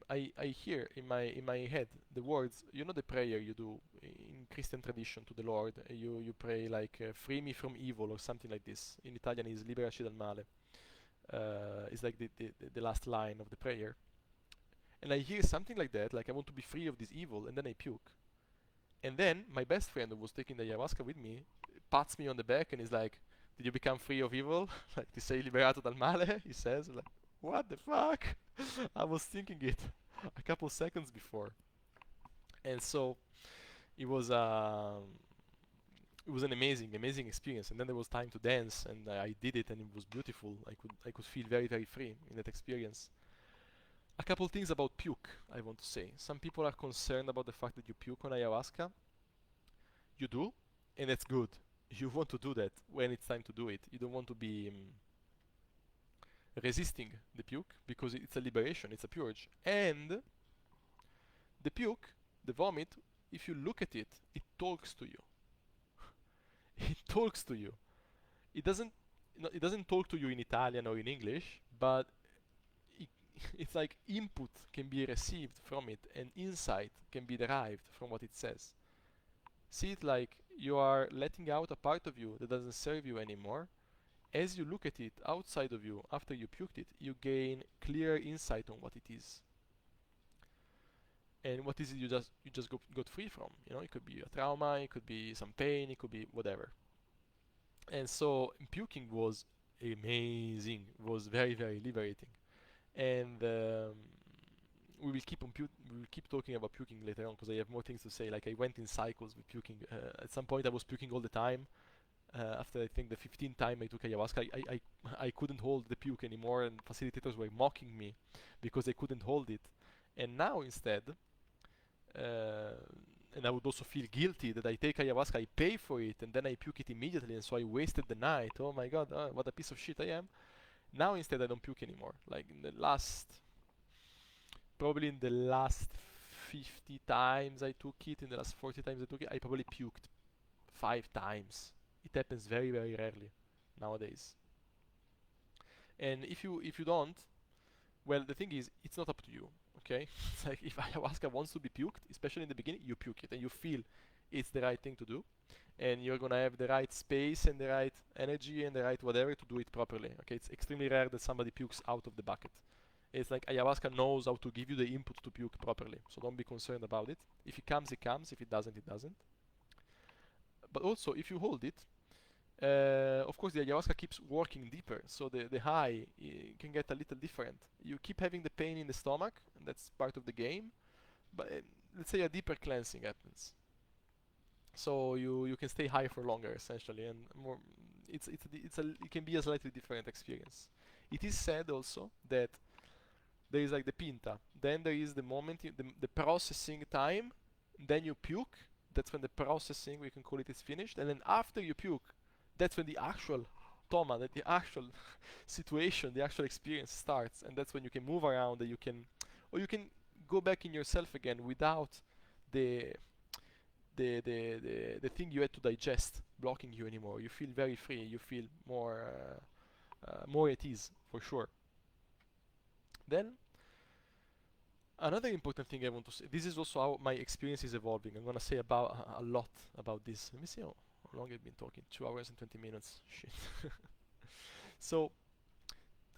I hear in my head the words, you know, the prayer you do in Christian tradition to the Lord. You pray like free me from evil or something like this. In Italian is liberaci dal male. It's like the last line of the prayer. And I hear something like that, like I want to be free of this evil, and then I puke. And then my best friend who was taking the ayahuasca with me pats me on the back and is like, did you become free of evil? Like, ti sei liberato dal male? He says. Like, what the fuck? I was thinking it a couple seconds before. And so it was an amazing experience. And then there was time to dance, and I did it, and it was beautiful. I could feel very, very free in that experience. A couple things about puke I want to say. Some people are concerned about the fact that you puke on ayahuasca. You do, and that's good. You want to do that when it's time to do it. You don't want to be resisting the puke, because it's a liberation, it's a purge. And the puke, the vomit, if you look at it, it talks to you. It talks to you. It doesn't talk to you in Italian or in English, but it's like input can be received from it and insight can be derived from what it says. See it like you are letting out a part of you that doesn't serve you anymore. As you look at it outside of you after you puked it, you gain clear insight on what it is. And what is it you just got free from? You know, it could be a trauma, it could be some pain, it could be whatever. And so puking was amazing, was very, very liberating. And we will keep talking about puking later on, because I have more things to say. Like, I went in cycles with puking. At some point I was puking all the time. After I think the 15th time I took ayahuasca, I couldn't hold the puke anymore, and facilitators were mocking me because I couldn't hold it. And now instead, and I would also feel guilty that I take ayahuasca, I pay for it, and then I puke it immediately, and so I wasted the night. Oh my god, what a piece of shit I am. Now instead I don't puke anymore. Like probably in the last 50 times I took it, in the last 40 times I took it, I probably puked 5 times. It happens very, very rarely nowadays. And if you don't, well, the thing is, it's not up to you, okay? It's like if ayahuasca wants to be puked, especially in the beginning, you puke it, and you feel it's the right thing to do, and you're gonna have the right space and the right energy and the right whatever to do it properly. Okay, it's extremely rare that somebody pukes out of the bucket. It's like ayahuasca knows how to give you the input to puke properly, so don't be concerned about it. If it comes, it comes. If it doesn't, it doesn't. But also, if you hold it, of course, the ayahuasca keeps working deeper, so the high can get a little different. You keep having the pain in the stomach, and that's part of the game. But let's say a deeper cleansing happens, so you can stay high for longer, essentially, and more. It can be a slightly different experience. It is said also that there is like the pinta, then there is the moment, the processing time, then you puke. That's when the processing, we can call it, is finished, and then after you puke, that's when the actual toma, that the actual situation, the actual experience starts, and that's when you can move around, and or you can go back in yourself again without the the thing you had to digest blocking you anymore. You feel very free. You feel more at ease for sure. Then another important thing I want to say. This is also how my experience is evolving. I'm gonna say about a lot about this. Let me see how long I've been talking. 2 hours and 20 minutes. Shit. So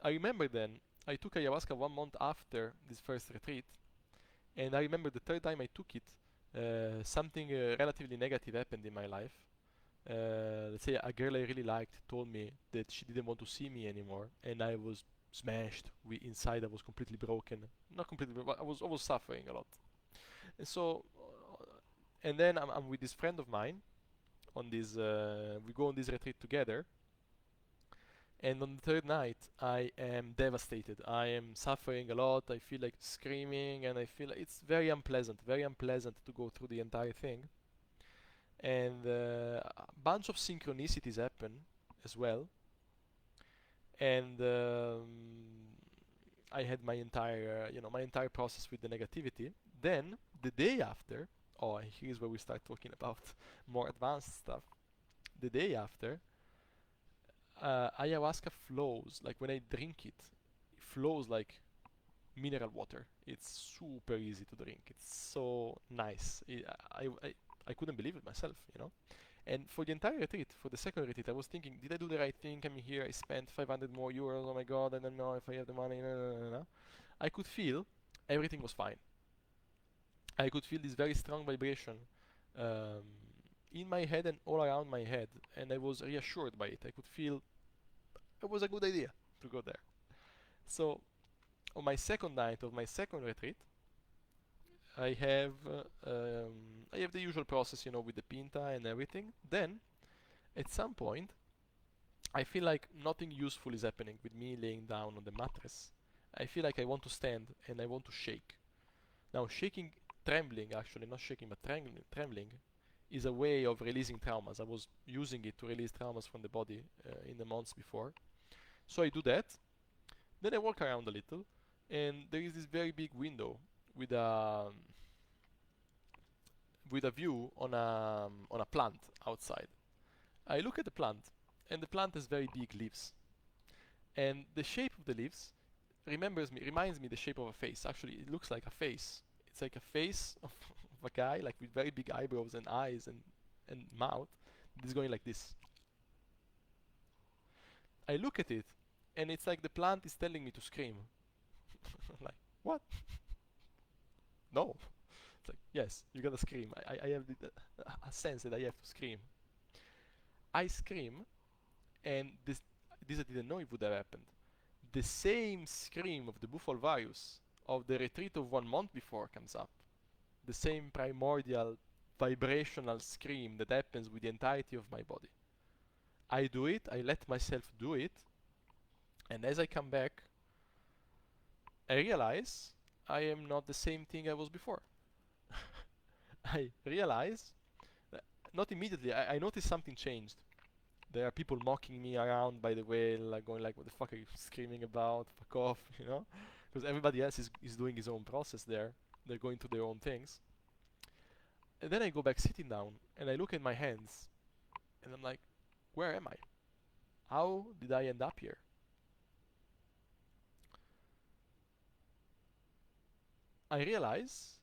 I remember then I took ayahuasca 1 month after this first retreat, and I remember the third time I took it, something relatively negative happened in my life. Let's say a girl I really liked told me that she didn't want to see me anymore, and I was smashed. Inside I was completely broken. Not completely, but I was suffering a lot. And so, and then I'm with this friend of mine on this. We go on this retreat together, and on the third night, I am devastated. I am suffering a lot. I feel like screaming, and I feel like it's very unpleasant to go through the entire thing. And a bunch of synchronicities happen as well. And I had my entire, my entire process with the negativity. Then the day after, oh, here's where we start talking about more advanced stuff. The day after, ayahuasca flows like when I drink it, it flows like mineral water. It's super easy to drink. It's so nice. I couldn't believe it myself. And for the entire retreat, for the second retreat, I was thinking, did I do the right thing? Coming here, I spent 500 more euros. Oh my god, I don't know if I have the money. No, no, no, no, no. I could feel everything was fine. I could feel this very strong vibration um, in my head and all around my head, and I was reassured by it. I could feel it was a good idea to go there. So on my second night of my second retreat, I have the usual process, with the pinta and everything. Then at some point, I feel like nothing useful is happening with me laying down on the mattress. I feel like I want to stand and I want to shake. Now, shaking, trembling, actually, not shaking, but trembling, is a way of releasing traumas. I was using it to release traumas from the body in the months before. So I do that. Then I walk around a little, and there is this very big window with a view on a plant outside. I look at the plant, and the plant has very big leaves, and the shape of the leaves reminds me the shape of a face. Actually, it looks like a face. It's like a face of a guy, like with very big eyebrows and eyes and mouth. It's going like this. I look at it, and it's like the plant is telling me to scream. Like, what? No. It's like, yes, you gotta scream. I have a sense that I have to scream. I scream, and this I didn't know it would have happened. The same scream of the bufo alvarius of the retreat of 1 month before comes up. The same primordial vibrational scream that happens with the entirety of my body. I do it, I let myself do it, and as I come back, I realize I am not the same thing I was before. I realize, that not immediately, I notice something changed. There are people mocking me around by the way, like going like, what the fuck are you screaming about? Fuck off, Because everybody else is doing his own process there. They're going through their own things. And then I go back sitting down and I look at my hands and I'm like, where am I? How did I end up here? I realize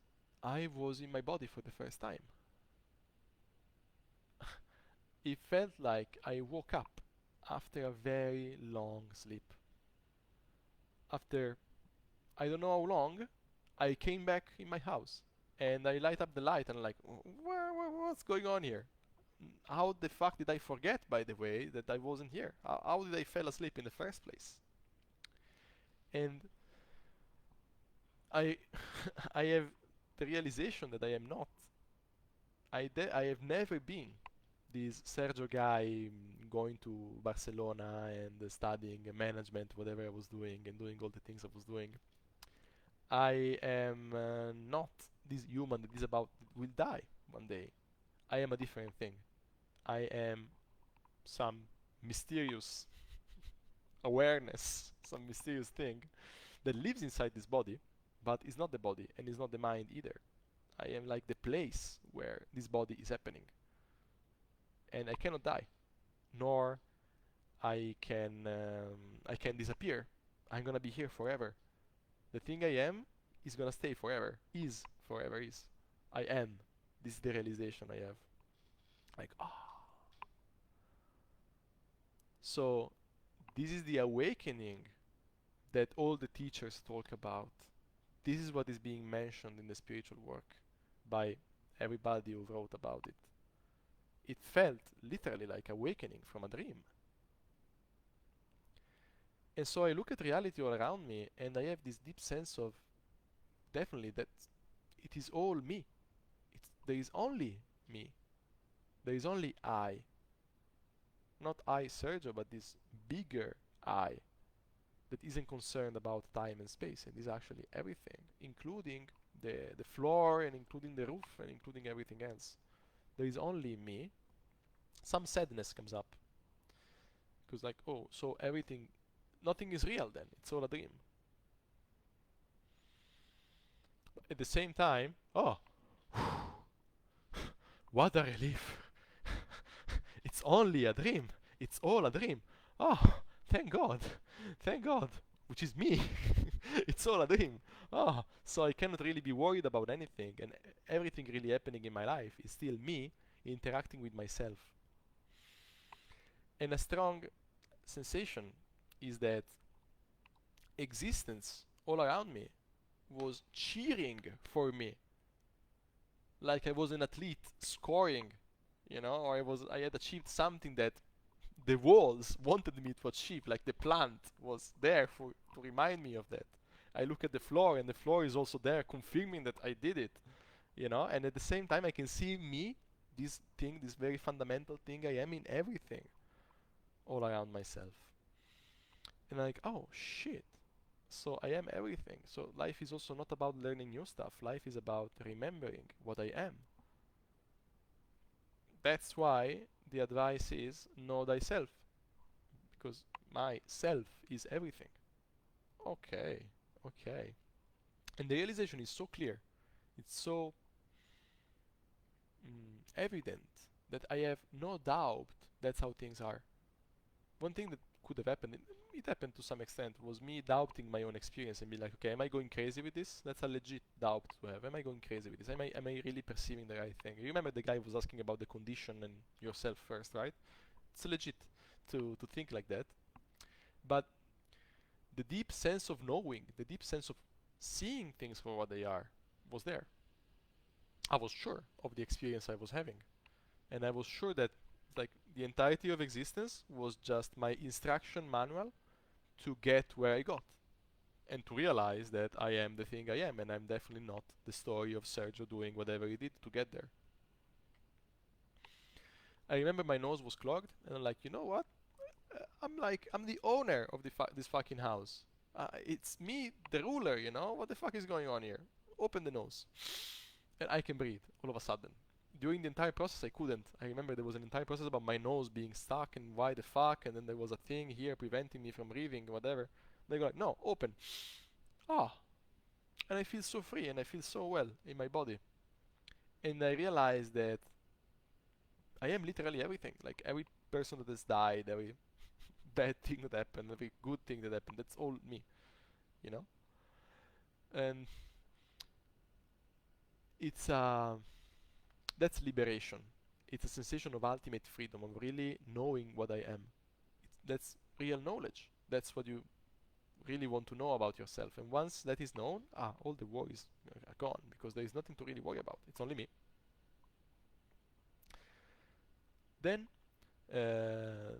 I was in my body for the first time. it felt like I woke up after a very long sleep. After I don't know how long, I came back in my house and I light up the light and I'm like, what's going on here? How the fuck did I forget, by the way, that I wasn't here? How did I fall asleep in the first place? And I, I have the realization that I am not. I have never been this Sergio guy going to Barcelona and studying management, whatever I was doing, and doing all the things I was doing. I am not this human that is about will die one day. I am a different thing. I am some mysterious awareness, some mysterious thing that lives inside this body, but is not the body and is not the mind either. I am like the place where this body is happening. And I cannot die, nor I can disappear. I'm gonna be here forever. The thing I am is gonna stay forever. Is forever is. I am. This is the realization I have. Like, ah. So this is the awakening that all the teachers talk about. This is what is being mentioned in the spiritual work by everybody who wrote about it. It felt literally like awakening from a dream. And so I look at reality all around me and I have this deep sense of definitely that it is all me. There is only me. There is only I. Not I, Sergio, but this bigger I that isn't concerned about time and space and is actually everything, including the floor and including the roof and including everything else. There is only me. Some sadness comes up. Because like, oh, so everything, nothing is real then. It's all a dream. At the same time, oh, what a relief. It's only a dream. It's all a dream. Oh, thank God. Thank God. Which is me. It's all a dream. Oh, so I cannot really be worried about anything. And everything really happening in my life is still me interacting with myself. And a strong sensation is that existence all around me was cheering for me. Like I was an athlete scoring, you know, or I had achieved something that the walls wanted me to achieve, like the plant was there to remind me of that. I look at the floor and the floor is also there confirming that I did it, you know, and at the same time I can see me, this thing, this very fundamental thing I am in everything all around myself. And I'm like, oh shit. So I am everything. So life is also not about learning new stuff. Life is about remembering what I am. That's why the advice is know thyself. Because my self is everything. Okay, okay. And the realization is so clear. It's so evident that I have no doubt that's how things are. One thing that could have happened, it happened to some extent, was me doubting my own experience and be like, okay, am I going crazy with this? That's a legit doubt to have. Am I going crazy with this? Am I really perceiving the right thing? You remember the guy who was asking about the condition and yourself first, right? It's legit to think like that. But the deep sense of knowing, the deep sense of seeing things for what they are, was there. I was sure of the experience I was having. And I was sure that like the entirety of existence was just my instruction manual to get where I got. And to realize that I am the thing I am and I'm definitely not the story of Sergio doing whatever he did to get there. I remember my nose was clogged and I'm like, you know what? I'm the owner of this fucking house. It's me, the ruler, you know? What the fuck is going on here? Open the nose. And I can breathe all of a sudden. During the entire process I couldn't. I remember there was an entire process about my nose being stuck and why the fuck, and then there was a thing here preventing me from breathing, whatever. They go like, no, open. Ah. And I feel so free and I feel so well in my body. And I realized that I am literally everything. Like every person that has died, every bad thing that happened, every good thing that happened, that's all me. You know? And it's that's liberation. it's a sensation of ultimate freedom, of really knowing what I am. That's real knowledge. That's what you really want to know about yourself. And once that is known, all the worries are gone, because there is nothing to really worry about. It's only me. Then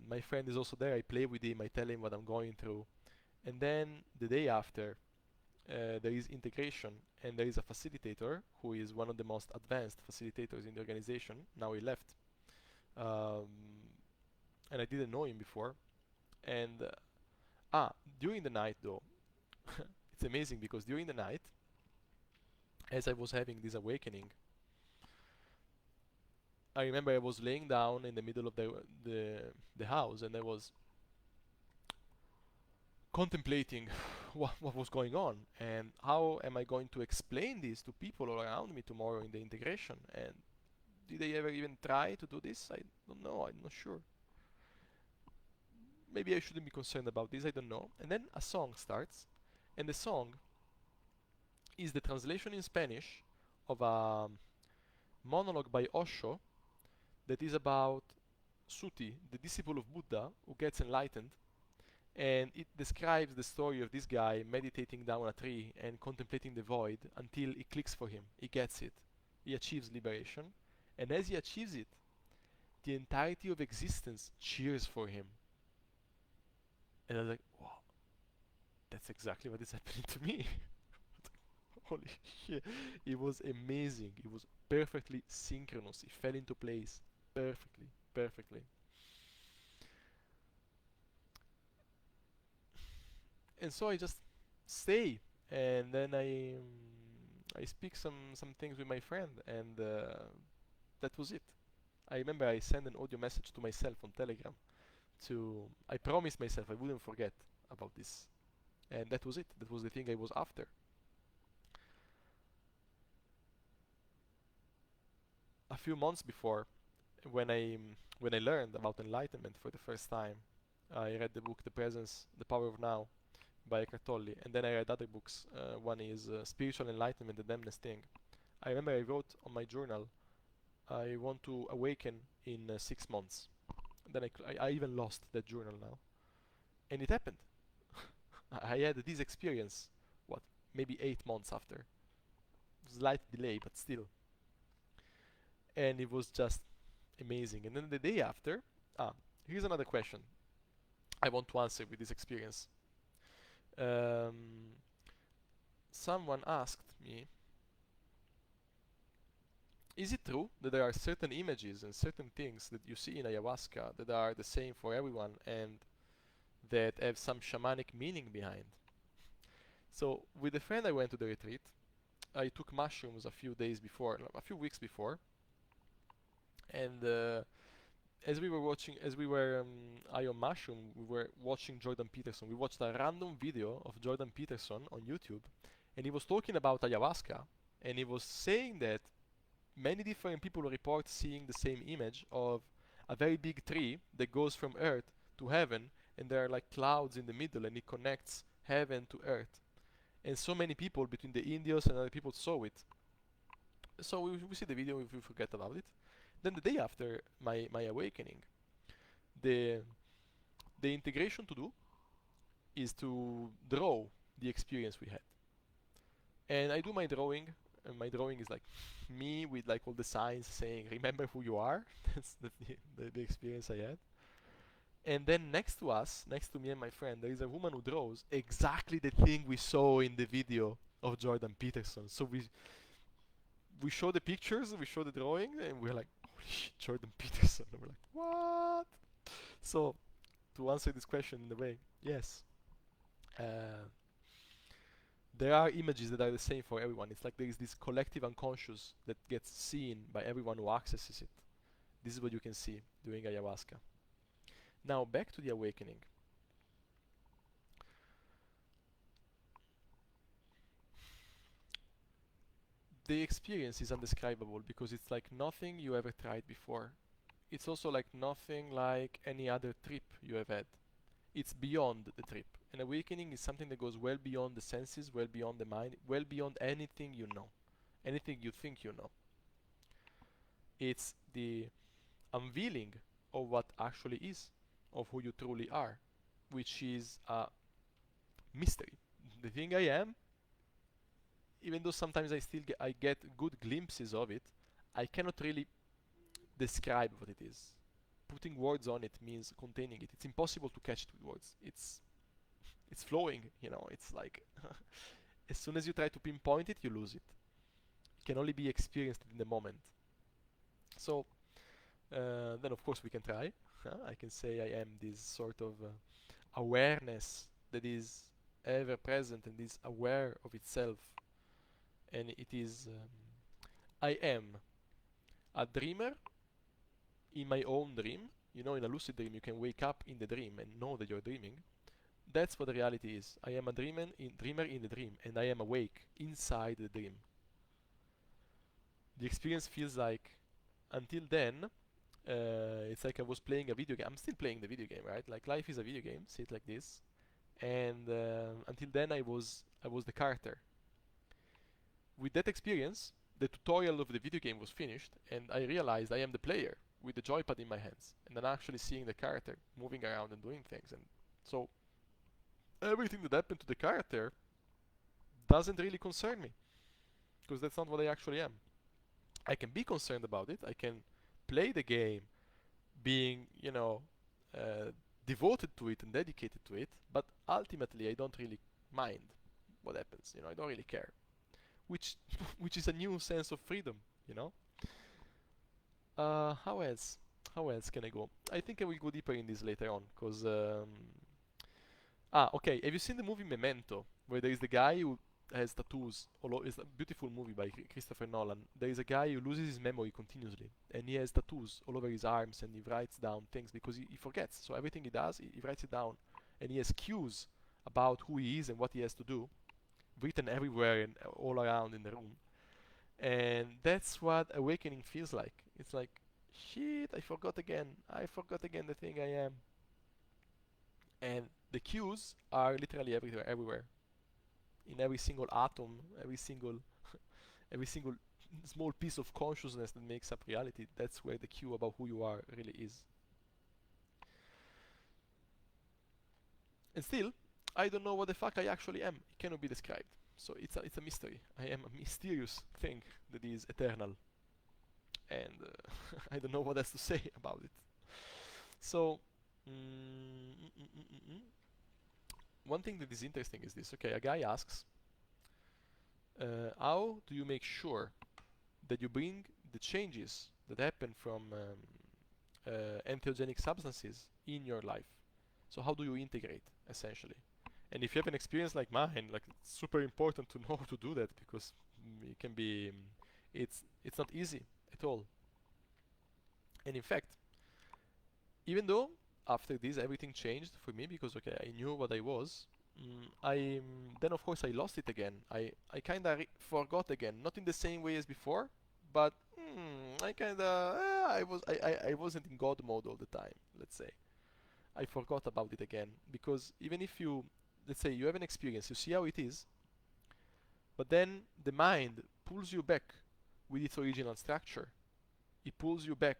my friend is also there. I play with him. I tell him what I'm going through. And then the day after, there is integration, and there is a facilitator who is one of the most advanced facilitators in the organization. Now he left, and I didn't know him before. And during the night though, it's amazing, because during the night, as I was having this awakening, I remember I was laying down in the middle of the house, and I was contemplating what was going on, and how am I going to explain this to people all around me tomorrow in the integration. And did they ever even try to do this? I don't know. I'm not sure. Maybe I shouldn't be concerned about this. I don't know. And then a song starts, and the song is the translation in Spanish of a monologue by Osho that is about Suti, the disciple of Buddha who gets enlightened. And it describes the story of this guy meditating down a tree and contemplating the void until it clicks for him. He gets it. He achieves liberation. And as he achieves it, the entirety of existence cheers for him. And I was like, wow, that's exactly what is happening to me. Holy shit. It was amazing. It was perfectly synchronous. It fell into place perfectly, perfectly. And so I just stay, and then I speak some things with my friend, and that was it. I remember I sent an audio message to myself on Telegram. I promised myself I wouldn't forget about this, and that was it. That was the thing I was after. A few months before, when I learned about enlightenment for the first time, I read the book The Power of Now by Eckhart Tolle, and then I read other books. One is Spiritual Enlightenment, The Damnest Thing. I remember I wrote on my journal, I want to awaken in 6 months. And then I even lost that journal now. And it happened. I had this experience, maybe 8 months after. Slight delay, but still. And it was just amazing. And then the day after, here's another question I want to answer with this experience. Someone asked me, is it true that there are certain images and certain things that you see in ayahuasca that are the same for everyone and that have some shamanic meaning behind? So with a friend I went to the retreat. I took mushrooms a few weeks before, and as we were high on mushroom, we were watching Jordan Peterson. We watched a random video of Jordan Peterson on YouTube, and he was talking about ayahuasca, and he was saying that many different people report seeing the same image of a very big tree that goes from earth to heaven, and there are like clouds in the middle, and it connects heaven to earth. And so many people between the Indios and other people saw it. So we see the video if we forget about it. Then the day after my awakening, the integration to do is to draw the experience we had. And I do my drawing, and my drawing is like me with like all the signs saying, remember who you are. That's the experience I had. And then next to me and my friend, there is a woman who draws exactly the thing we saw in the video of Jordan Peterson. So we show the pictures, we show the drawing, and we're like, holy shit, Jordan Peterson. And we're like, what? So, to answer this question in a way, yes. There are images that are the same for everyone. It's like there is this collective unconscious that gets seen by everyone who accesses it. This is what you can see during ayahuasca. Now, back to the awakening. The experience is undescribable because it's like nothing you ever tried before. It's also like nothing like any other trip you have had. It's beyond the trip. An awakening is something that goes well beyond the senses, well beyond the mind, well beyond anything you know, anything you think you know. It's the unveiling of what actually is, of who you truly are, which is a mystery. The thing I am, even though sometimes I get good glimpses of it, I cannot really describe what it is. Putting words on it means containing it. It's impossible to catch it with words. It's flowing, you know. It's like as soon as you try to pinpoint it, you lose it. It can only be experienced in the moment. So then, of course, we can try. I can say I am this sort of awareness that is ever present and is aware of itself, and it is I am a dreamer in my own dream. You know, in a lucid dream you can wake up in the dream and know that you're dreaming. That's what the reality is. I am a dreamer in the dream, and I am awake inside the dream. The experience feels like, until then, it's like I was playing a video game. I'm still playing the video game, right? Like life is a video game. See it like this. And until then, I was the character. With that experience, the tutorial of the video game was finished, and I realized I am the player with the joypad in my hands, and I'm actually seeing the character moving around and doing things. And so everything that happened to the character doesn't really concern me, because that's not what I actually am. I can be concerned about it. I can play the game being, you know, devoted to it and dedicated to it, but ultimately I don't really mind what happens. You know, I don't really care, which which is a new sense of freedom. You know. How else? How else can I go? I think I will go deeper in this later on, because okay. Have you seen the movie Memento, where there is the guy who has tattoos? It's a beautiful movie by Christopher Nolan. There is a guy who loses his memory continuously, and he has tattoos all over his arms, and he writes down things because he forgets. So everything he does, he writes it down, and he has cues about who he is and what he has to do, written everywhere and all around in the room. And that's what awakening feels like. It's like, shit, I forgot again. I forgot again the thing I am. And the cues are literally everywhere. In every single atom, every single every single small piece of consciousness that makes up reality, that's where the cue about who you are really is. And still, I don't know what the fuck I actually am. It cannot be described. So it's a mystery. I am a mysterious thing that is eternal, and I don't know what else to say about it. So one thing that is interesting is this. Okay, a guy asks, how do you make sure that you bring the changes that happen from entheogenic substances in your life? So how do you integrate, essentially? And if you have an experience like mine, like, it's super important to know how to do that, because it can be, it's not easy at all. And in fact, even though after this everything changed for me, because okay, I knew what I was, then of course I lost it again. I kind of forgot again, not in the same way as before, but I kind of I wasn't in God mode all the time. Let's say I forgot about it again, because even if you, let's say you have an experience, you see how it is, but then the mind pulls you back with its original structure. It pulls you back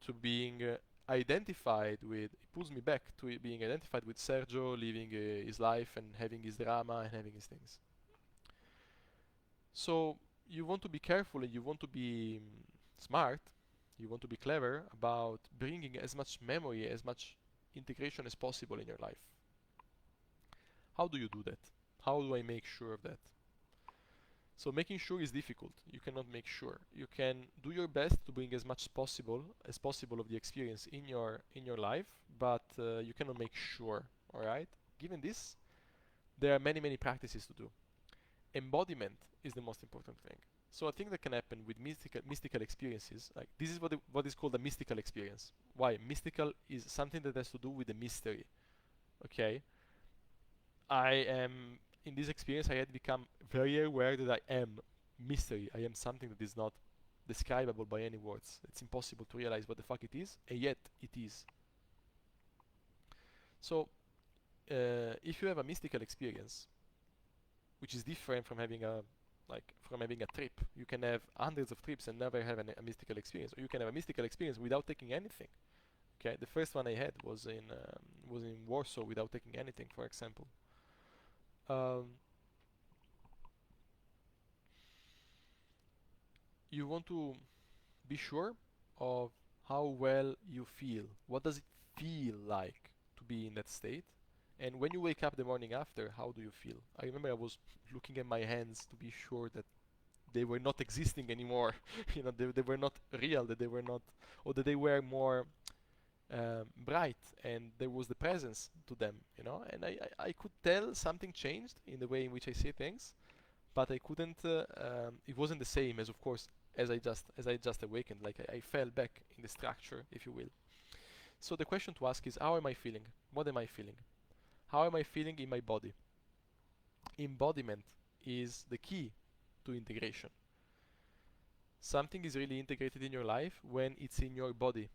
to being identified with, it pulls me back to being identified with Sergio living his life and having his drama and having his things. So you want to be careful, and you want to be smart, you want to be clever about bringing as much memory, as much integration as possible in your life. How do you do that? How do I make sure of that? So making sure is difficult. You cannot make sure. You can do your best to bring as much as possible of the experience in your life, but you cannot make sure. All right. Given this, there are many practices to do. Embodiment is the most important thing. So a thing that can happen with mystical experiences, like this is what is called a mystical experience. Why? Mystical is something that has to do with the mystery. Okay. In this experience, I had become very aware that I am mystery. I am something that is not describable by any words. It's impossible to realize what the fuck it is, and yet it is. So, if you have a mystical experience, which is different from having a like from having a trip. You can have hundreds of trips and never have a mystical experience, or you can have a mystical experience without taking anything. Okay, the first one I had was in Warsaw without taking anything, for example. Um, you want to be sure of how well you feel. What does it feel like to be in that state? And when you wake up the morning after, how do you feel? I remember I was looking at my hands to be sure that they were not existing anymore. You know, they were not real, that they were not, or that they were more bright, and there was the presence to them, you know. And I could tell something changed in the way in which I see things, but I couldn't. It wasn't the same as, of course, as I just awakened. Like I fell back in the structure, if you will. So the question to ask is, how am I feeling? What am I feeling? How am I feeling in my body? Embodiment is the key to integration. Something is really integrated in your life when it's in your body,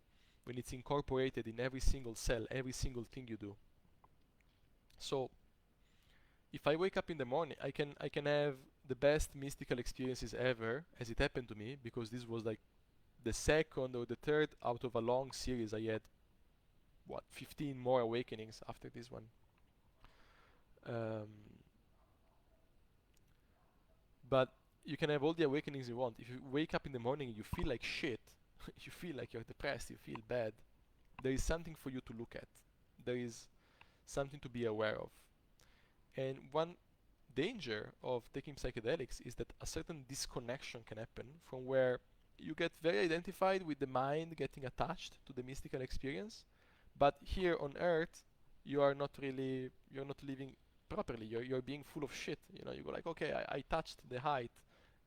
when it's incorporated in every single cell, every single thing you do. So if I wake up in the morning, I can have the best mystical experiences ever, as it happened to me, because this was like the second or the third out of a long series. I had, what, 15 more awakenings after this one. But you can have all the awakenings you want. If you wake up in the morning and you feel like shit, you feel like you're depressed, you feel bad, there is something for you to look at. There is something to be aware of. And one danger of taking psychedelics is that a certain disconnection can happen from where you get very identified with the mind getting attached to the mystical experience, but here on earth you are not really, you're not living properly. You're being full of shit. You know, you go like, okay, I touched the height,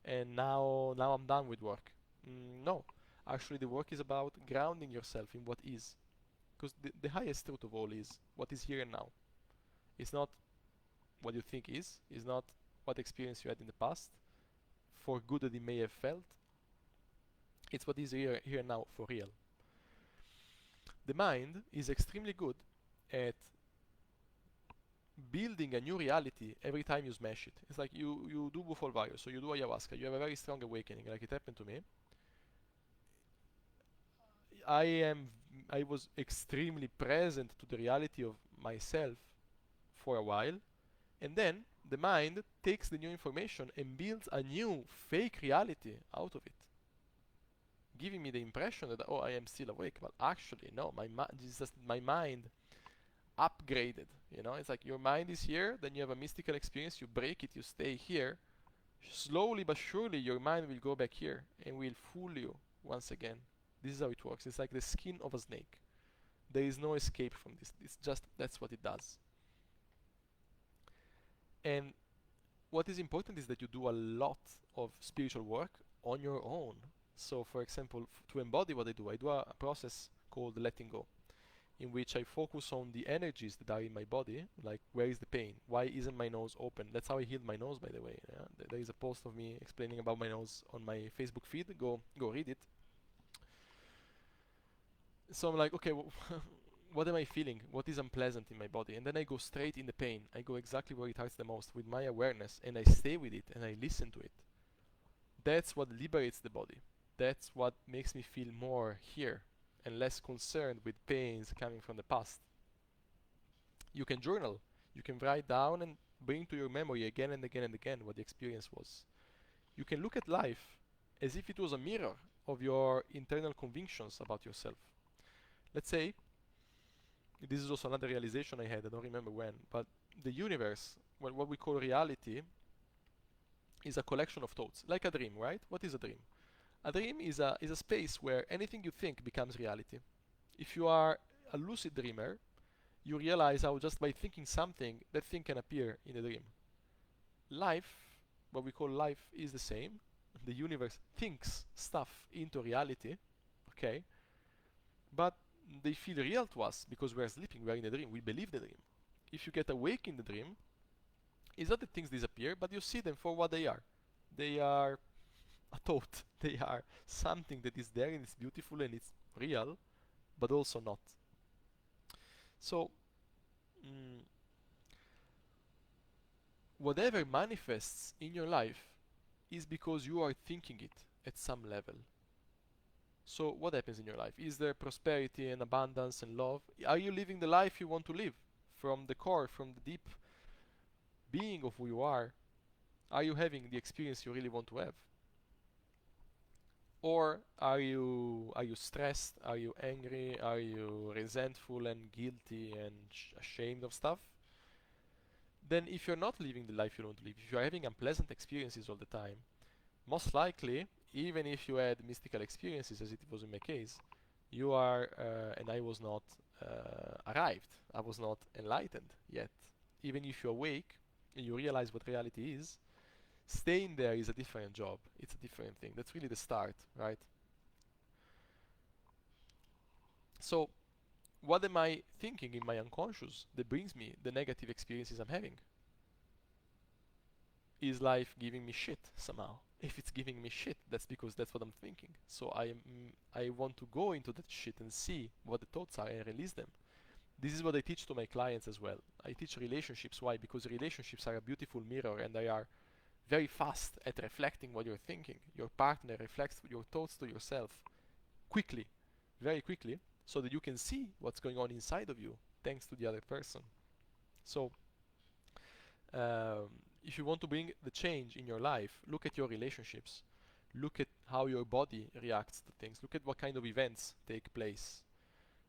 and now I'm done with work. No, actually the work is about grounding yourself in what is, because the highest truth of all is what is here and now. It's not what you think is not what experience you had in the past, for good that it may have felt. It's what is here now for real. The mind is extremely good at building a new reality every time you smash it. It's like you do bufo alvarius, so you do ayahuasca, you have a very strong awakening, like it happened to me. I was extremely present to the reality of myself for a while, and then the mind takes the new information and builds a new fake reality out of it, giving me the impression that, oh, I am still awake, but actually no, this is just my mind upgraded. You know, it's like your mind is here, then you have a mystical experience, you break it, you stay here, slowly but surely your mind will go back here and will fool you once again. This is how it works. It's like the skin of a snake. There is no escape from this. It's just, that's what it does. And what is important is that you do a lot of spiritual work on your own. So for example, to embody what I do a process called letting go, in which I focus on the energies that are in my body, like where is the pain, why isn't my nose open. That's how I healed my nose, by the way. There is a post of me explaining about my nose on my Facebook feed. Go read it. So I'm like, okay, what am I feeling? What is unpleasant in my body? And then I go straight in the pain. I go exactly where it hurts the most with my awareness, and I stay with it and I listen to it. That's what liberates the body. That's what makes me feel more here and less concerned with pains coming from the past. You can journal. You can write down and bring to your memory again and again and again what the experience was. You can look at life as if it was a mirror of your internal convictions about yourself. Let's say, this is also another realization I had, I don't remember when, but the universe, what we call reality, is a collection of thoughts, like a dream, right? What is a dream? A dream is a space where anything you think becomes reality. If you are a lucid dreamer, you realize how just by thinking something, that thing can appear in a dream. Life, what we call life, is the same. The universe thinks stuff into reality, okay? But they feel real to us because we're sleeping, we're in a dream, we believe the dream. If you get awake in the dream, it's not that things disappear, but you see them for what they are. They are a thought. They are something that is there and it's beautiful and it's real, but also not. So, whatever manifests in your life is because you are thinking it at some level. So what happens in your life? Is there prosperity and abundance and love? Are you living the life you want to live from the core, from the deep being of who you are? Are you having the experience you really want to have? Or are you stressed? Are you angry? Are you resentful and guilty and ashamed of stuff? Then if you're not living the life you want to live, if you're having unpleasant experiences all the time, most likely, even if you had mystical experiences, as it was in my case, you are, and I was not arrived. I was not enlightened yet. Even if you're awake and you realize what reality is, staying there is a different job. It's a different thing. That's really the start, right? So, what am I thinking in my unconscious that brings me the negative experiences I'm having? Is life giving me shit somehow? If it's giving me shit, that's because that's what I'm thinking. So I want to go into that shit and see what the thoughts are and release them. This is what I teach to my clients as well. I teach relationships. Why? Because relationships are a beautiful mirror and they are very fast at reflecting what you're thinking. Your partner reflects your thoughts to yourself quickly, very quickly, so that you can see what's going on inside of you thanks to the other person. So if you want to bring the change in your life, look at your relationships. Look at how your body reacts to things. Look at what kind of events take place.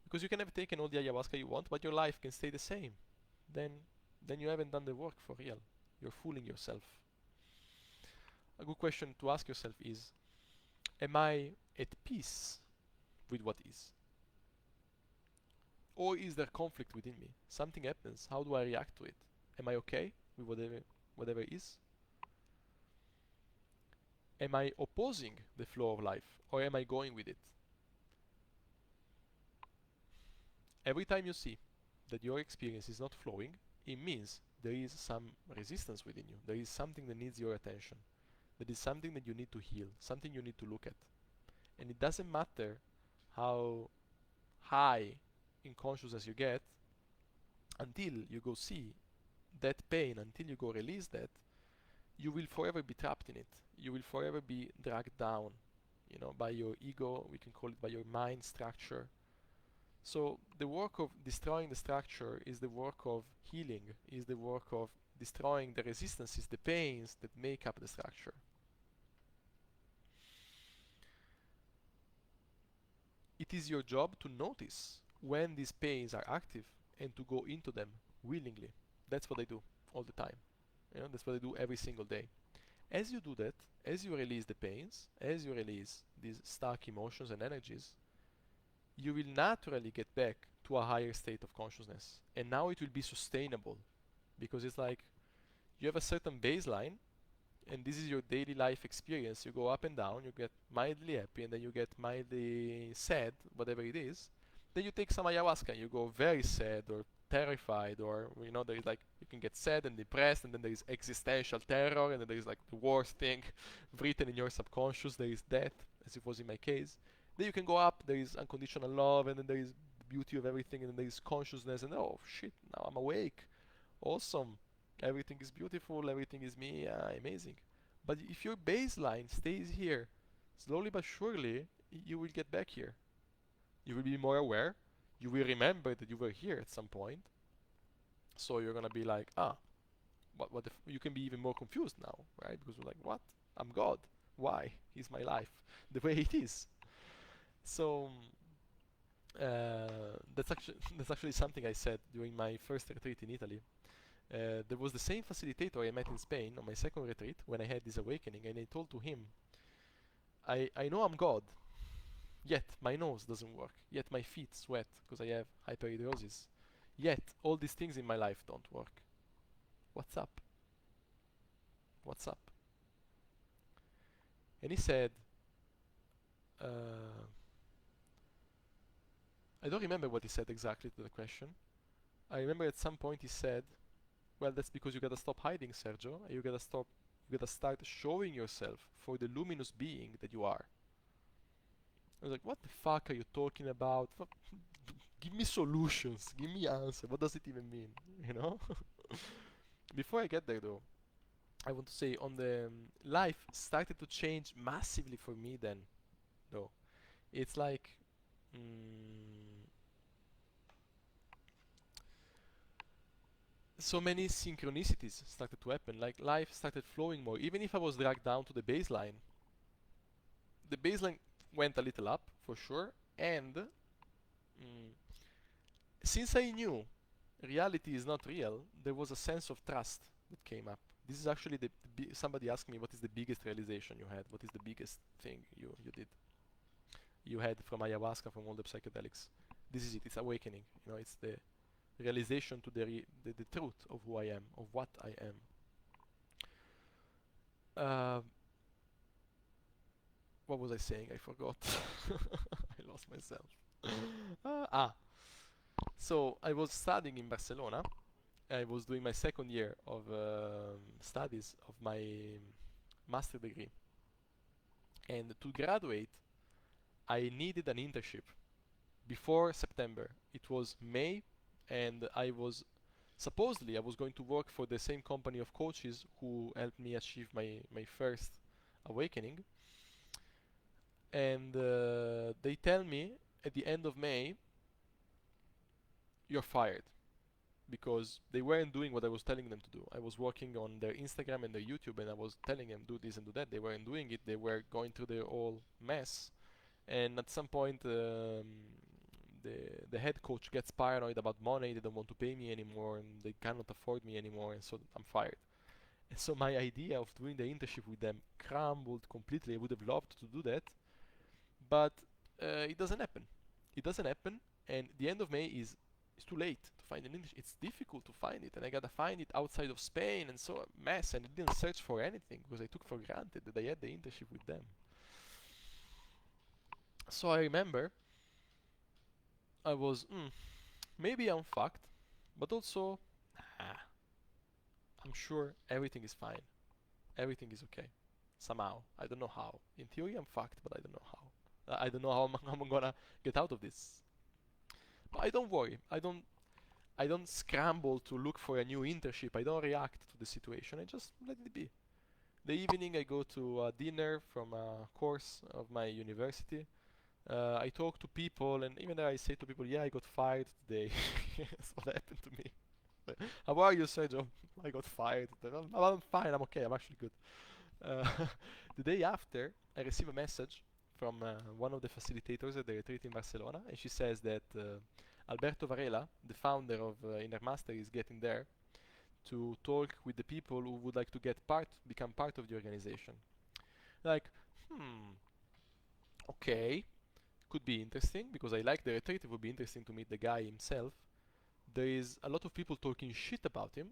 Because you can have taken all the ayahuasca you want, but your life can stay the same. Then you haven't done the work for real. You're fooling yourself. A good question to ask yourself is, am I at peace with what is? Or is there conflict within me? Something happens. How do I react to it? Am I okay with whatever is? Am I opposing the flow of life, or am I going with it? Every time you see that your experience is not flowing, it means there is some resistance within you. There is something that needs your attention. There is something that you need to heal, something you need to look at. And it doesn't matter how high in consciousness you get until you go see that pain, until you go release that, you will forever be trapped in it. You will forever be dragged down, by your ego. We can call it by your mind structure. So the work of destroying the structure is the work of healing, is the work of destroying the resistances, the pains that make up the structure. It is your job to notice when these pains are active and to go into them willingly. That's what I do all the time. That's what I do every single day. As you do that, as you release the pains, as you release these stuck emotions and energies, you will naturally get back to a higher state of consciousness. And now it will be sustainable, because it's like you have a certain baseline and this is your daily life experience. You go up and down, you get mildly happy and then you get mildly sad, whatever it is. Then you take some ayahuasca, you go very sad or terrified, or there is like, you can get sad and depressed, and then there is existential terror, and then there is like the worst thing written in your subconscious. There is death, as it was in my case. Then you can go up, there is unconditional love, and then there is the beauty of everything, and then there is consciousness, and oh shit, now I'm awake. Awesome. Everything is beautiful, everything is me, amazing. But if your baseline stays here, slowly but surely, you will get back here. You will be more aware. You will remember that you were here at some point. So you're gonna be like, what if you can be even more confused now, right? Because you're like, what? I'm God. Why is my life the way it is? So that's actually something I said during my first retreat in Italy. There was the same facilitator I met in Spain on my second retreat when I had this awakening, and I told to him, I know I'm God, yet my nose doesn't work, yet my feet sweat because I have hyperhidrosis, yet all these things in my life don't work. What's up? What's up? And he said, I don't remember what he said exactly to the question. I remember at some point he said, well, that's because you gotta stop hiding, Sergio, and you gotta start showing yourself for the luminous being that you are. I was like, what the fuck are you talking about? Give me solutions, give me answer. What does it even mean? Before I get there though, I want to say on the life started to change massively for me then, though. It's like mm, so many synchronicities started to happen. Like life started flowing more. Even if I was dragged down to the baseline went a little up for sure. And since I knew reality is not real, there was a sense of trust that came up. This is actually somebody asked me what is the biggest realization you had? What is the biggest thing you did? You had from ayahuasca, from all the psychedelics. This is it. It's awakening. You know, it's the realization to the truth of who I am, of what I am. What was I saying? I forgot. I lost myself. So I was studying in Barcelona. I was doing my second year of studies of my master degree. And to graduate, I needed an internship before September. It was May, and I was supposedly I was going to work for the same company of coaches who helped me achieve my first awakening. And they tell me at the end of May, you're fired, because they weren't doing what I was telling them to do. I was working on their Instagram and their YouTube, and I was telling them do this and do that. They weren't doing it. They were going through their whole mess. And at some point, the head coach gets paranoid about money. They don't want to pay me anymore, and they cannot afford me anymore, and so I'm fired. And so my idea of doing the internship with them crumbled completely. I would have loved to do that, but it doesn't happen. It doesn't happen, and the end of May is it's too late to find an internship. It's difficult to find it, and I gotta find it outside of Spain, and so a mess. And I didn't search for anything because I took for granted that I had the internship with them. So I remember I was maybe I'm fucked, but also nah, I'm sure everything is fine. Everything is okay. Somehow, I don't know how. In theory, I'm fucked, but I don't know how. I don't know how I'm gonna get out of this. But I don't worry. I don't scramble to look for a new internship. I don't react to the situation. I just let it be. The evening I go to a dinner from a course of my university. I talk to people, and even there I say to people, yeah, I got fired today. That's what happened to me. How are you, Sergio? I got fired. I'm fine, I'm okay, I'm actually good. Uh, the day after, I receive a message from one of the facilitators at the retreat in Barcelona, and she says that Alberto Varela, the founder of Inner Master, is getting there to talk with the people who would like to become part of the organization. Like, okay, could be interesting because I like the retreat. It would be interesting to meet the guy himself. There is a lot of people talking shit about him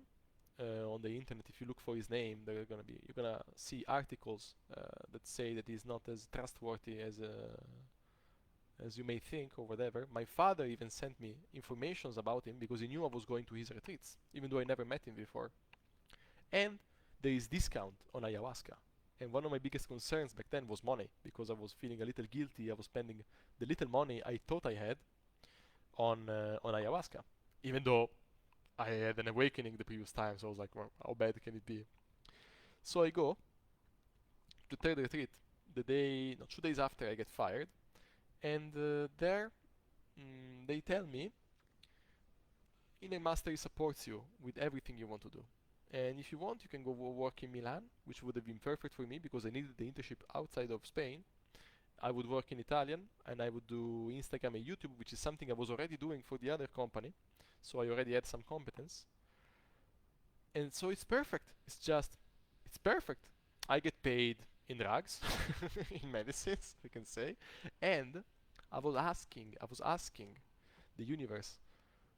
on the internet. If you look for his name, you're gonna see articles that say that he's not as trustworthy as you may think or whatever. My father even sent me informations about him because he knew I was going to his retreats, even though I never met him before. And there is discount on ayahuasca. And one of my biggest concerns back then was money, because I was feeling a little guilty. I was spending the little money I thought I had on ayahuasca, even though I had an awakening the previous time. So I was like, well, how bad can it be? So I go to third retreat the day, no, 2 days after I get fired, and there they tell me Inner Mastery supports you with everything you want to do. And if you want, you can go work in Milan, which would have been perfect for me because I needed the internship outside of Spain. I would work in Italian, and I would do Instagram and YouTube, which is something I was already doing for the other company. So I already had some competence. And so it's perfect. It's perfect. I get paid in drugs, in medicines, we can say. And I was asking the universe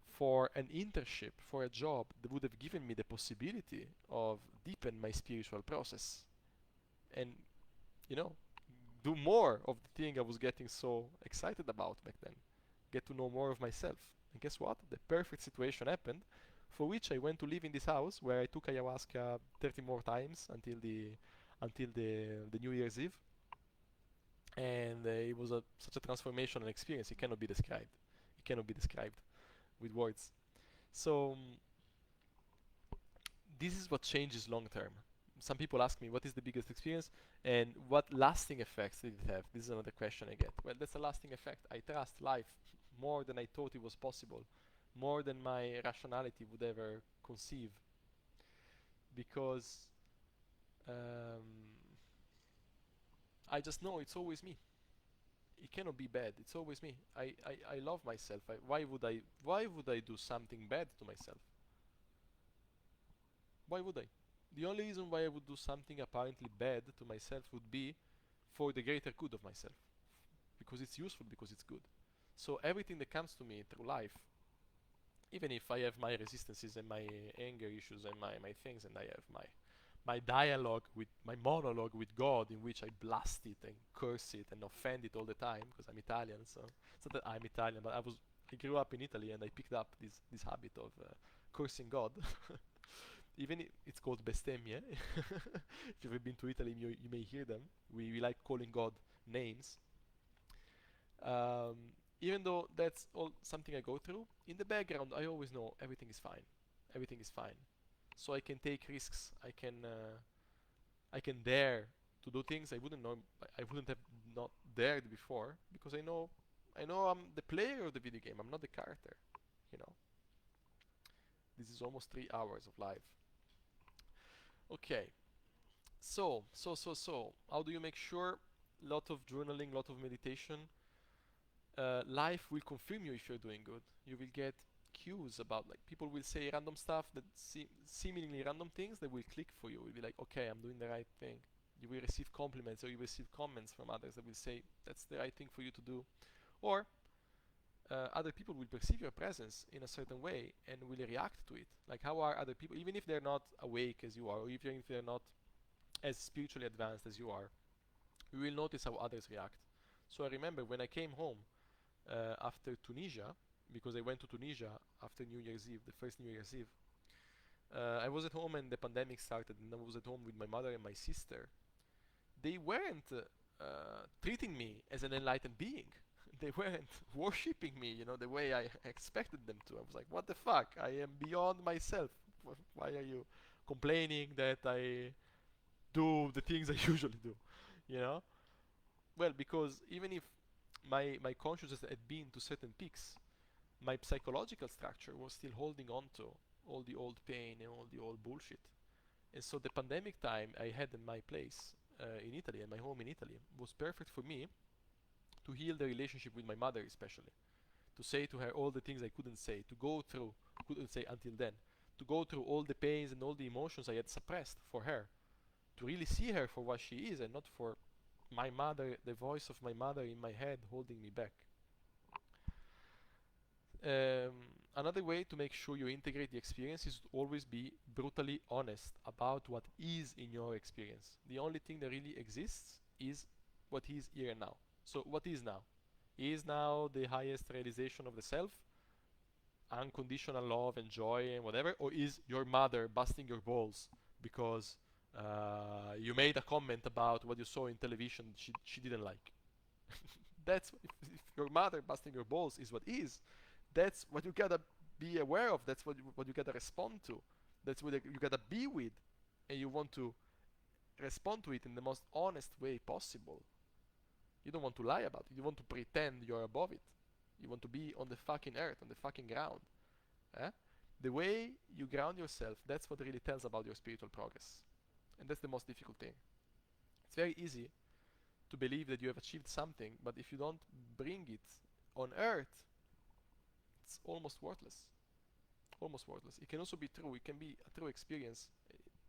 for an internship, for a job that would have given me the possibility of deepen my spiritual process and, you know, do more of the thing I was getting so excited about back then. Get to know more of myself. And guess what? The perfect situation happened, for which I went to live in this house where I took ayahuasca 30 more times until the New Year's Eve. And it was such a transformational experience. It cannot be described. It cannot be described with words. So this is what changes long term. some people ask me, what is the biggest experience and what lasting effects did it have? This is another question I get. Well, that's a lasting effect. I trust life more than I thought it was possible, more than my rationality would ever conceive, because um, I just know it's always me. It cannot be bad. It's always me. I love myself. Why would I do something bad to myself? Why would I? The only reason why I would do something apparently bad to myself would be for the greater good of myself. Because it's useful, because it's good. So everything that comes to me through life, even if I have my resistances and my anger issues and my things, and I have my dialogue with my monologue with God, in which I blast it and curse it and offend it all the time, because I'm Italian. So it's not that I'm Italian, but I grew up in Italy and I picked up this habit of cursing God. Even it's called bestemmie. If you've ever been to Italy, you may hear them. We like calling God names. Um, Even though that's all something I go through, in the background I always know everything is fine. Everything is fine. So I can take risks. I can dare to do things I wouldn't have not dared before, because I know I'm the player of the video game. I'm not the character. You know. This is almost 3 hours of live. Okay. So, how do you make sure? Lot of journaling, lot of meditation. Life will confirm you if you're doing good. You will get cues about, like, people will say random stuff that seemingly random things that will click for you. You'll be like, okay, I'm doing the right thing. You will receive compliments, or you will receive comments from others that will say that's the right thing for you to do. Or other people will perceive your presence in a certain way and will react to it. Like, how are other people, even if they're not awake as you are, or even if they're not as spiritually advanced as you are, you will notice how others react. So I remember when I came home after Tunisia, because I went to Tunisia after New Year's Eve, the first New Year's Eve. I was at home and the pandemic started, and I was at home with my mother and my sister. They weren't treating me as an enlightened being. They weren't worshipping me, the way I expected them to. I was like, what the fuck? I am beyond myself. Why are you complaining that I do the things I usually do? You know? Well, because even if my consciousness had been to certain peaks, my psychological structure was still holding on to all the old pain and all the old bullshit. And so the pandemic time I had in my place in Italy, and my home in Italy, was perfect for me to heal the relationship with my mother, especially. To say to her all the things I couldn't say, couldn't say until then, to go through all the pains and all the emotions I had suppressed for her, to really see her for what she is and not for my mother, the voice of my mother in my head holding me back. Um, Another way to make sure you integrate the experience is to always be brutally honest about what is in your experience. The only thing that really exists is what is here and now. So what is now? Is now the highest realization of the self, unconditional love and joy and whatever, or is your mother busting your balls because you made a comment about what you saw in television she didn't like? That's if your mother busting your balls is what is, that's what you gotta be aware of. That's what you gotta respond to. That's what you gotta be with, and you want to respond to it in the most honest way possible. You don't want to lie about it. You want to pretend you're above it. You want to be on the fucking earth, on the fucking ground. Eh? The way you ground yourself, that's what really tells about your spiritual progress. And that's the most difficult thing. It's very easy to believe that you have achieved something, but if you don't bring it on earth, it's almost worthless. Almost worthless. It can also be true. It can be a true experience.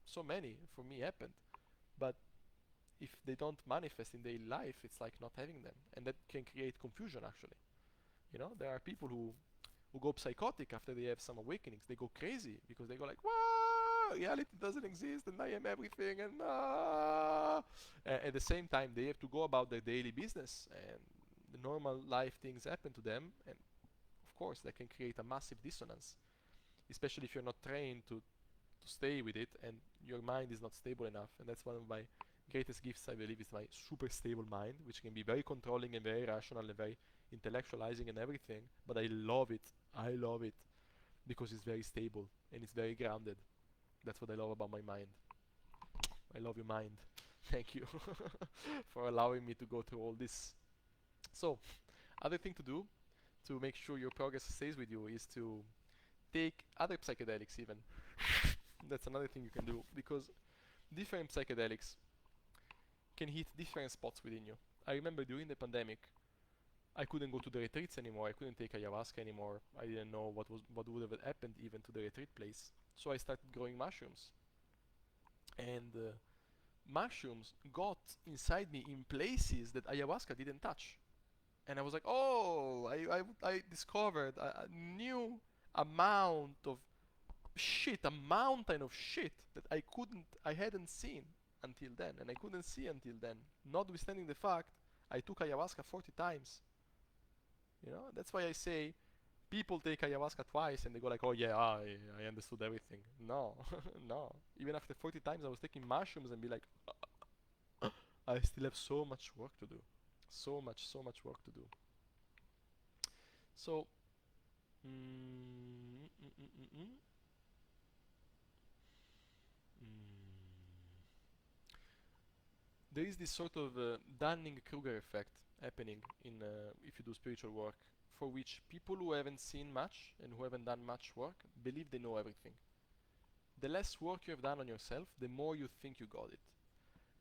So many for me happened, but if they don't manifest in daily life, it's like not having them, and that can create confusion. Actually, there are people who go psychotic after they have some awakenings. They go crazy because they go like, "Wow, reality doesn't exist, and I am everything," and at the same time, they have to go about their daily business, and the normal life things happen to them, and of course, that can create a massive dissonance, especially if you're not trained to stay with it, and your mind is not stable enough. And that's one of my greatest gifts, I believe, is my super stable mind, which can be very controlling and very rational and very intellectualizing and everything, but I love it. I love it because it's very stable and it's very grounded. That's what I love about my mind. I love you, mind. Thank you for allowing me to go through all this. So, other thing to do to make sure your progress stays with you is to take other psychedelics even. That's another thing you can do, because different psychedelics can hit different spots within you. I remember during the pandemic, I couldn't go to the retreats anymore. I couldn't take ayahuasca anymore. I didn't know what would have happened even to the retreat place. So I started growing mushrooms, and mushrooms got inside me in places that ayahuasca didn't touch. And I was like, oh, I discovered a new amount of shit, a mountain of shit that I hadn't seen until then, and I couldn't see until then. Notwithstanding the fact I took ayahuasca 40 times. That's why I say people take ayahuasca twice and they go like, oh yeah, I understood everything. No, no. Even after 40 times I was taking mushrooms and be like, I still have so much work to do. So much work to do. So, mm, mm, mm, mm, mm. There is this sort of Dunning-Kruger effect happening in if you do spiritual work, for which people who haven't seen much and who haven't done much work believe they know everything. The less work you have done on yourself, the more you think you got it.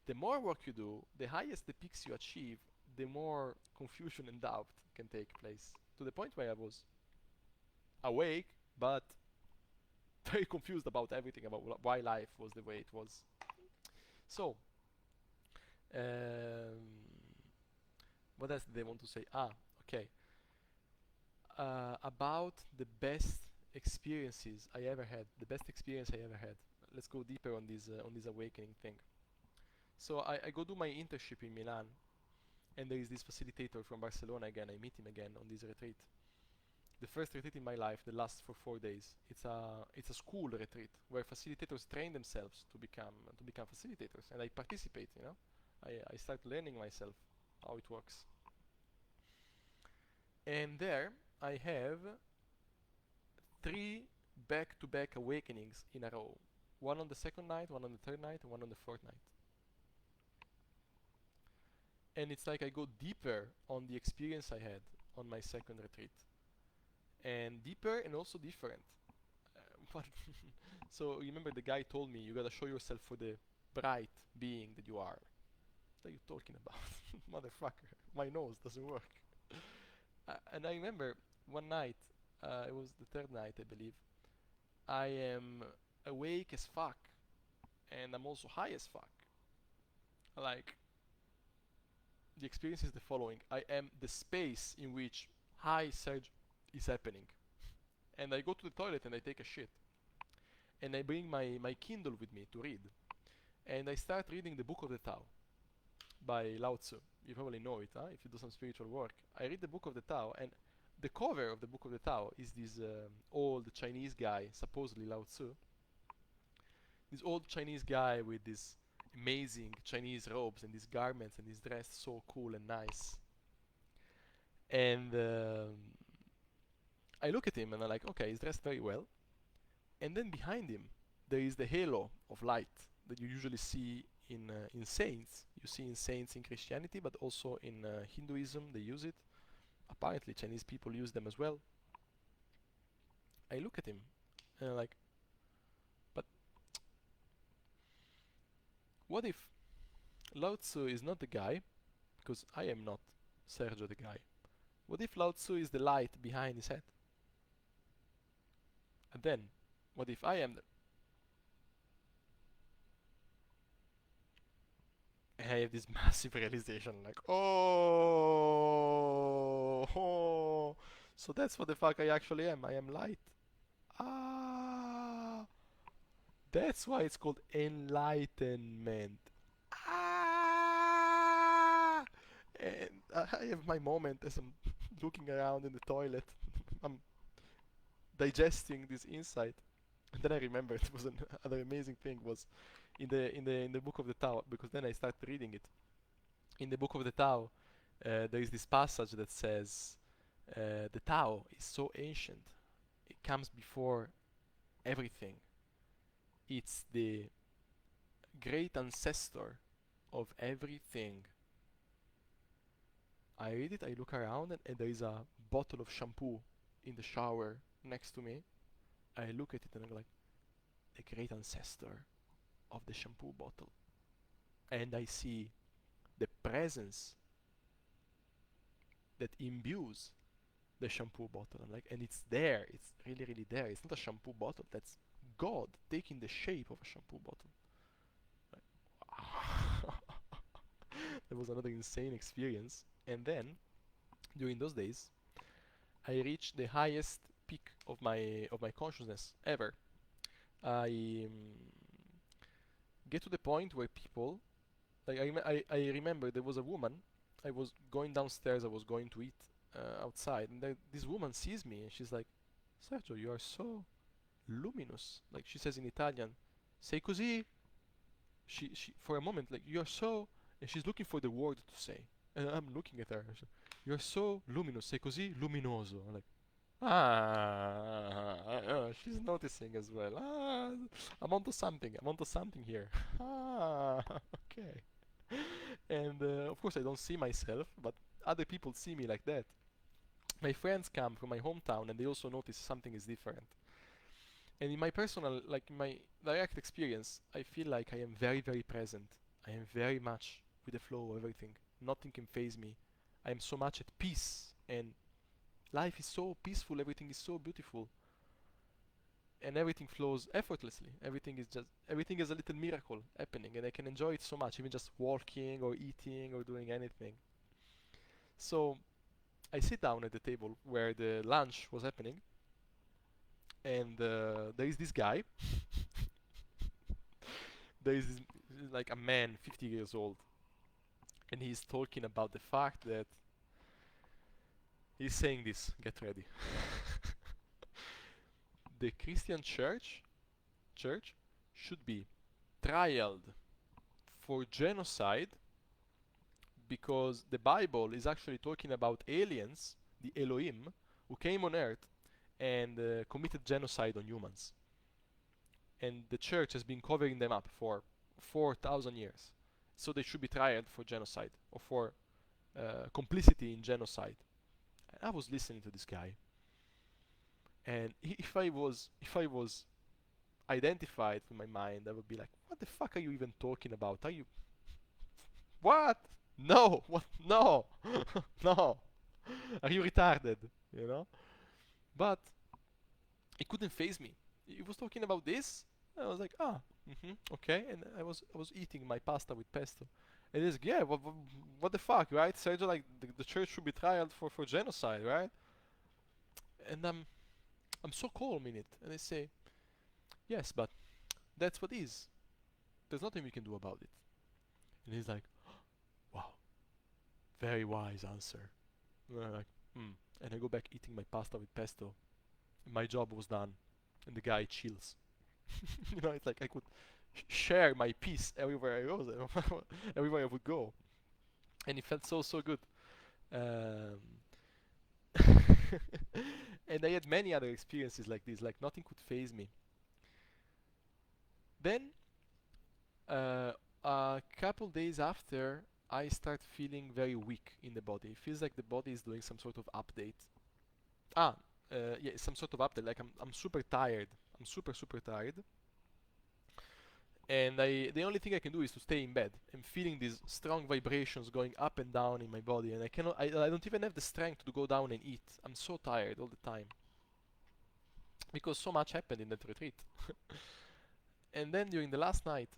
The more work you do, the highest the peaks you achieve, the more confusion and doubt can take place. To the point where I was awake, but very confused about everything, about why life was the way it was. So, what else did they want to say? Okay. About the best experiences I ever had, the best experience I ever had. Let's go deeper on this awakening thing. So I go do my internship in Milan, and there is this facilitator from Barcelona again. I meet him again on this retreat. The first retreat in my life that lasts for 4 days. It's a school retreat where facilitators train themselves to become facilitators, and I participate. I start learning myself how it works. And there I have 3 back-to-back awakenings in a row. One on the second night, one on the third night, and one on the fourth night. And it's like I go deeper on the experience I had on my second retreat. And deeper and also different. But so remember the guy told me, you gotta show yourself for the bright being that you are. What are you talking about? Motherfucker, my nose doesn't work. And I remember one night, it was the third night I believe, I am awake as fuck, and I'm also high as fuck. Like, the experience is the following. I am the space in which high surge is happening. And I go to the toilet and I take a shit. And I bring my Kindle with me to read. And I start reading the Book of the Tao by Lao Tzu. You probably know it, if you do some spiritual work. I read the Book of the Tao, and the cover of the Book of the Tao is this old Chinese guy, supposedly Lao Tzu. This old Chinese guy with this amazing Chinese robes and these garments, and he's dressed so cool and nice. And I look at him and I'm like, okay, he's dressed very well. And then behind him, there is the halo of light that you usually see in saints. You see in saints in Christianity, but also in Hinduism they use it. Apparently Chinese people use them as well. I look at him and I'm like, but what if Lao Tzu is not the guy, because I am not Sergio the guy. What if Lao Tzu is the light behind his head? And then, what if I am the... And I have this massive realization, like, oh, so that's what the fuck I actually am. I am light. Ah, that's why it's called enlightenment. Ah, and I have my moment as I'm looking around in the toilet. I'm digesting this insight, and then I remember it was another amazing thing was in the Book of the Tao, because then I started reading it. In the Book of the Tao, there is this passage that says, the Tao is so ancient, it comes before everything. It's the great ancestor of everything. I read it, I look around, and there is a bottle of shampoo in the shower next to me. I look at it and I'm like, the great ancestor of the shampoo bottle. And I see the presence that imbues the shampoo bottle. I'm like, and it's there. It's really, really there. It's not a shampoo bottle. That's God taking the shape of a shampoo bottle. Like, that was another insane experience. And then, during those days, I reached the highest peak of my consciousness ever. I get to the point where people, like I remember there was a woman. I was going downstairs. I was going to eat outside, and this woman sees me, and she's like, "Sergio, you are so luminous." Like she says in Italian, "Sei così." She for a moment like you're so, and she's looking for the word to say, and I'm looking at her. You're so luminous. Sei così luminoso. I'm like, she's noticing as well. I'm onto something. I'm onto something here. Okay. And of course, I don't see myself, but other people see me like that. My friends come from my hometown, and they also notice something is different. And in my personal, like in my direct experience, I feel like I am very, very present. I am very much with the flow of everything. Nothing can phase me. I am so much at peace, and life is so peaceful. Everything is so beautiful, and everything flows effortlessly. Everything is a little miracle happening, and I can enjoy it so much, even just walking or eating or doing anything. So I sit down at the table where the lunch was happening, and there is this guy. There is this, like a man, 50 years old, and he's talking about the fact that he's saying this. Get ready. The Christian church should be trialed for genocide because the Bible is actually talking about aliens, the Elohim, who came on earth and committed genocide on humans. And the church has been covering them up for 4,000 years. So they should be tried for genocide or for complicity in genocide. And I was listening to this guy, and if I was identified in my mind, I would be like, "What the fuck are you even talking about? Are you what? No, what? No, no. Are you retarded? You know?" But it couldn't phase me. He was talking about this. I was like, okay. And I was eating my pasta with pesto. And he's like, yeah, what the fuck, right? So like the church should be trialed for genocide, right? And I'm so calm in it, and I say, yes, but that's what is. There's nothing we can do about it. And he's like, wow, very wise answer. And I'm like, hmm. And I go back eating my pasta with pesto. And my job was done, and the guy chills. You know, it's like I could share my peace everywhere I go, everywhere I would go, and it felt so good. Um, and I had many other experiences like this. Like nothing could phase me. Then, a couple days after, I start feeling very weak in the body. It feels like the body is doing some sort of update. Ah, yeah, some sort of update. Like I'm super tired. I'm super tired. And the only thing I can do is to stay in bed. I'm feeling these strong vibrations going up and down in my body, and I don't even have the strength to go down and eat. I'm so tired all the time because so much happened in that retreat. And then during the last night,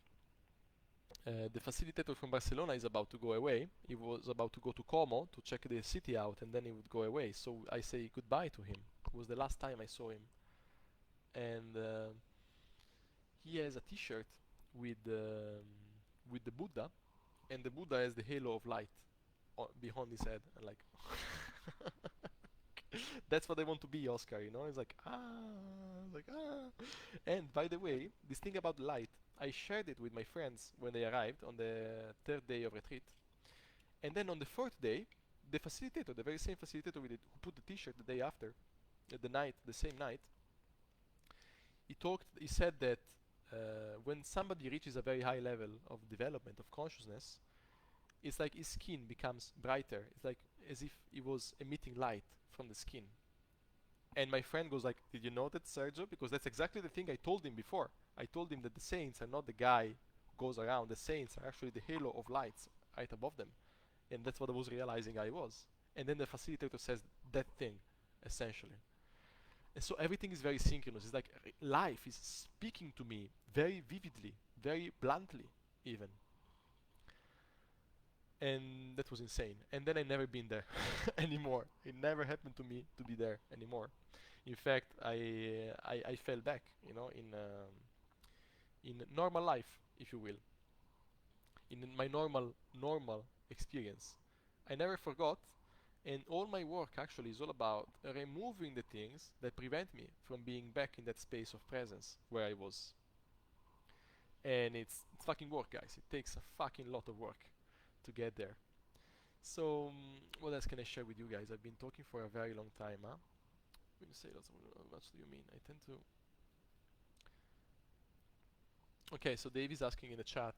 the facilitator from Barcelona is about to go away. He was about to go to Como to check the city out, and then he would go away. So I say goodbye to him. It was the last time I saw him, and he has a T-shirt with with the Buddha, and the Buddha has the halo of light behind his head. And like, that's what I want to be, Oscar. You know, it's like ah. And by the way, this thing about light, I shared it with my friends when they arrived on the third day of retreat, and then on the fourth day, the facilitator, the very same facilitator with it, who put the T-shirt the day after, the same night, he said that when somebody reaches a very high level of development of consciousness, it's like his skin becomes brighter. It's like as if he was emitting light from the skin. And my friend goes like, did you know that, Sergio? Because that's exactly the thing I told him before. I told him that the saints are not the guy who goes around. The saints are actually the halo of lights right above them. And that's what I was realizing I was. And then the facilitator says that thing, essentially. And so everything is very synchronous. It's like life is speaking to me very vividly, very bluntly, even. And that was insane. And then I never been there anymore. It never happened to me to be there anymore. In fact, I fell back, in normal life, if you will, in my normal experience. I never forgot, and all my work actually is all about removing the things that prevent me from being back in that space of presence where I was. And it's fucking work, guys. It takes a fucking lot of work to get there. So, what else can I share with you guys? I've been talking for a very long time, huh? When you say lots of, what do you mean? I tend to. Okay, so Dave is asking in the chat,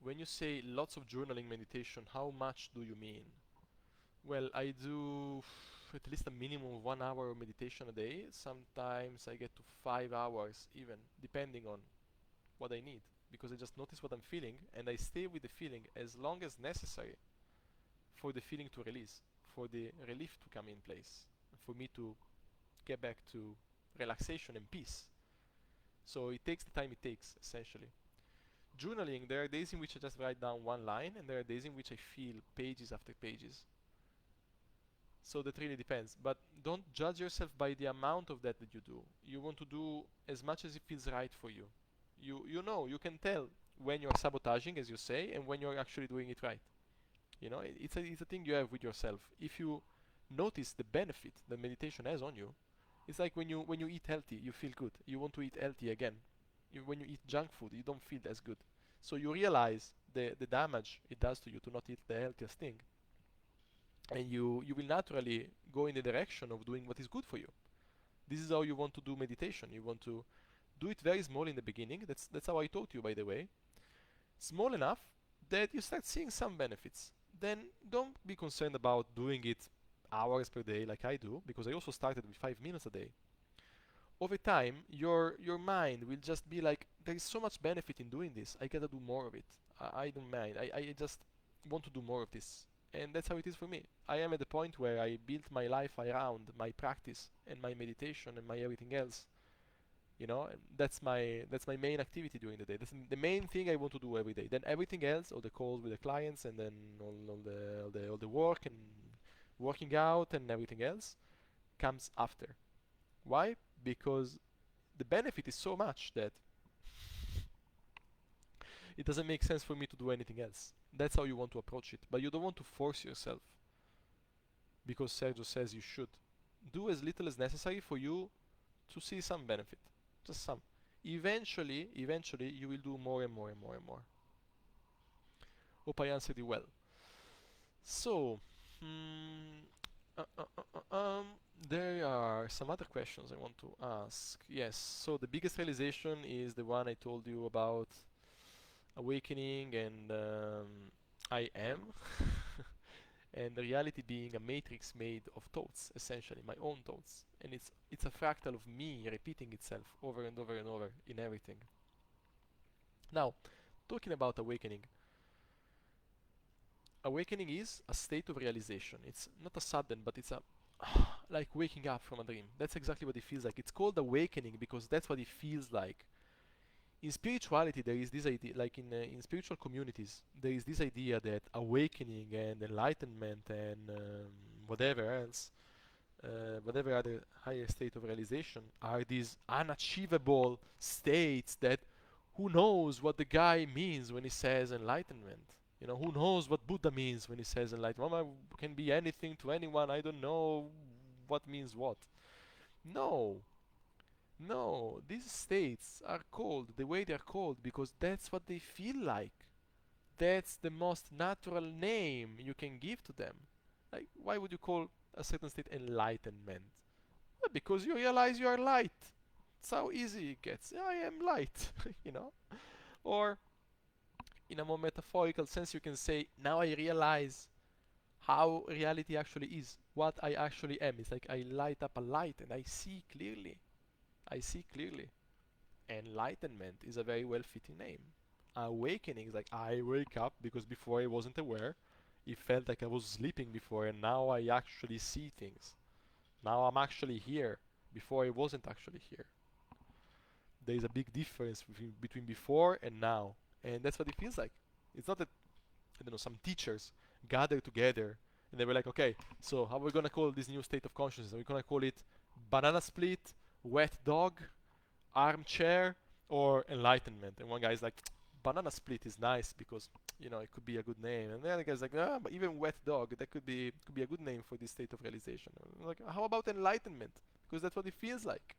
when you say lots of journaling meditation, how much do you mean? Well, I do at least a minimum of 1 hour of meditation a day. Sometimes I get to 5 hours even, depending on what I need. Because I just notice what I'm feeling and I stay with the feeling as long as necessary for the feeling to release, for the relief to come in place, for me to get back to relaxation and peace. So it takes the time it takes, essentially. Journaling, there are days in which I just write down one line, and there are days in which I feel pages after pages. So that really depends. But don't judge yourself by the amount of that you do. You want to do as much as it feels right for you. You can tell when you're sabotaging, as you say, and when you're actually doing it right. It's a thing you have with yourself. If you notice the benefit that meditation has on you, it's like when you eat healthy, you feel good. You want to eat healthy again. When you eat junk food, you don't feel as good. So you realize the damage it does to you to not eat the healthiest thing. And you will naturally go in the direction of doing what is good for you. This is how you want to do meditation. You want to do it very small in the beginning. That's how I taught you, by the way. Small enough that you start seeing some benefits. Then don't be concerned about doing it hours per day like I do, because I also started with 5 minutes a day. Over time, your mind will just be like, there is so much benefit in doing this. I gotta do more of it. I don't mind. I just want to do more of this. And that's how it is for me. I am at the point where I built my life around my practice and my meditation and my everything else. And that's my main activity during the day. That's the main thing I want to do every day. Then everything else, all the calls with the clients, and then all the work and working out and everything else, comes after. Why? Because the benefit is so much that it doesn't make sense for me to do anything else. That's how you want to approach it. But you don't want to force yourself because Sergio says you should. Do as little as necessary for you to see some benefit. Just some. Eventually, you will do more and more and more and more. Hope I answered you well. So, there are some other questions I want to ask. Yes, so the biggest realization is the one I told you about awakening and I am and the reality being a matrix made of thoughts, essentially my own thoughts, and it's a fractal of me repeating itself over and over and over in everything. Now, talking about awakening is a state of realization. It's not a sudden, but it's a like waking up from a dream. That's exactly what it feels like. It's called awakening because that's what it feels like. In spirituality, there is this idea, like in spiritual communities, there is this idea that awakening and enlightenment and whatever else, whatever other higher state of realization, are these unachievable states that who knows what the guy means when he says enlightenment. Who knows what Buddha means when he says enlightenment. Well, can be anything to anyone. I don't know what means what. No, these states are called the way they are called because that's what they feel like. That's the most natural name you can give to them. Like, why would you call a certain state enlightenment? Well, because you realize you are light. That's how easy it gets. I am light, you know. Or in a more metaphorical sense, you can say, now I realize how reality actually is, what I actually am. It's like I light up a light and I see clearly. I see clearly. Enlightenment is a very well fitting name. Awakening is like I wake up because before I wasn't aware. It felt like I was sleeping before, and now I actually see things. Now I'm actually here. Before I wasn't actually here. There is a big difference between before and now. And that's what it feels like. It's not that, I don't know, some teachers gathered together and they were like, okay, so how are we gonna call this new state of consciousness? Are we gonna call it banana split, wet dog, armchair, or enlightenment? And one guy's like, banana split is nice because it could be a good name. And the other guy's like, but even wet dog, that could be a good name for this state of realization. And like, how about enlightenment? Because that's what it feels like.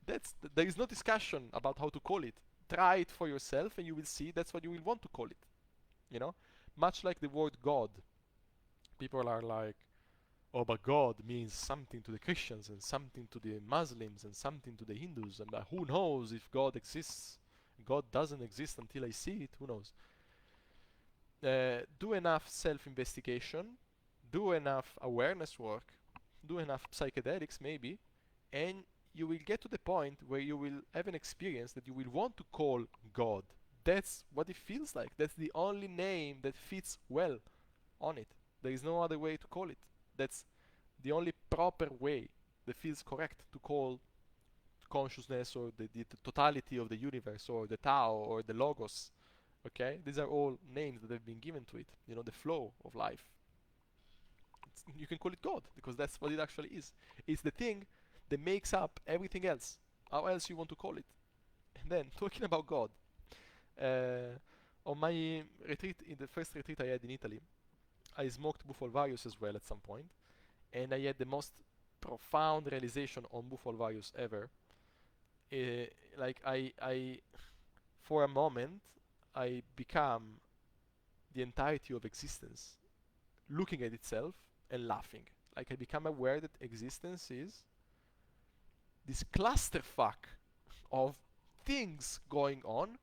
That's there is no discussion about how to call it. Try it for yourself, and you will see that's what you will want to call it. You know, much like the word God. People are like, oh, but God means something to the Christians and something to the Muslims and something to the Hindus, and who knows if God exists? God doesn't exist until I see it. Who knows? Do enough self-investigation, do enough awareness work, do enough psychedelics maybe, and you will get to the point where you will have an experience that you will want to call God. That's what it feels like. That's the only name that fits well on it. There is no other way to call it. That's the only proper way that feels correct to call consciousness, or the totality of the universe, or the Tao, or the Logos. Okay? These are all names that have been given to it. The flow of life. You can call it God because that's what it actually is. It's the thing that makes up everything else. How else you want to call it? And then, talking about God, on my retreat, in the first retreat I had in Italy, I smoked bufo alvarius as well at some point, and I had the most profound realization on bufo alvarius ever. Like for a moment, I become the entirety of existence, looking at itself and laughing. Like I become aware that existence is this clusterfuck of things going on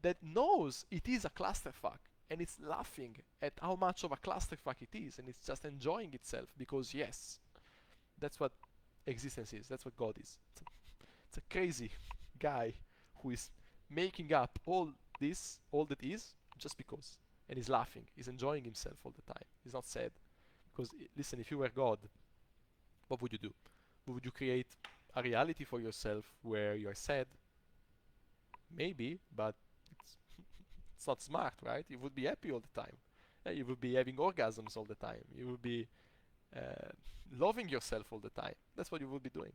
that knows it is a clusterfuck, and it's laughing at how much of a clusterfuck it is, and it's just enjoying itself because yes, that's what existence is. That's what God is. It's a crazy guy who is making up all that is, just because, and he's laughing. He's enjoying himself all the time. He's not sad. Because listen, if you were God, what would you do? Would you create a reality for yourself where you're sad? Maybe, but it's not smart, right? You would be happy all the time. You would be having orgasms all the time. You would be loving yourself all the time. That's what you would be doing.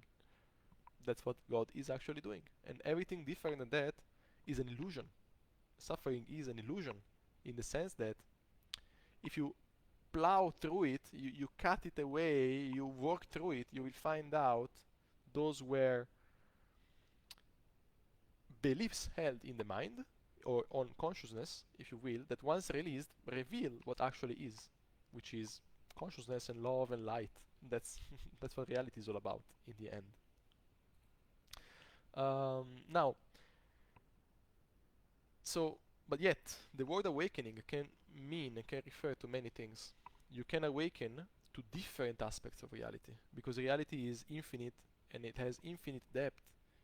That's what God is actually doing. And everything different than that is an illusion. Suffering is an illusion in the sense that if you plow through it, you cut it away, you work through it, you will find out those were beliefs held in the mind or on consciousness, if you will, that once released reveal what actually is, which is consciousness and love and light. That's that's what reality is all about in the end. Now, but yet the word awakening can mean and can refer to many things. You can awaken to different aspects of reality, because reality is infinite and it has infinite depth.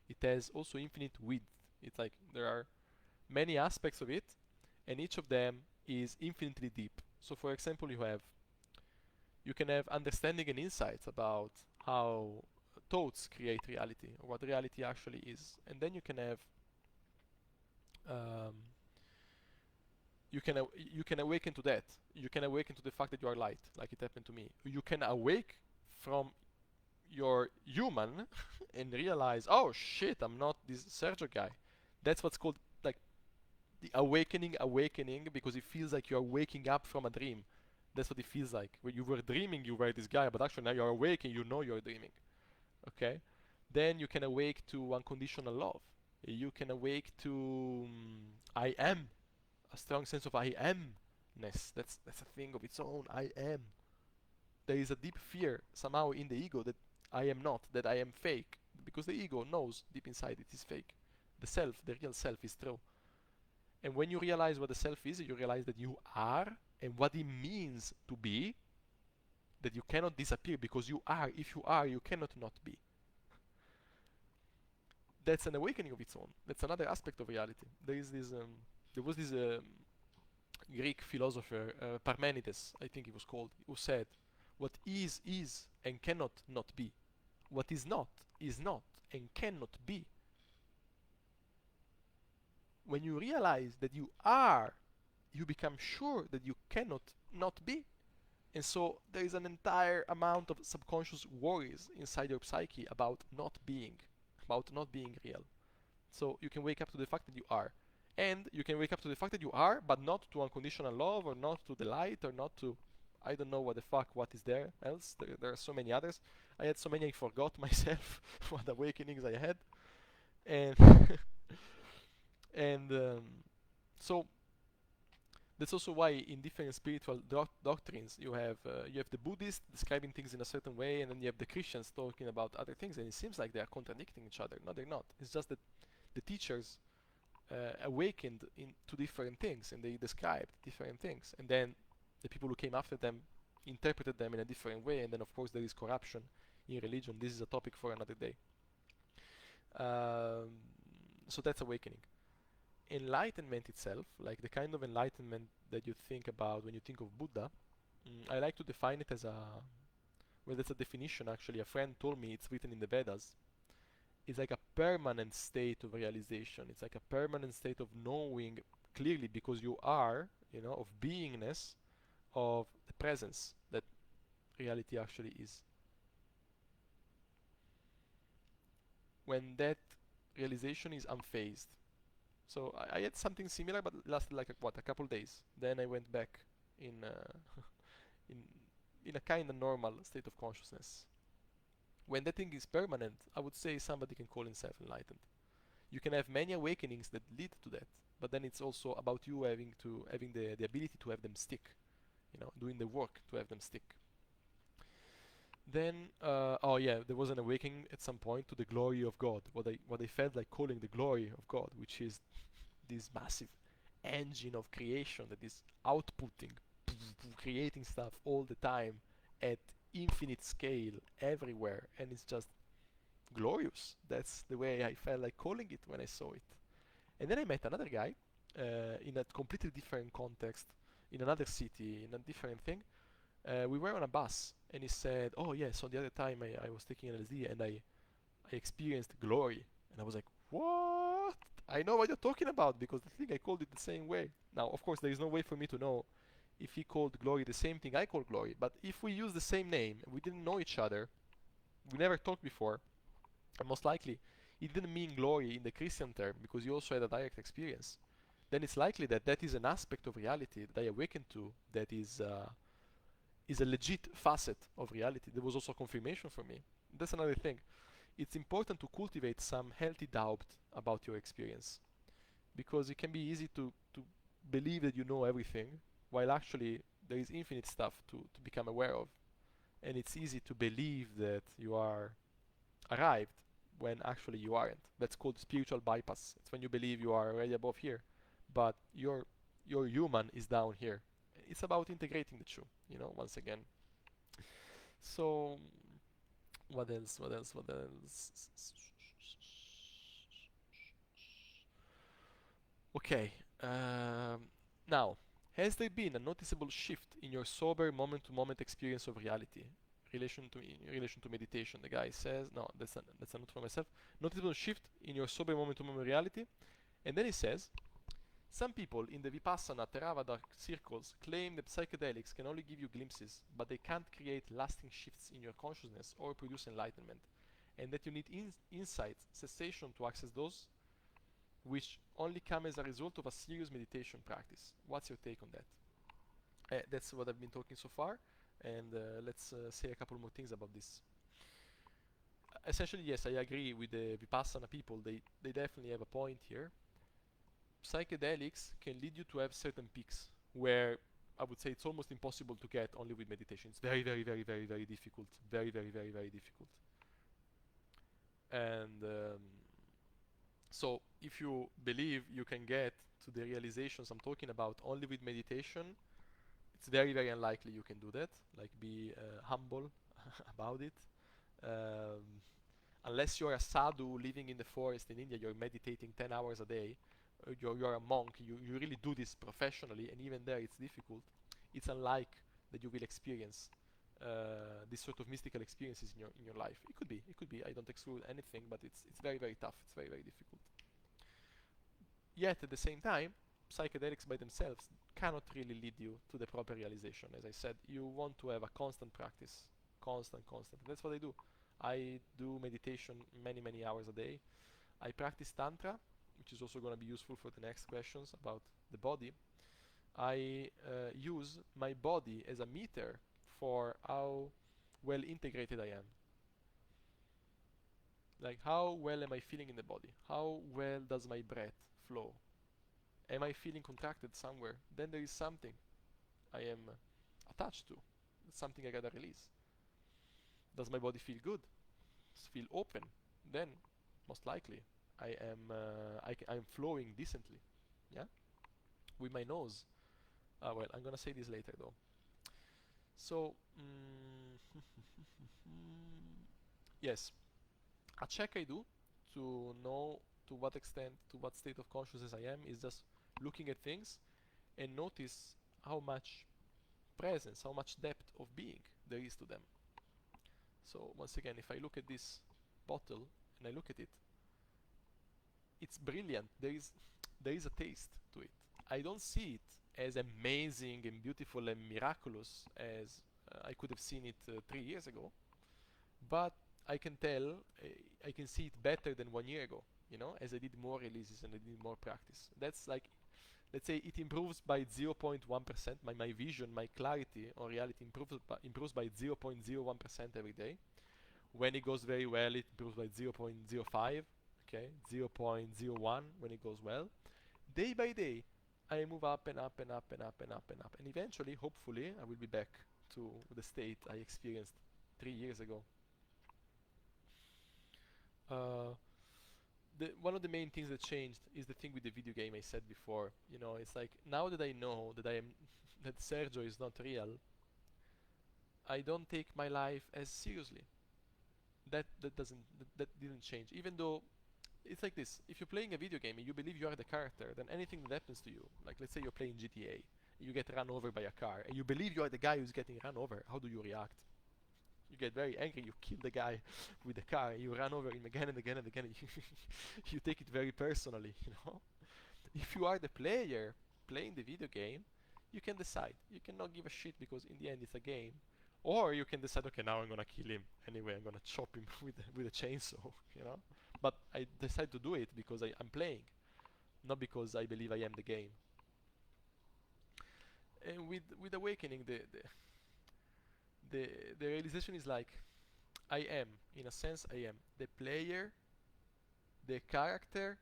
It has also infinite width. It's like there are many aspects of it, and each of them is infinitely deep. So for example, you can have understanding and insights about how thoughts create reality, or what reality actually is. And then you can have you can awaken to that. You can awaken to the fact that you are light, like it happened to me. You can awake from your human and realize, oh shit, I'm not this Sergio guy. That's what's called like the awakening, because it feels like you're waking up from a dream. That's what it feels like. When you were dreaming, you were this guy, but actually now you're awake and you know you're dreaming. Okay? Then you can awake to unconditional love. You can awake to I am, a strong sense of I amness. That's a thing of its own. I am. There is a deep fear somehow in the ego that I am not, that I am fake, because the ego knows deep inside it is fake. The self, the real self, is true. And when you realize what the self is, you realize that you are, and what it means to be, that you cannot disappear because you are. If you are, you cannot not be. That's an awakening of its own. That's another aspect of reality. There was this Greek philosopher, Parmenides, I think he was called, who said, "What is and cannot not be. What is not and cannot be." When you realize that you are, you become sure that you cannot not be. And so there is an entire amount of subconscious worries inside your psyche about not being real. So you can wake up to the fact that you are. And you can wake up to the fact that you are, but not to unconditional love, or not to the light, or not to, I don't know what the fuck, what is there else. There are so many others. I had so many I forgot myself what awakenings I had. And and so that's also why in different spiritual doctrines you have the Buddhists describing things in a certain way, and then you have the Christians talking about other things, and it seems like they are contradicting each other. No, they're not. It's just that the teachers awakened into different things, and they described different things, and then the people who came after them interpreted them in a different way, and then of course there is corruption in religion. This is a topic for another day. So that's awakening. Enlightenment itself, like the kind of enlightenment that you think about when you think of Buddha, I like to define it as that's a definition actually. A friend told me it's written in the Vedas. It's like a permanent state of realization. It's like a permanent state of knowing clearly, because you are, of beingness, of the presence that reality actually is. When that realization is unfazed. So I had something similar, but it lasted like a couple days. Then I went back in in a kind of normal state of consciousness. When that thing is permanent, I would say somebody can call himself enlightened. You can have many awakenings that lead to that, but then it's also about you having the ability to have them stick, doing the work to have them stick. Then, there was an awakening at some point to the glory of God. What I felt like calling the glory of God, which is this massive engine of creation that is outputting, creating stuff all the time at infinite scale everywhere, and it's just glorious. That's the way I felt like calling it when I saw it. And then I met another guy in a completely different context, in another city, in a different thing. We were on a bus, and he said, "Oh yeah, so the other time I was taking LSD and I experienced glory." And I was like, "What? I know what you're talking about, because I think I called it the same way." Now, of course, there is no way for me to know if he called glory the same thing I call glory, but if we use the same name, we didn't know each other, we never talked before, and most likely he didn't mean glory in the Christian term because he also had a direct experience, then it's likely that that is an aspect of reality that I awakened to, that is a legit facet of reality. There was also confirmation for me. That's another thing. It's important to cultivate some healthy doubt about your experience, because it can be easy to believe that you know everything, while actually there is infinite stuff to become aware of. And it's easy to believe that you are arrived when actually you aren't. That's called spiritual bypass. It's when you believe you are already above here, but your human is down here. It's about integrating the two, once again. So what else? Okay. Now, has there been a noticeable shift in your sober moment-to-moment experience of reality? In relation to meditation, the guy says, no, that's a note for myself. Noticeable shift in your sober moment-to-moment reality. And then he says, some people in the Vipassana Theravada circles claim that psychedelics can only give you glimpses, but they can't create lasting shifts in your consciousness or produce enlightenment, and that you need insight, cessation to access those, which only come as a result of a serious meditation practice. What's your take on that? That's what I've been talking so far, and let's say a couple more things about this. Essentially, yes, I agree with the Vipassana people. They definitely have a point here. Psychedelics can lead you to have certain peaks where I would say it's almost impossible to get only with meditation. It's very, very, very, very, very difficult. Very, very, very, very difficult. And so if you believe you can get to the realizations I'm talking about only with meditation, it's very, very unlikely you can do that. Like, be humble about it. Um, Unless you're a sadhu living in the forest in India, you're meditating 10 hours a day, you're a monk, you really do this professionally, and even there it's difficult. It's unlike that you will experience this sort of mystical experiences in your life. It could be. I don't exclude anything, but it's very, very tough. It's very, very difficult. Yet at the same time, psychedelics by themselves cannot really lead you to the proper realization. As I said, you want to have a constant practice, constant. That's what I do. I do meditation many, many hours a day. I practice Tantra, which is also going to be useful for the next questions about the body. I use my body as a meter for how well integrated I am. Like, how well am I feeling in the body? How well does my breath flow? Am I feeling contracted somewhere? Then there is something I am attached to. It's something I gotta release. Does my body feel good? Feel open? Then, most likely, I'm flowing decently. Yeah? With my nose. Well, I'm gonna say this later though. So, yes, a check I do to know to what extent, to what state of consciousness I am, is just looking at things and notice how much presence, how much depth of being there is to them. So once again, if I look at this bottle and I look at it, it's brilliant. There is a taste to it. I don't see it as amazing and beautiful and miraculous as I could have seen it 3 years ago, but I can tell, I can see it better than 1 year ago, you know, as I did more releases and I did more practice. That's like, let's say it improves by 0.1%. My vision, my clarity on reality improves by 0.01% every day. When it goes very well, it improves by 0.05, okay, 0.01 when it goes well. Day by day, I move up and up and up and up and up and up. And eventually, hopefully, I will be back to the state I experienced 3 years ago. One of the main things that changed is the thing with the video game I said before. You know, it's like, now that I know that that Sergio is not real, I don't take my life as seriously. That didn't change. Even though it's like this: if you're playing a video game and you believe you are the character, then anything that happens to you, like let's say you're playing GTA, you get run over by a car, and you believe you are the guy who's getting run over, how do you react? You get very angry, you kill the guy with the car, you run over him again and again and again, and you take it very personally, you know? If you are the player playing the video game, you can decide. You cannot give a shit because in the end it's a game. Or you can decide, okay, now I'm gonna kill him anyway. I'm gonna chop him with a chainsaw, you know. But I decide to do it because I'm playing, not because I believe I am the game. And with awakening, the realization is like, I am, in a sense, I am the player, the character,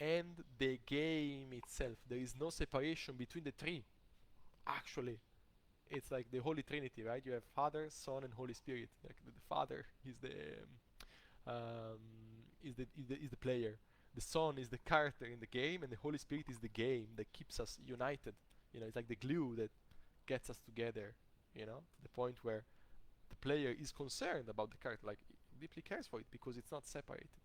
and the game itself. There is no separation between the three. Actually, it's like the Holy Trinity, right? You have Father, Son, and Holy Spirit. Like the Father is the player. The Son is the character in the game, and the Holy Spirit is the game that keeps us united. You know, it's like the glue that gets us together. You know, to the point where the player is concerned about the character, like deeply cares for it because it's not separated.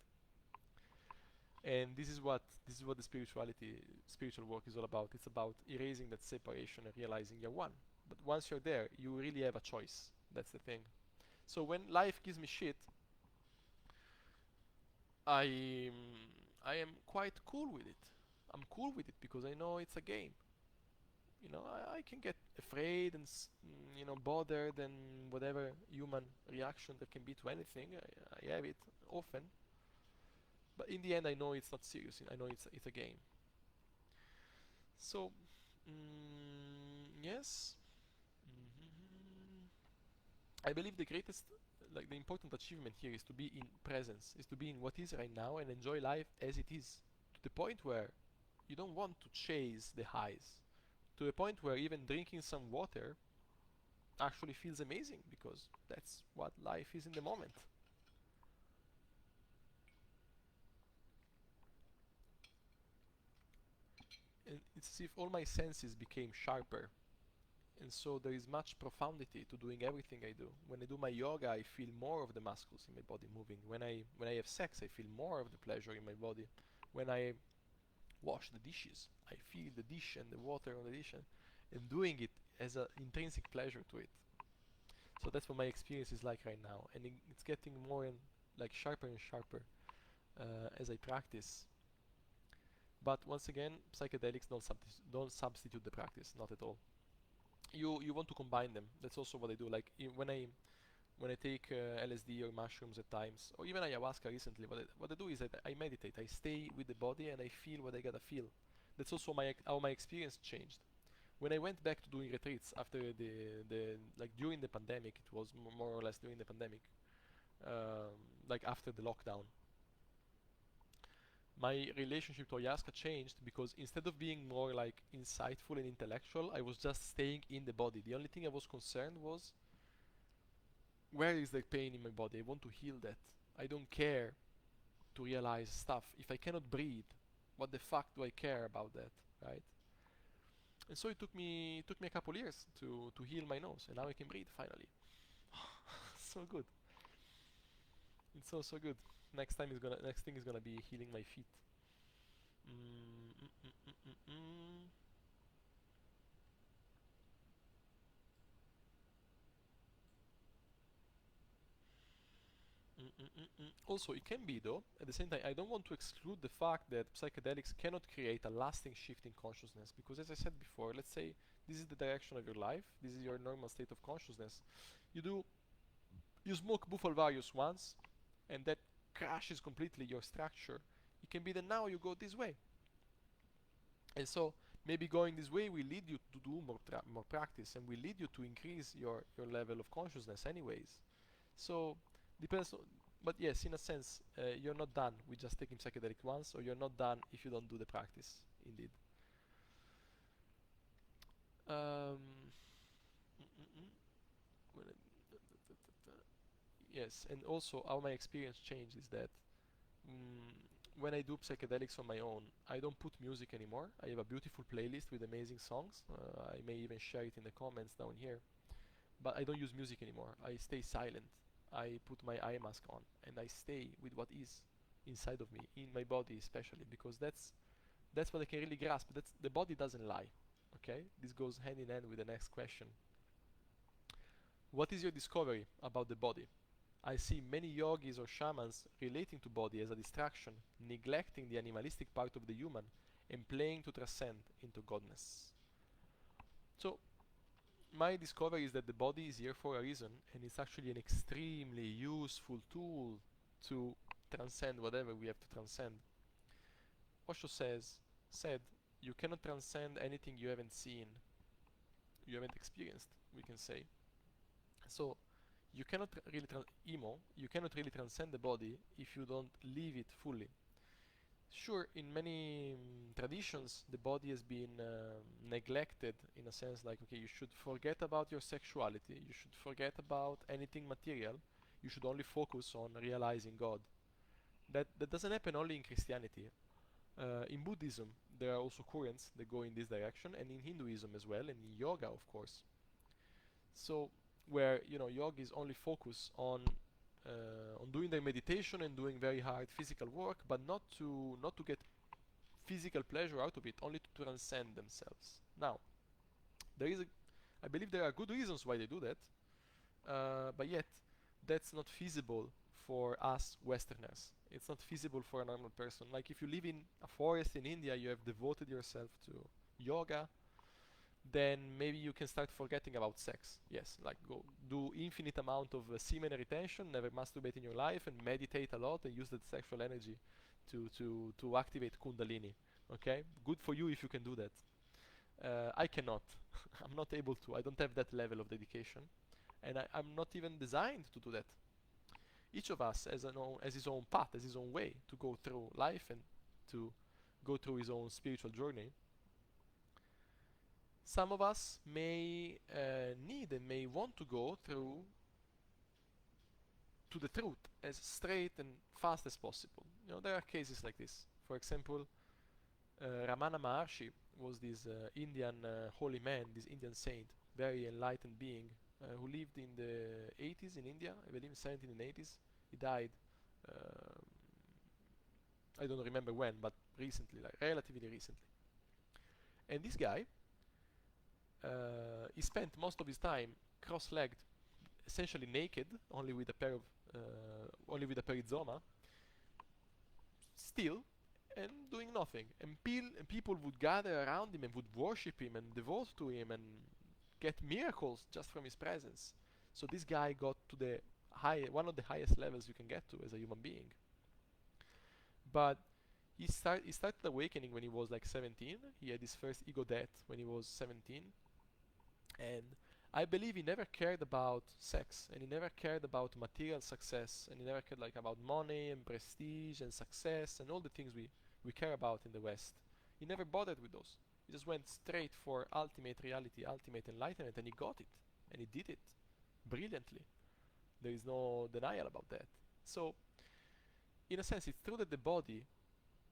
And this is what the spiritual work is all about. It's about erasing that separation and realizing you're one. But once you're there, you really have a choice. That's the thing. So when life gives me shit, I I am quite cool with it. I'm cool with it because I know it's a game. You know, I can get afraid and you know, bothered and whatever human reaction there can be to anything. I have it often. But in the end, I know it's not serious. I know it's a game. So, yes. Mhm. I believe the greatest, like the important achievement here is to be in presence, is to be in what is right now and enjoy life as it is. To the point where you don't want to chase the highs. To the point where even drinking some water actually feels amazing because that's what life is in the moment. and it's as if all my senses became sharper. And so there is much profundity to doing everything I do. When I do my yoga, I feel more of the muscles in my body moving. When I have sex, I feel more of the pleasure in my body. When I wash the dishes, I feel the dish and the water on the dish, and doing it has an intrinsic pleasure to it. So that's what my experience is like right now, and it's getting more and like sharper and sharper as I practice. But once again, psychedelics don't substitute the practice, not at all. You want to combine them. That's also what I do. Like when I take LSD or mushrooms at times, or even ayahuasca recently, what I do is that I meditate. I stay with the body and I feel what I gotta feel. That's also how my experience changed. When I went back to doing retreats after the like during the pandemic, it was more or less during the pandemic, like after the lockdown, my relationship to ayahuasca changed because instead of being more like insightful and intellectual, I was just staying in the body. The only thing I was concerned was, where is the pain in my body? I want to heal that. I don't care to realize stuff. If I cannot breathe, what the fuck do I care about that, right? And so it took me a couple years to heal my nose, and now I can breathe finally. So good. It's so good. Next thing is gonna be healing my feet. Mm, mm, mm, mm, mm, mm. Also, it can be though. At the same time, I don't want to exclude the fact that psychedelics cannot create a lasting shift in consciousness. Because, as I said before, let's say this is the direction of your life. This is your normal state of consciousness. You do, you smoke bufo alvarius once, and that crashes completely your structure. It can be that now you go this way, and so maybe going this way will lead you to do more practice, and will lead you to increase your level of consciousness, anyways. So depends. But yes, in a sense, you're not done with just taking psychedelic once, or you're not done if you don't do the practice. Indeed. Um, yes, and also how my experience changed is that mm, when I do psychedelics on my own, I don't put music anymore. I have a beautiful playlist with amazing songs. I may even share it in the comments down here. But I don't use music anymore. I stay silent. I put my eye mask on and I stay with what is inside of me, in my body especially, because that's what I can really grasp. That's the body doesn't lie. Okay? This goes hand in hand with the next question. What is your discovery about the body? I see many yogis or shamans relating to body as a distraction, neglecting the animalistic part of the human and playing to transcend into godness. So my discovery is that the body is here for a reason, and it's actually an extremely useful tool to transcend whatever we have to transcend. Osho said, you cannot transcend anything you haven't seen, you haven't experienced, we can say. So you cannot really you cannot really transcend the body if you don't live it fully. Sure, in many traditions, the body has been neglected in a sense like, okay, you should forget about your sexuality, you should forget about anything material, you should only focus on realizing God. That doesn't happen only in Christianity. In Buddhism, there are also currents that go in this direction, and in Hinduism as well, and in yoga, of course. So, where yogis only focus on doing their meditation and doing very hard physical work, but not to get physical pleasure out of it, only to transcend themselves. Now, I believe there are good reasons why they do that, but yet that's not feasible for us Westerners. It's not feasible for a normal person. Like if you live in a forest in India, you have devoted yourself to yoga, then maybe you can start forgetting about sex. Yes, like go do infinite amount of semen retention, never masturbate in your life, and meditate a lot and use that sexual energy to activate Kundalini. Okay, good for you if you can do that. I cannot. I'm not able to. I don't have that level of dedication, and I'm not even designed to do that. Each of us has his own path, has his own way to go through life and to go through his own spiritual journey. Some of us may need and may want to go through to the truth as straight and fast as possible. There are cases like this. For example, Ramana Maharshi was this Indian holy man, this Indian saint, very enlightened being, who lived in the 80s in India, I believe 1780s. He died, um, I don't remember when, but recently, like relatively recently. And this guy, he spent most of his time cross-legged, essentially naked, only with a pair of, only with a perizoma, still, and doing nothing. And people would gather around him and would worship him and devote to him and get miracles just from his presence. So this guy got to the one of the highest levels you can get to as a human being. But he started awakening when he was like 17. He had his first ego death when he was 17, and I believe he never cared about sex, and he never cared about material success, and he never cared like about money and prestige and success and all the things we care about in the West. He never bothered with those. He just went straight for ultimate reality, ultimate enlightenment, and he got it, and he did it brilliantly. There is no denial about that. So, in a sense, it's true that the body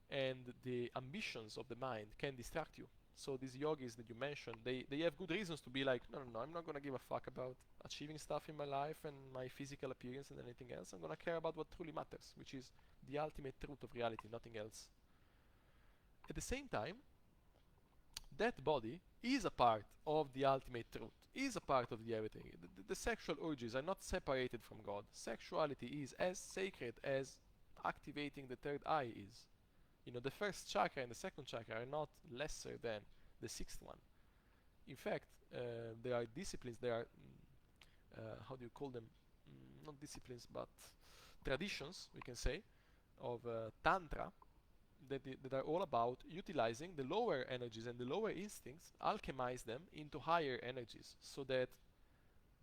and the ambitions of the mind can distract you. So these yogis that you mentioned, they have good reasons to be like, no, no, no, I'm not gonna give a fuck about achieving stuff in my life and my physical appearance and anything else. I'm gonna care about what truly matters, which is the ultimate truth of reality, nothing else. At the same time, that body is a part of the ultimate truth, is a part of the everything. The sexual urges are not separated from God. Sexuality is as sacred as activating the third eye is. You know, the first chakra and the second chakra are not lesser than the sixth one. In fact, there are disciplines, there are, how do you call them? Not disciplines, but traditions, we can say, of Tantra that are all about utilizing the lower energies and the lower instincts, alchemize them into higher energies so that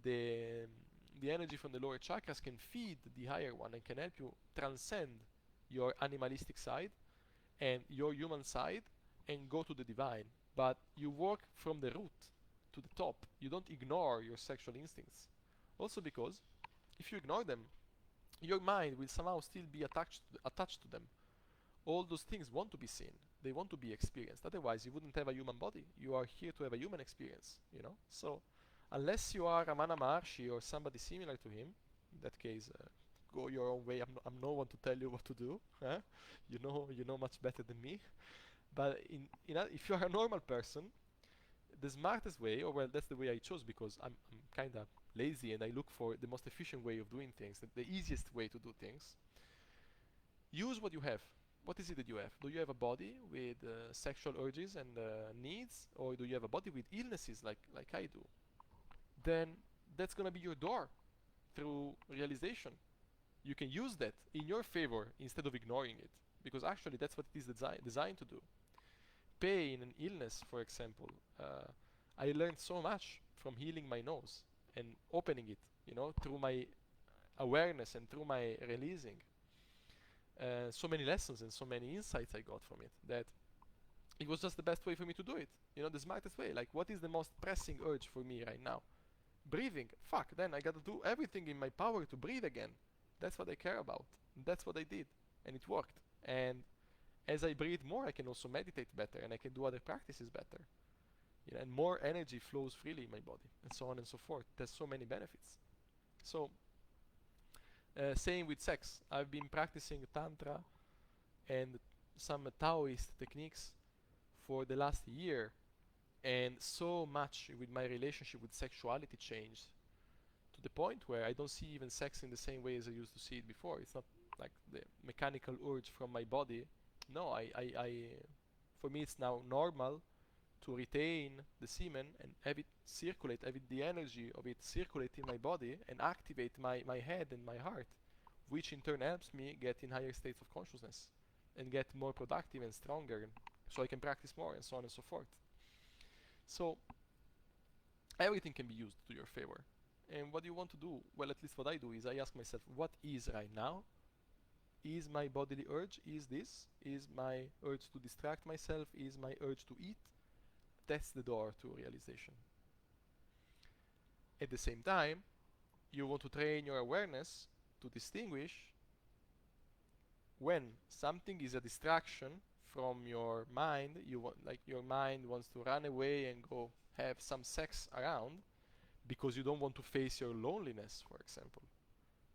the, the energy from the lower chakras can feed the higher one and can help you transcend your animalistic side and your human side and go to the divine. But you work from the root to the top. You don't ignore your sexual instincts. Also because if you ignore them, your mind will somehow still be attached to them. All those things want to be seen. They want to be experienced. Otherwise, you wouldn't have a human body. You are here to have a human experience, you know? So, unless you are Ramana Maharshi or somebody similar to him, in that case, go your own way. I'm no one to tell you what to do. Huh? You know much better than me. But if you are a normal person, the smartest way, or well, that's the way I chose because I'm kind of lazy and I look for the most efficient way of doing things, the easiest way to do things. Use what you have. What is it that you have? Do you have a body with sexual urges and needs, or do you have a body with illnesses like I do? Then that's gonna be your door through realization. You can use that in your favor instead of ignoring it, because actually that's what it is designed to do. Pain and illness, for example, I learned so much from healing my nose and opening it, you know, through my awareness and through my releasing. So many lessons and so many insights I got from it that it was just the best way for me to do it. You know, the smartest way. Like, what is the most pressing urge for me right now? Breathing. Fuck, then I gotta do everything in my power to breathe again. That's what I care about. That's what I did. And it worked. And as I breathe more, I can also meditate better and I can do other practices better. You know, and more energy flows freely in my body, and so on and so forth. There's so many benefits. So, same with sex. I've been practicing Tantra and some Taoist techniques for the last year, and so much with my relationship with sexuality changed to the point where I don't see even sex in the same way as I used to see it before. It's not like the mechanical urge from my body. No, for me it's now normal to retain the semen and have it circulate, have it, the energy of it circulate in my body and activate my head and my heart, which in turn helps me get in higher states of consciousness and get more productive and stronger, so I can practice more and so on and so forth. So everything can be used to your favor. And what do you want to do? Well, at least what I do is I ask myself, what is right now? Is my bodily urge? Is this? Is my urge to distract myself? Is my urge to eat? That's the door to realization. At the same time, you want to train your awareness to distinguish when something is a distraction from your mind, you want, like, your mind wants to run away and go have some sex around because you don't want to face your loneliness, for example.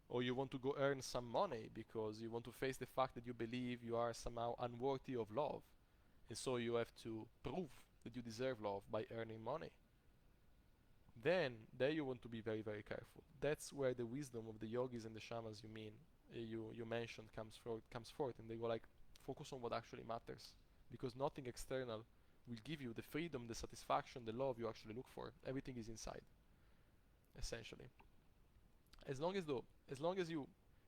Or you want to go earn some money because you want to face the fact that you believe you are somehow unworthy of love. And so you have to prove that you deserve love by earning money. Then, there you want to be very, very careful. That's where the wisdom of the yogis and the shamans you mentioned comes forth, and they go like, focus on what actually matters, because nothing external will give you the freedom, the satisfaction, the love you actually look for. Everything is inside, essentially. As long as you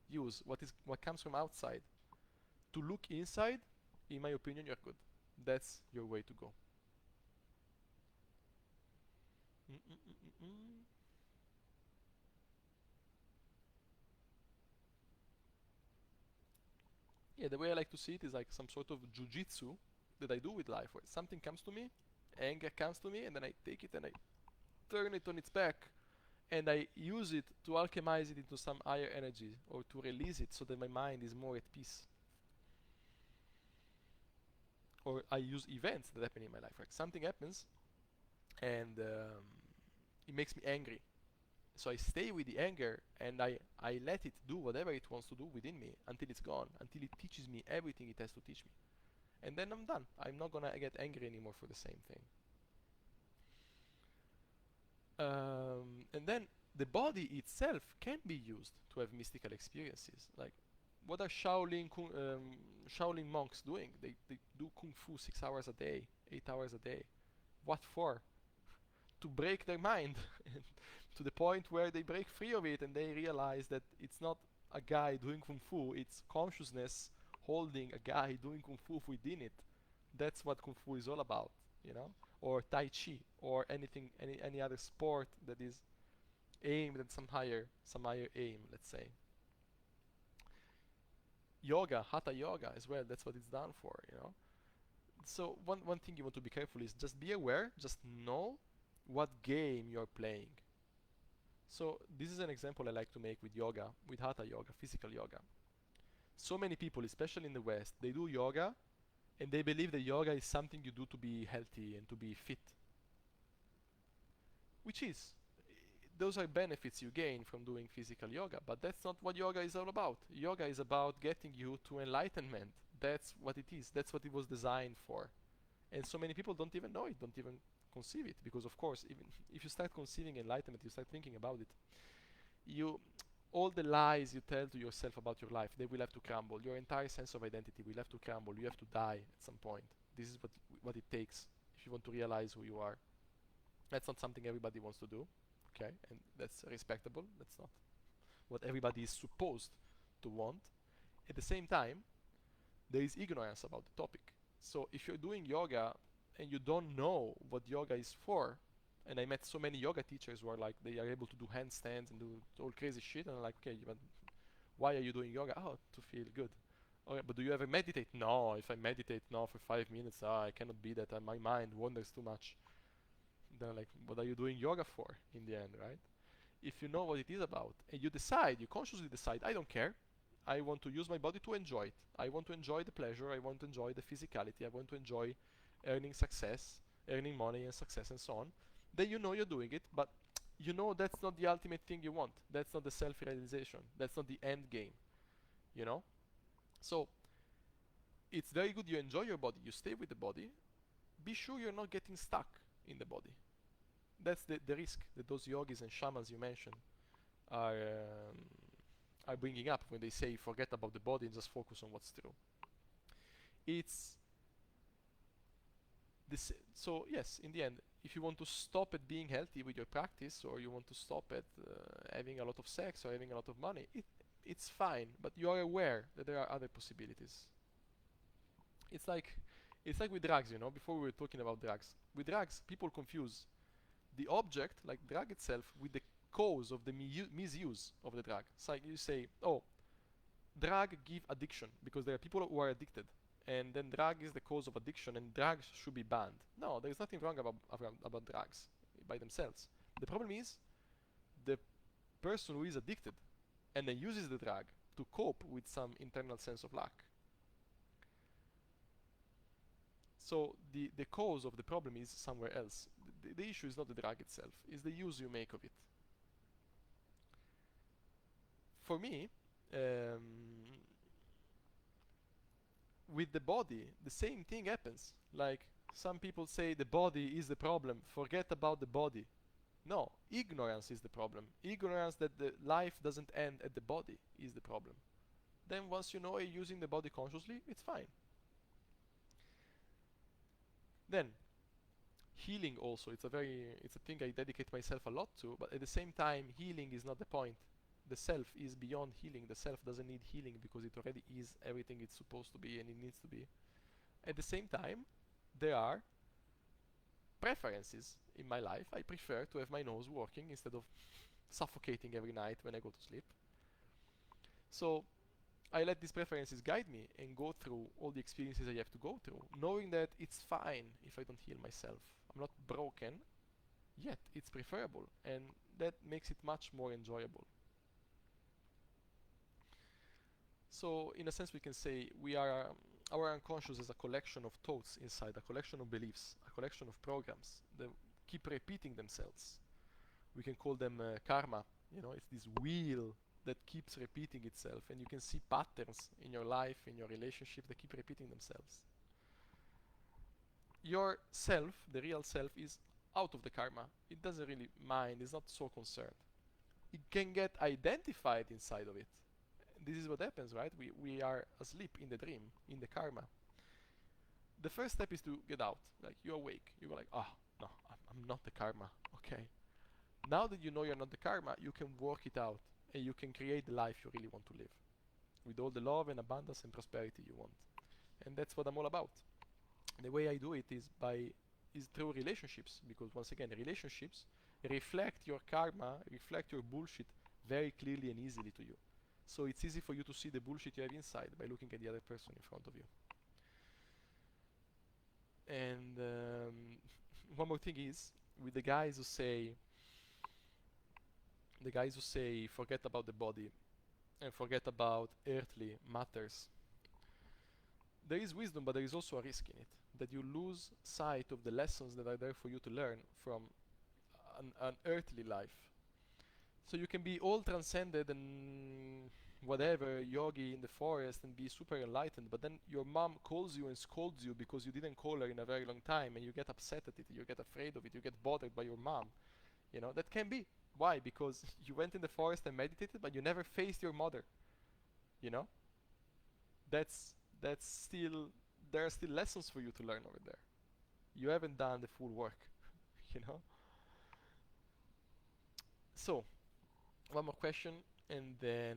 use what comes from outside to look inside, in my opinion, you're good. That's your way to go. Yeah, the way I like to see it is like some sort of jujitsu that I do with life, where something comes to me, anger comes to me, and then I take it and I turn it on its back, and I use it to alchemize it into some higher energy, or to release it so that my mind is more at peace. Or I use events that happen in my life. Like something happens, and it makes me angry. So I stay with the anger, and I let it do whatever it wants to do within me until it's gone, until it teaches me everything it has to teach me. And then I'm done. I'm not gonna get angry anymore for the same thing. And then the body itself can be used to have mystical experiences. Like, what are Shaolin monks doing? They do kung fu 6 hours a day, 8 hours a day. What for? To break their mind to the point where they break free of it and they realize that it's not a guy doing kung fu, it's consciousness holding a guy doing kung fu within it. That's what kung fu is all about, you know? Or tai chi, or any other sport that is aimed at some higher aim, let's say. Yoga, hatha yoga as well, that's what it's done for, you know? So one thing you want to be careful is just be aware, just know what game you're playing. So this is an example I like to make with yoga, with hatha yoga, physical yoga. So many people, especially in the West, they do yoga and they believe that yoga is something you do to be healthy and to be fit. Which is. Those are benefits you gain from doing physical yoga, but that's not what yoga is all about. Yoga is about getting you to enlightenment. That's what it is. That's what it was designed for. And so many people don't even know it, don't even conceive it, because of course, even if you start conceiving enlightenment, you start thinking about it, all the lies you tell to yourself about your life, they will have to crumble. Your entire sense of identity will have to crumble. You have to die at some point. This is what it takes if you want to realize who you are. That's not something everybody wants to do, okay, and that's respectable. That's not what everybody is supposed to want. At the same time, there is ignorance about the topic. So if you're doing yoga and you don't know what yoga is for, and I met so many yoga teachers who are like, they are able to do handstands and do all crazy shit, and I'm like, okay, but why are you doing yoga? Oh, to feel good. Okay, but do you ever meditate? No, if I meditate now for 5 minutes, I cannot be that, my mind wanders too much. They're like, what are you doing yoga for in the end, right? If you know what it is about, and you consciously decide, I don't care, I want to use my body to enjoy it. I want to enjoy the pleasure, I want to enjoy the physicality, I want to enjoy earning success, earning money and success and so on, then you know you're doing it, but you know that's not the ultimate thing you want. That's not the self-realization. That's not the end game, you know? So, it's very good you enjoy your body, you stay with the body, be sure you're not getting stuck in the body. That's the risk that those yogis and shamans you mentioned are bringing up when they say forget about the body and just focus on what's true. It's this. So yes, in the end, if you want to stop at being healthy with your practice, or you want to stop at having a lot of sex or having a lot of money, it's fine. But you are aware that there are other possibilities. It's like with drugs, you know. Before we were talking about drugs. With drugs, people confuse the object, like drug itself, with the cause of the misuse of the drug. It's like you say, oh, drug give addiction, because there are people who are addicted, and then drug is the cause of addiction, and drugs should be banned. No, there is nothing wrong about drugs by themselves. The problem is the person who is addicted and then uses the drug to cope with some internal sense of lack. So the cause of the problem is somewhere else. The issue is not the drug itself, it's the use you make of it. For me, with the body, the same thing happens. Like, some people say the body is the problem, forget about the body. No, ignorance is the problem. Ignorance that the life doesn't end at the body is the problem. Then once you know you're using the body consciously, it's fine. Then healing also, it's a thing I dedicate myself a lot to, but at the same time healing is not the point. The self is beyond healing. The self doesn't need healing because it already is everything it's supposed to be and it needs to be. At the same time, there are preferences in my life. I prefer to have my nose working instead of suffocating every night when I go to sleep. So I let these preferences guide me and go through all the experiences I have to go through, knowing that it's fine if I don't heal myself. I'm not broken, yet it's preferable, and that makes it much more enjoyable. So in a sense we can say our unconscious is a collection of thoughts inside, a collection of beliefs, a collection of programs that keep repeating themselves. We can call them karma. It's this wheel that keeps repeating itself, and you can see patterns in your life, in your relationship, that keep repeating themselves. Your self, the real self, is out of the karma. It doesn't really mind, it's not so concerned. It can get identified inside of it. This is what happens, right? We are asleep in the dream, in the karma. The first step is to get out. Like, you awake, you go like, no, I'm not the karma. Okay. Now that you know you're not the karma, you can work it out, and you can create the life you really want to live, with all the love and abundance and prosperity you want. And that's what I'm all about. The way I do it is through relationships, because once again, relationships reflect your karma, reflect your bullshit very clearly and easily to you. So it's easy for you to see the bullshit you have inside by looking at the other person in front of you. And one more thing is, with the guys who say forget about the body and forget about earthly matters, there is wisdom, but there is also a risk in it, that you lose sight of the lessons that are there for you to learn from an earthly life. So you can be all transcended and whatever, yogi in the forest, and be super enlightened, but then your mom calls you and scolds you because you didn't call her in a very long time, and you get upset at it, you get afraid of it, you get bothered by your mom. That can be. Why? Because you went in the forest and meditated, but you never faced your mother. That's still, there are still lessons for you to learn over there. You haven't done the full work. you know so one more question, and then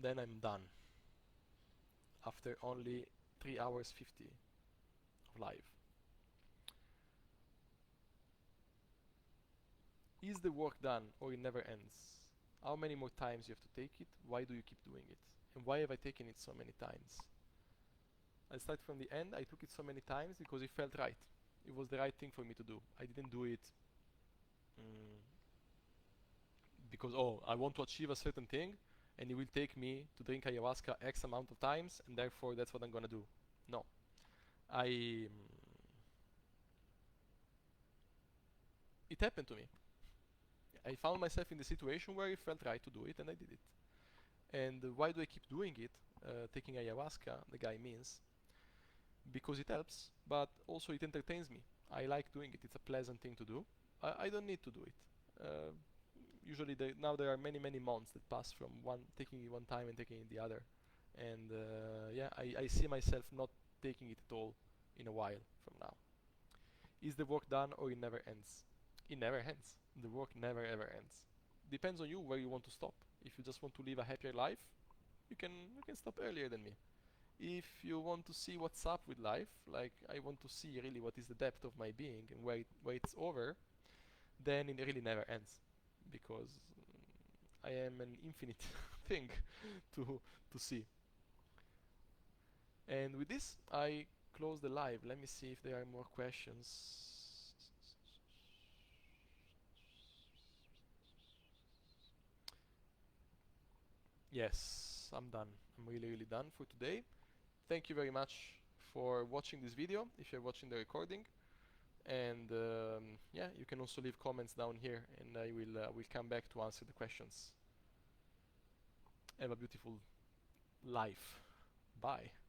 I'm done after only 3 hours 50 of live. Is the work done, or it never ends? How many more times you have to take it? Why do you keep doing it? And why have I taken it so many times? I'll start from the end. I took it so many times because it felt right. It was the right thing for me to do. I didn't do it because, I want to achieve a certain thing, and it will take me to drink ayahuasca X amount of times, and therefore that's what I'm gonna do. No. It happened to me. I found myself in the situation where it felt right to do it, and I did it. And why do I keep doing it? Taking ayahuasca, the guy means, because it helps, but also it entertains me. I like doing it. It's a pleasant thing to do. I don't need to do it. Usually now there are many months that pass from taking it one time and taking it the other, and I see myself not taking it at all in a while from now. Is the work done, or it never ends? It never ends. The work never ever ends. Depends on you where you want to stop. If you just want to live a happier life, you can stop earlier than me. If you want to see what's up with life, like I want to see really what is the depth of my being and where it's over, then it really never ends, because I am an infinite thing to see. And with this, I close the live. Let me see if there are more questions. Yes, I'm done. I'm really done for today. thank you very much for watching this video, if you're watching the recording. And yeah, you can also leave comments down here, and I will come back to answer the questions. Have a beautiful life. Bye.